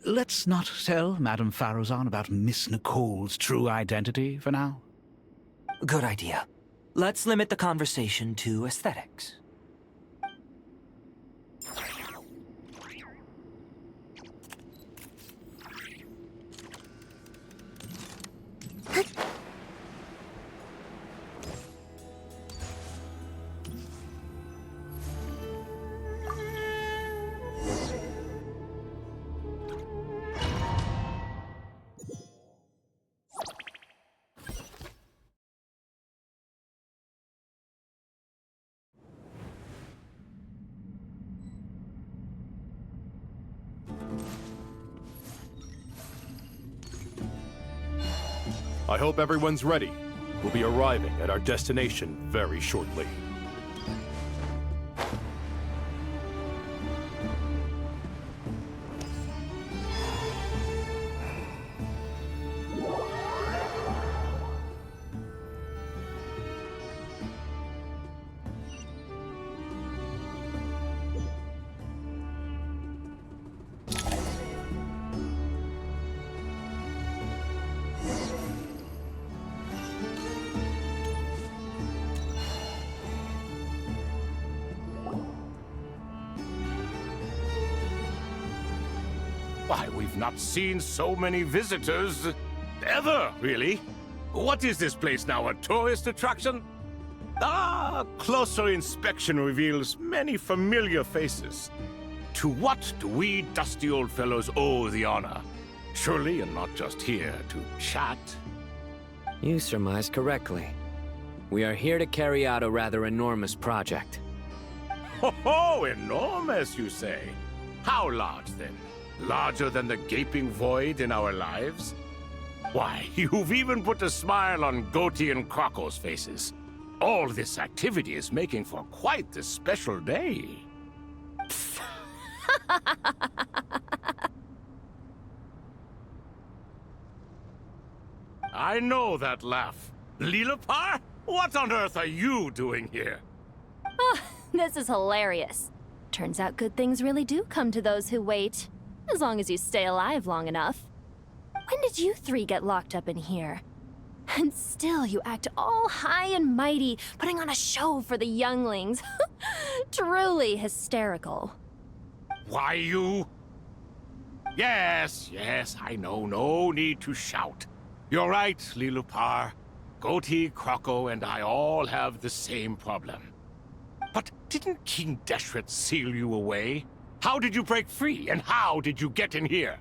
Speaker 13: Let's not tell Madame Faruzan about Miss Nicole's true identity for now.
Speaker 1: Good idea. Let's limit the conversation to aesthetics.
Speaker 11: I hope everyone's ready. We'll be arriving at our destination very shortly.
Speaker 10: Why, we've not seen so many visitors ever, really. What is this place now, a tourist attraction? Ah, closer inspection reveals many familiar faces. To what do we dusty old fellows owe the honor? Surely, and not just here to chat.
Speaker 20: You surmise correctly. We are here to carry out a rather enormous project.
Speaker 10: Ho, enormous, you say? How large, then? Larger than the gaping void in our lives? Why, you've even put a smile on Goatee and Crocco's faces. All this activity is making for quite the special day. I know that laugh. Lilipar? What on earth are you doing here?
Speaker 16: Oh, this is hilarious. Turns out good things really do come to those who wait. As long as you stay alive long enough. When did you three get locked up in here? And still you act all high and mighty, putting on a show for the younglings. Truly hysterical.
Speaker 10: Why, you... Yes, I know. No need to shout. You're right, Lilipar. Goatee, Crocco, and I all have the same problem. But didn't King Deshret seal you away? How did you break free, and how did you get in here?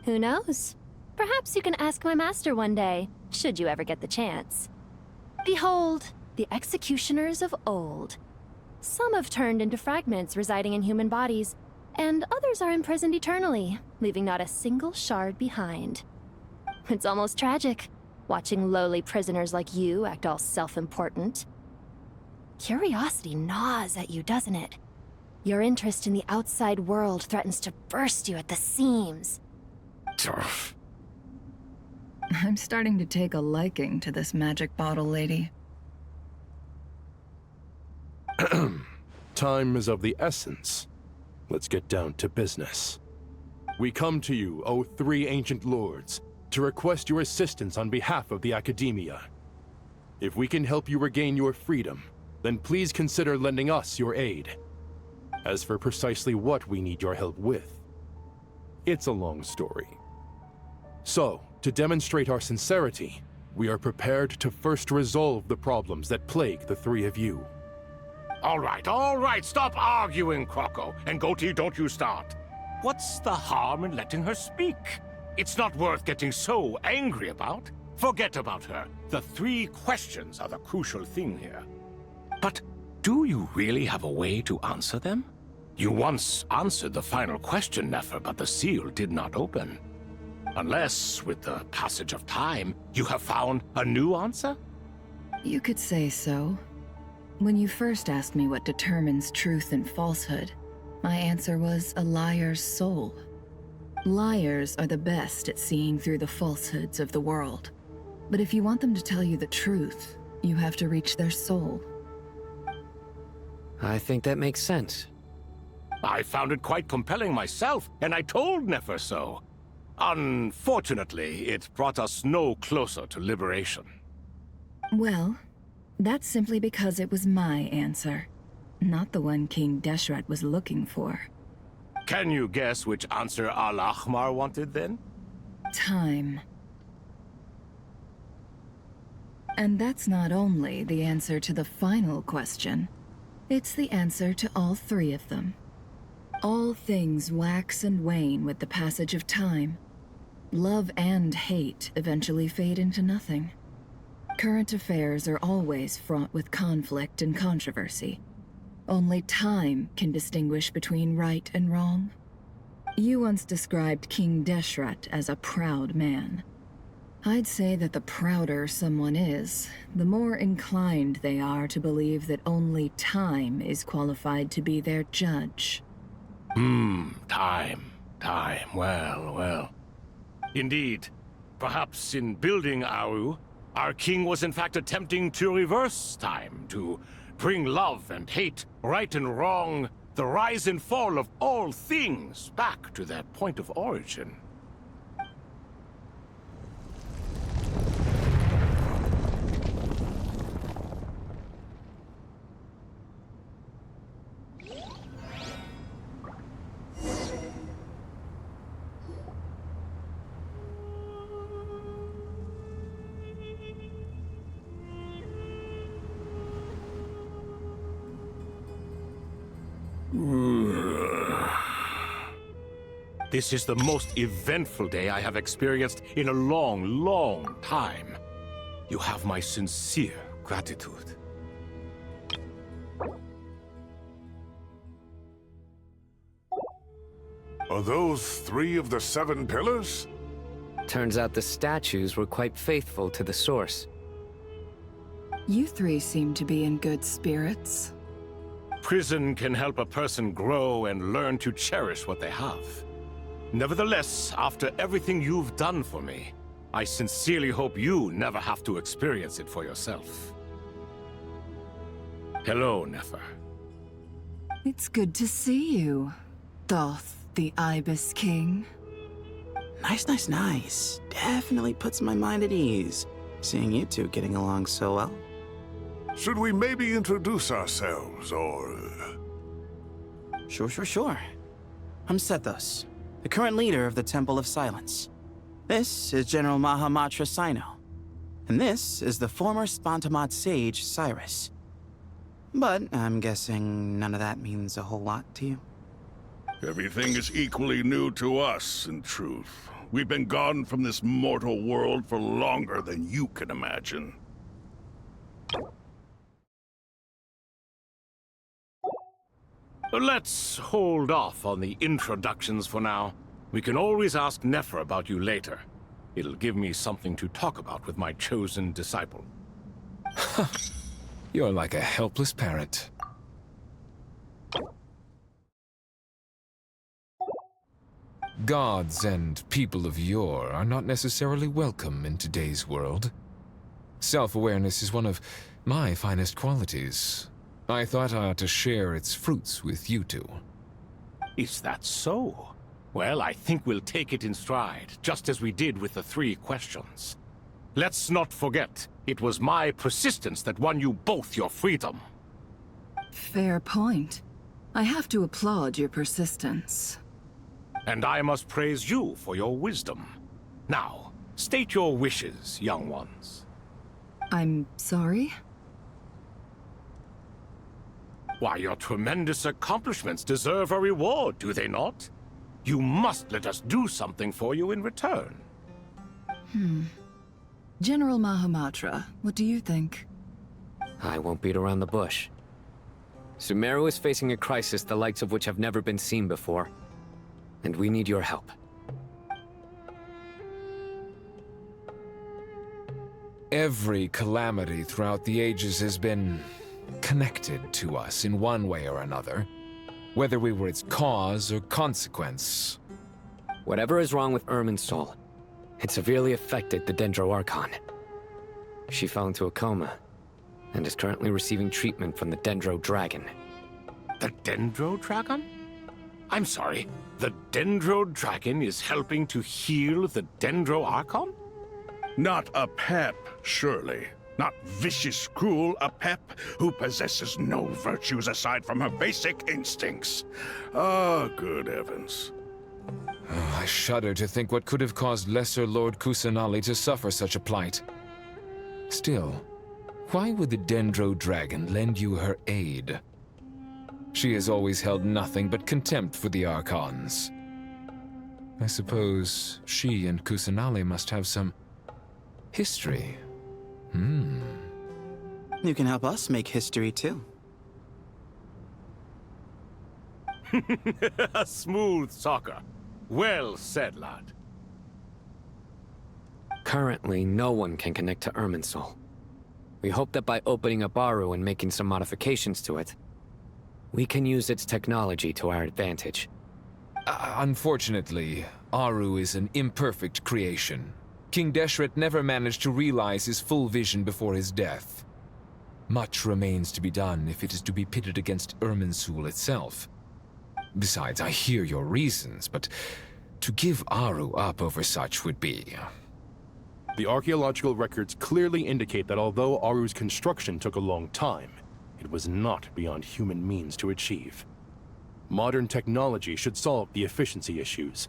Speaker 16: Who knows? Perhaps you can ask my master one day, should you ever get the chance. Behold, the executioners of old. Some have turned into fragments residing in human bodies, and others are imprisoned eternally, leaving not a single shard behind. It's almost tragic, watching lowly prisoners like you act all self-important. Curiosity gnaws at you, doesn't it? Your interest in the outside world threatens to burst you at the seams.
Speaker 7: I'm starting to take a liking to this magic bottle lady.
Speaker 11: Time is of the essence. Let's get down to business. We come to you, O three ancient lords, to request your assistance on behalf of the Academia. If we can help you regain your freedom, then please consider lending us your aid. As for precisely what we need your help with, it's a long story. So, to demonstrate our sincerity, we are prepared to first resolve the problems that plague the three of you.
Speaker 10: All right, stop arguing, Crocco. And Goatee, don't you start. What's the harm in letting her speak? It's not worth getting so angry about. Forget about her. The three questions are the crucial thing here. But do you really have a way to answer them? You once answered the final question, Nefer, but the seal did not open. Unless, with the passage of time, you have found a new answer?
Speaker 7: You could say so. When you first asked me what determines truth and falsehood, my answer was a liar's soul. Liars are the best at seeing through the falsehoods of the world. But if you want them to tell you the truth, you have to reach their soul.
Speaker 20: I think that makes sense.
Speaker 10: I found it quite compelling myself, and I told Nefer so. Unfortunately, it brought us no closer to liberation.
Speaker 7: Well, that's simply because it was my answer, not the one King Deshret was looking for.
Speaker 10: Can you guess which answer Al-Ahmar wanted then?
Speaker 7: Time. And that's not only the answer to the final question, it's the answer to all three of them. All things wax and wane with the passage of time. Love and hate eventually fade into nothing. Current affairs are always fraught with conflict and controversy. Only time can distinguish between right and wrong. You once described King Deshret as a proud man. I'd say that the prouder someone is, the more inclined they are to believe that only time is qualified to be their judge.
Speaker 10: Time. Well. Indeed. Perhaps in building Aru, our king was in fact attempting to reverse time, to bring love and hate, right and wrong, the rise and fall of all things back to their point of origin. This is the most eventful day I have experienced in a long time. You have my sincere gratitude.
Speaker 4: Are those 3 of the 7 pillars?
Speaker 9: Turns out the statues were quite faithful to the source.
Speaker 7: You 3 seem to be in good spirits.
Speaker 10: Prison can help a person grow and learn to cherish what they have. Nevertheless, after everything you've done for me, I sincerely hope you never have to experience it for yourself. Hello, Nefer.
Speaker 7: It's good to see you, Thoth the Ibis King.
Speaker 3: Nice. Definitely puts my mind at ease, seeing you two getting along so well.
Speaker 4: Should we maybe introduce ourselves, or...
Speaker 3: Sure. I'm Sethos, the current leader of the Temple of Silence. This is General Mahamatra Sino, and this is the former Spantamat sage, Cyrus. But I'm guessing none of that means a whole lot to you.
Speaker 4: Everything is equally new to us, in truth. We've been gone from this mortal world for longer than you can imagine.
Speaker 10: Let's hold off on the introductions for now. We can always ask Nefer about you later. It'll give me something to talk about with my chosen disciple.
Speaker 21: You're like a helpless parent. Gods and people of yore are not necessarily welcome in today's world. Self-awareness is one of my finest qualities. I thought I ought to share its fruits with you two.
Speaker 10: Is that so? Well, I think we'll take it in stride, just as we did with the 3 questions. Let's not forget, it was my persistence that won you both your freedom.
Speaker 7: Fair point. I have to applaud your persistence.
Speaker 10: And I must praise you for your wisdom. Now, state your wishes, young ones.
Speaker 7: I'm sorry?
Speaker 10: Why, your tremendous accomplishments deserve a reward, do they not? You must let us do something for you in return.
Speaker 7: General Mahamatra, what do you think?
Speaker 9: I won't beat around the bush. Sumeru is facing a crisis the likes of which have never been seen before. And we need your help.
Speaker 21: Every calamity throughout the ages has been connected to us in one way or another, whether we were its cause or consequence.
Speaker 9: Whatever is wrong with Irminsul, it severely affected the Dendro Archon. She fell into a coma, and is currently receiving treatment from the Dendro Dragon.
Speaker 10: The Dendro Dragon? I'm sorry, the Dendro Dragon is helping to heal the Dendro Archon?
Speaker 4: Not a pep, surely. Not vicious, cruel a pep who possesses no virtues aside from her basic instincts. Ah, good heavens.
Speaker 21: Oh, I shudder to think what could have caused Lesser Lord Kusanali to suffer such a plight. Still, why would the Dendro Dragon lend you her aid? She has always held nothing but contempt for the Archons. I suppose she and Kusanali must have some history.
Speaker 3: You can help us make history, too.
Speaker 10: A smooth talker. Well said, lad.
Speaker 20: Currently, no one can connect to Irminsul. We hope that by opening up Aru and making some modifications to it, we can use its technology to our advantage.
Speaker 21: Unfortunately, Aru is an imperfect creation. King Deshret never managed to realize his full vision before his death. Much remains to be done if it is to be pitted against Irminsul itself. Besides, I hear your reasons, but to give Aru up over such would be...
Speaker 11: The archaeological records clearly indicate that although Aru's construction took a long time, it was not beyond human means to achieve. Modern technology should solve the efficiency issues.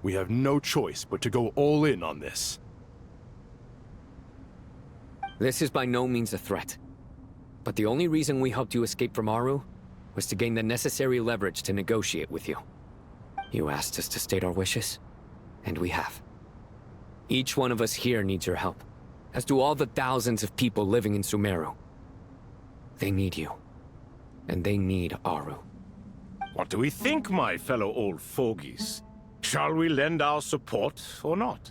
Speaker 11: We have no choice but to go all in on this.
Speaker 20: This is by no means a threat. But the only reason we helped you escape from Aru was to gain the necessary leverage to negotiate with you. You asked us to state our wishes, and we have. Each one of us here needs your help, as do all the thousands of people living in Sumeru. They need you, and they need Aru.
Speaker 10: What do we think, my fellow old fogies? Shall we lend our support or not?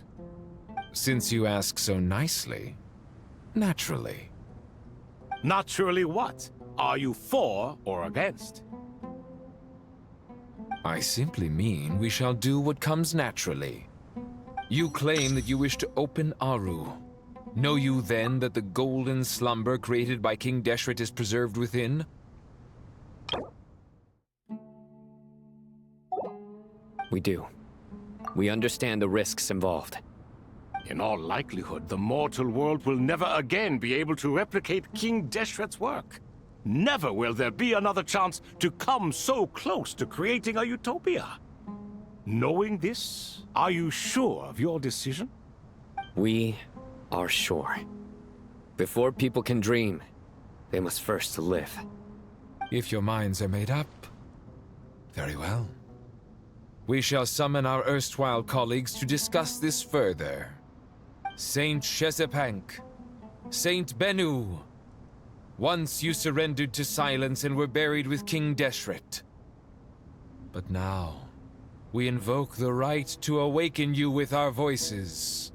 Speaker 21: Since you ask so nicely, naturally.
Speaker 10: Naturally what? Are you for or against?
Speaker 21: I simply mean we shall do what comes naturally. You claim that you wish to open Aru. Know you then that the golden slumber created by King Deshret is preserved within?
Speaker 20: We do. We understand the risks involved.
Speaker 10: In all likelihood, the mortal world will never again be able to replicate King Deshret's work. Never will there be another chance to come so close to creating a utopia. Knowing this, are you sure of your decision?
Speaker 20: We are sure. Before people can dream, they must first live.
Speaker 21: If your minds are made up, very well. We shall summon our erstwhile colleagues to discuss this further. Saint Shezepank, Saint Bennu, once you surrendered to silence and were buried with King Deshret. But now, we invoke the right to awaken you with our voices.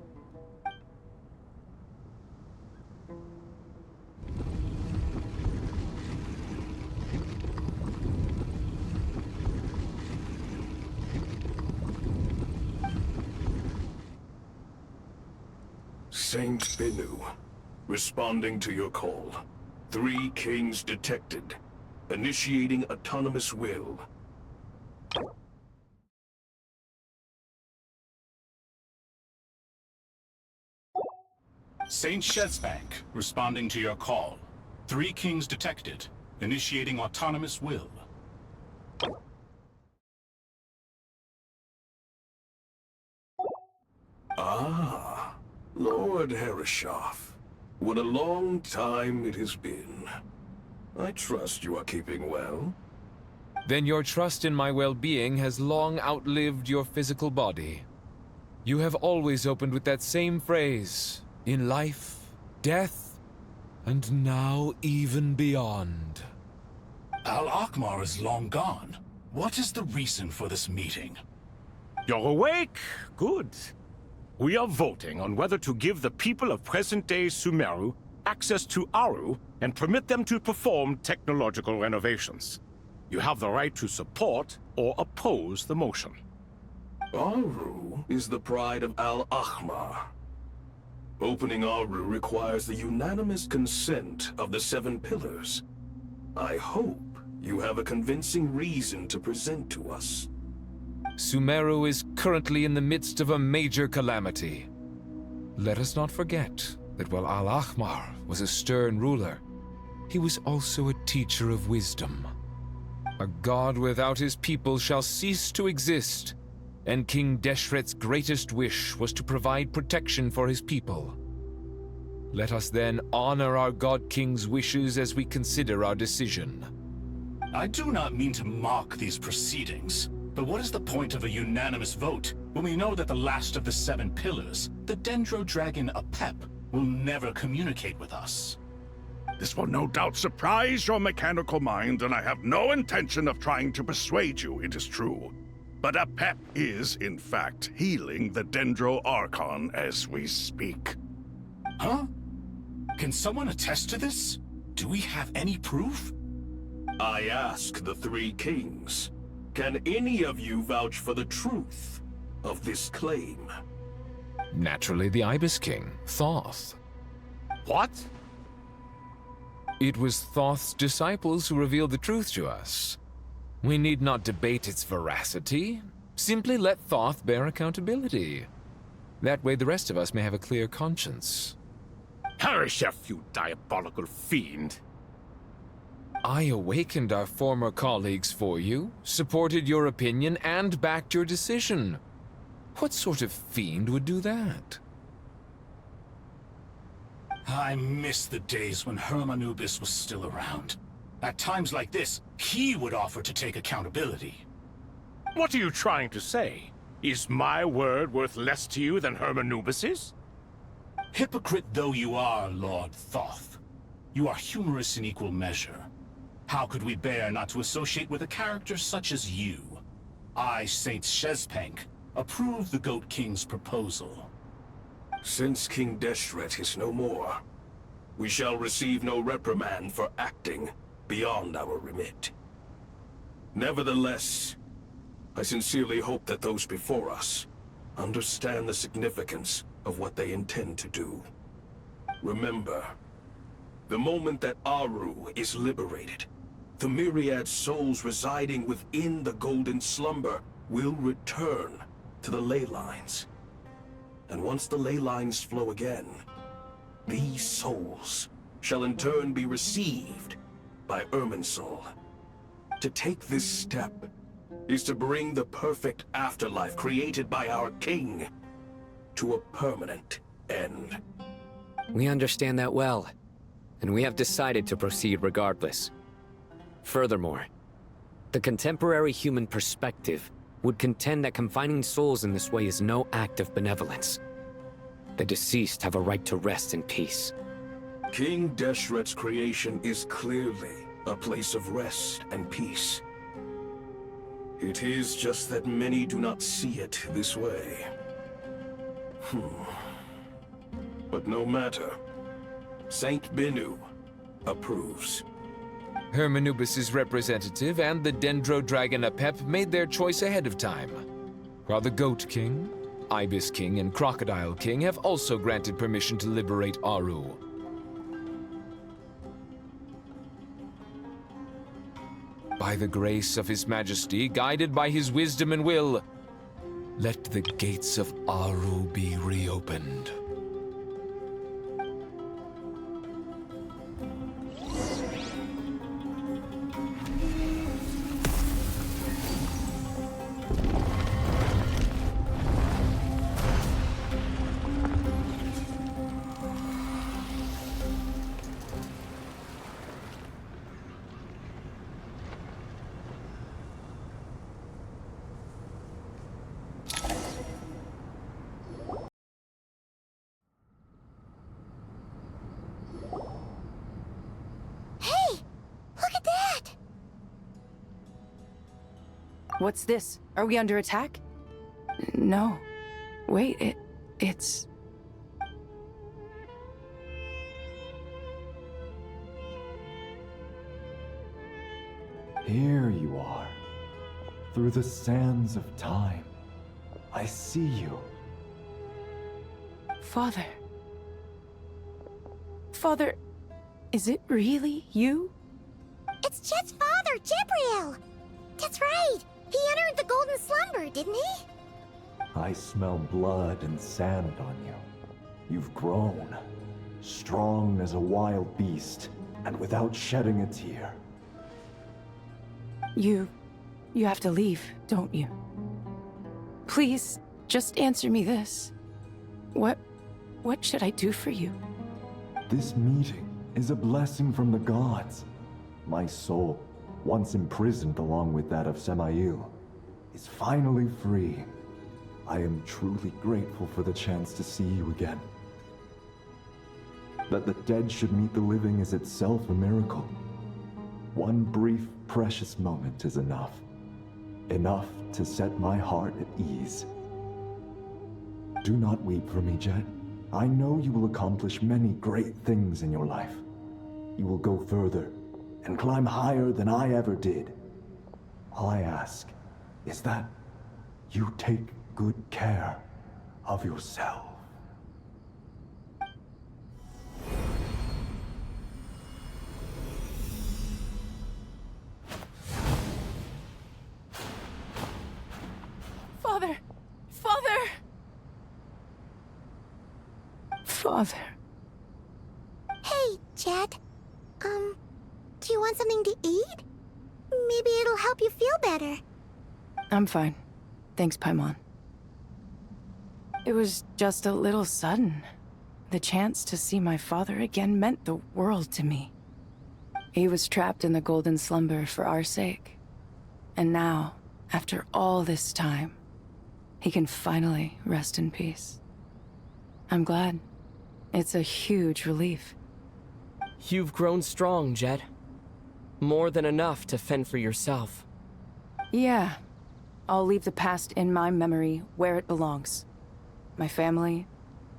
Speaker 4: Saint Bennu, responding to your call. 3 kings detected. Initiating autonomous will.
Speaker 6: Saint Shezbank, responding to your call. 3 kings detected. Initiating autonomous will.
Speaker 4: Ah, Lord Herreshoff. What a long time it has been. I trust you are keeping well.
Speaker 21: Then your trust in my well-being has long outlived your physical body. You have always opened with that same phrase, in life, death, and now even beyond.
Speaker 6: Al-Akhmar is long gone. What is the reason for this meeting?
Speaker 10: You're awake? Good. We are voting on whether to give the people of present-day Sumeru access to Aru and permit them to perform technological renovations. You have the right to support or oppose the motion.
Speaker 4: Aru is the pride of Al-Akhmar. Opening Aru requires the unanimous consent of the 7 pillars. I hope you have a convincing reason to present to us.
Speaker 21: Sumeru is currently in the midst of a major calamity. Let us not forget that while Al-Akhmar was a stern ruler, he was also a teacher of wisdom. A god without his people shall cease to exist, and King Deshret's greatest wish was to provide protection for his people. Let us then honor our God King's wishes as we consider our decision.
Speaker 6: I do not mean to mock these proceedings, but what is the point of a unanimous vote when we know that the last of the 7 pillars, the Dendro Dragon Apep, will never communicate with us?
Speaker 4: This will no doubt surprise your mechanical mind, and I have no intention of trying to persuade you it is true. But a pep is, in fact, healing the Dendro Archon as we speak.
Speaker 6: Huh? Can someone attest to this? Do we have any proof?
Speaker 8: I ask the three kings, can any of you vouch for the truth of this claim?
Speaker 21: Naturally, the Ibis King, Thoth.
Speaker 10: What?
Speaker 21: It was Thoth's disciples who revealed the truth to us. We need not debate its veracity. Simply let Thoth bear accountability. That way the rest of us may have a clear conscience.
Speaker 10: Harishef, you diabolical fiend!
Speaker 21: I awakened our former colleagues for you, supported your opinion, and backed your decision. What sort of fiend would do that?
Speaker 6: I miss the days when Hermanubis was still around. At times like this, he would offer to take accountability.
Speaker 10: What are you trying to say? Is my word worth less to you than Hermanubis's?
Speaker 6: Hypocrite though you are, Lord Thoth, you are humorous in equal measure. How could we bear not to associate with a character such as you? I, Saint Shezpank, approve the Goat King's proposal.
Speaker 8: Since King Deshret is no more, we shall receive no reprimand for acting beyond our remit. Nevertheless, I sincerely hope that those before us understand the significance of what they intend to do. Remember, the moment that Aru is liberated, the myriad souls residing within the Golden Slumber will return to the ley lines. And once the ley lines flow again, these souls shall in turn be received by Irminsul. To take this step is to bring the perfect afterlife created by our king to a permanent end.
Speaker 20: We understand that well, and we have decided to proceed regardless. Furthermore, the contemporary human perspective would contend that confining souls in this way is no act of benevolence. The deceased have a right to rest in peace.
Speaker 8: King Deshret's creation is clearly a place of rest and peace. It is just that many do not see it this way. But no matter. Saint Binu approves.
Speaker 21: Hermanubis' representative and the Dendro Dragon Apep made their choice ahead of time, while the Goat King, Ibis King, and Crocodile King have also granted permission to liberate Aru. By the grace of His Majesty, guided by his wisdom and will, let the gates of Aru be reopened.
Speaker 19: What's this? Are we under attack? No. Wait, it's...
Speaker 22: Here you are. Through the sands of time. I see you.
Speaker 19: Father. Father, is it really you?
Speaker 15: It's Chet's father, Jibriel! That's right! He entered the Golden Slumber, didn't he?
Speaker 22: I smell blood and sand on you. You've grown. Strong as a wild beast, and without shedding a tear.
Speaker 19: You have to leave, don't you? Please, just answer me this. What should I do for you?
Speaker 22: This meeting is a blessing from the gods. My soul, once imprisoned along with that of Semail, is finally free. I am truly grateful for the chance to see you again. That the dead should meet the living is itself a miracle. One brief, precious moment is enough. Enough to set my heart at ease. Do not weep for me, Jet. I know you will accomplish many great things in your life. You will go further and climb higher than I ever did. All I ask is that you take good care of yourself.
Speaker 19: Father! Father! Father.
Speaker 15: Hey, Jet. Do you want something to eat? Maybe it'll help you feel better.
Speaker 19: I'm fine. Thanks, Paimon. It was just a little sudden. The chance to see my father again meant the world to me. He was trapped in the golden slumber for our sake. And now, after all this time, he can finally rest in peace. I'm glad. It's a huge relief.
Speaker 17: You've grown strong, Jet. More than enough to fend for yourself.
Speaker 19: Yeah. I'll leave the past in my memory where it belongs. My family,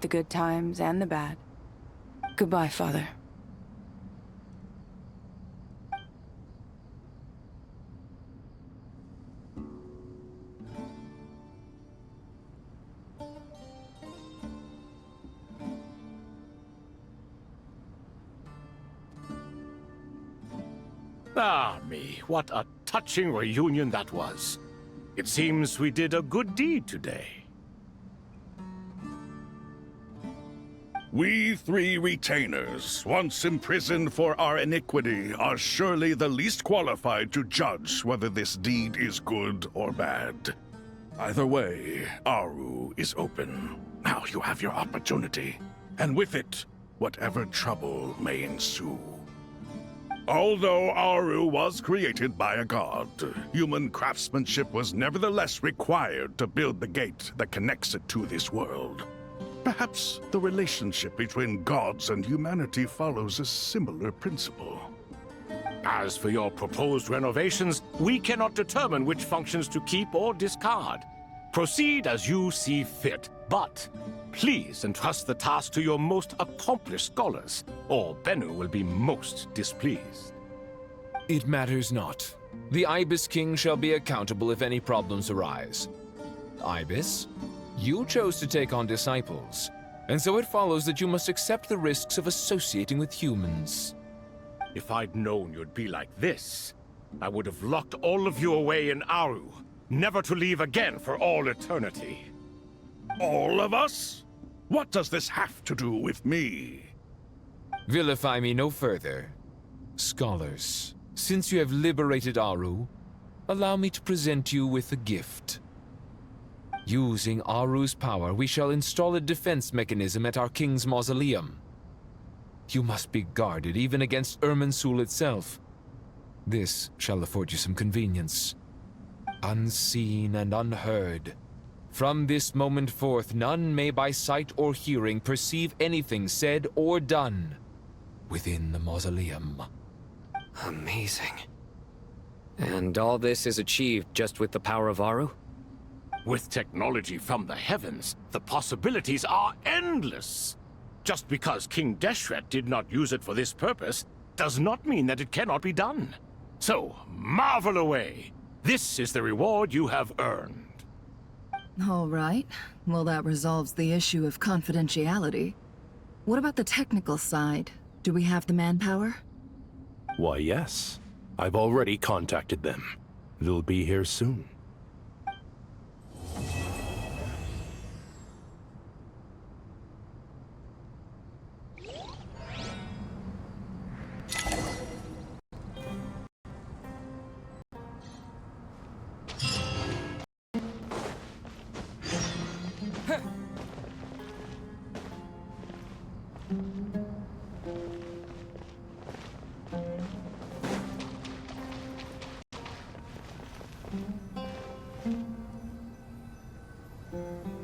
Speaker 19: the good times and the bad. Goodbye, Father.
Speaker 10: Ah, me, what a touching reunion that was. It seems we did a good deed today.
Speaker 4: We three retainers, once imprisoned for our iniquity, are surely the least qualified to judge whether this deed is good or bad. Either way, Aru is open. Now you have your opportunity, and with it, whatever trouble may ensue. Although Aru was created by a god, human craftsmanship was nevertheless required to build the gate that connects it to this world. Perhaps the relationship between gods and humanity follows a similar principle.
Speaker 10: As for your proposed renovations, we cannot determine which functions to keep or discard. Proceed as you see fit, but please entrust the task to your most accomplished scholars, or Bennu will be most displeased.
Speaker 21: It matters not. The Ibis King shall be accountable if any problems arise. Ibis, you chose to take on disciples, and so it follows that you must accept the risks of associating with humans.
Speaker 10: If I'd known you'd be like this, I would have locked all of you away in Aru, never to leave again for all eternity.
Speaker 4: All of us? What does this have to do with me?
Speaker 21: Vilify me no further. Scholars, since you have liberated Aru, allow me to present you with a gift. Using Aru's power, we shall install a defense mechanism at our king's mausoleum. You must be guarded even against Irminsul itself. This shall afford you some convenience. Unseen and unheard. From this moment forth, none may by sight or hearing perceive anything said or done within the mausoleum.
Speaker 20: Amazing. And all this is achieved just with the power of Aru?
Speaker 10: With technology from the heavens, the possibilities are endless. Just because King Deshret did not use it for this purpose does not mean that it cannot be done. So, marvel away. This is the reward you have earned.
Speaker 7: All right. Well, that resolves the issue of confidentiality. What about the technical side? Do we have the manpower?
Speaker 11: Why, yes. I've already contacted them. They'll be here soon.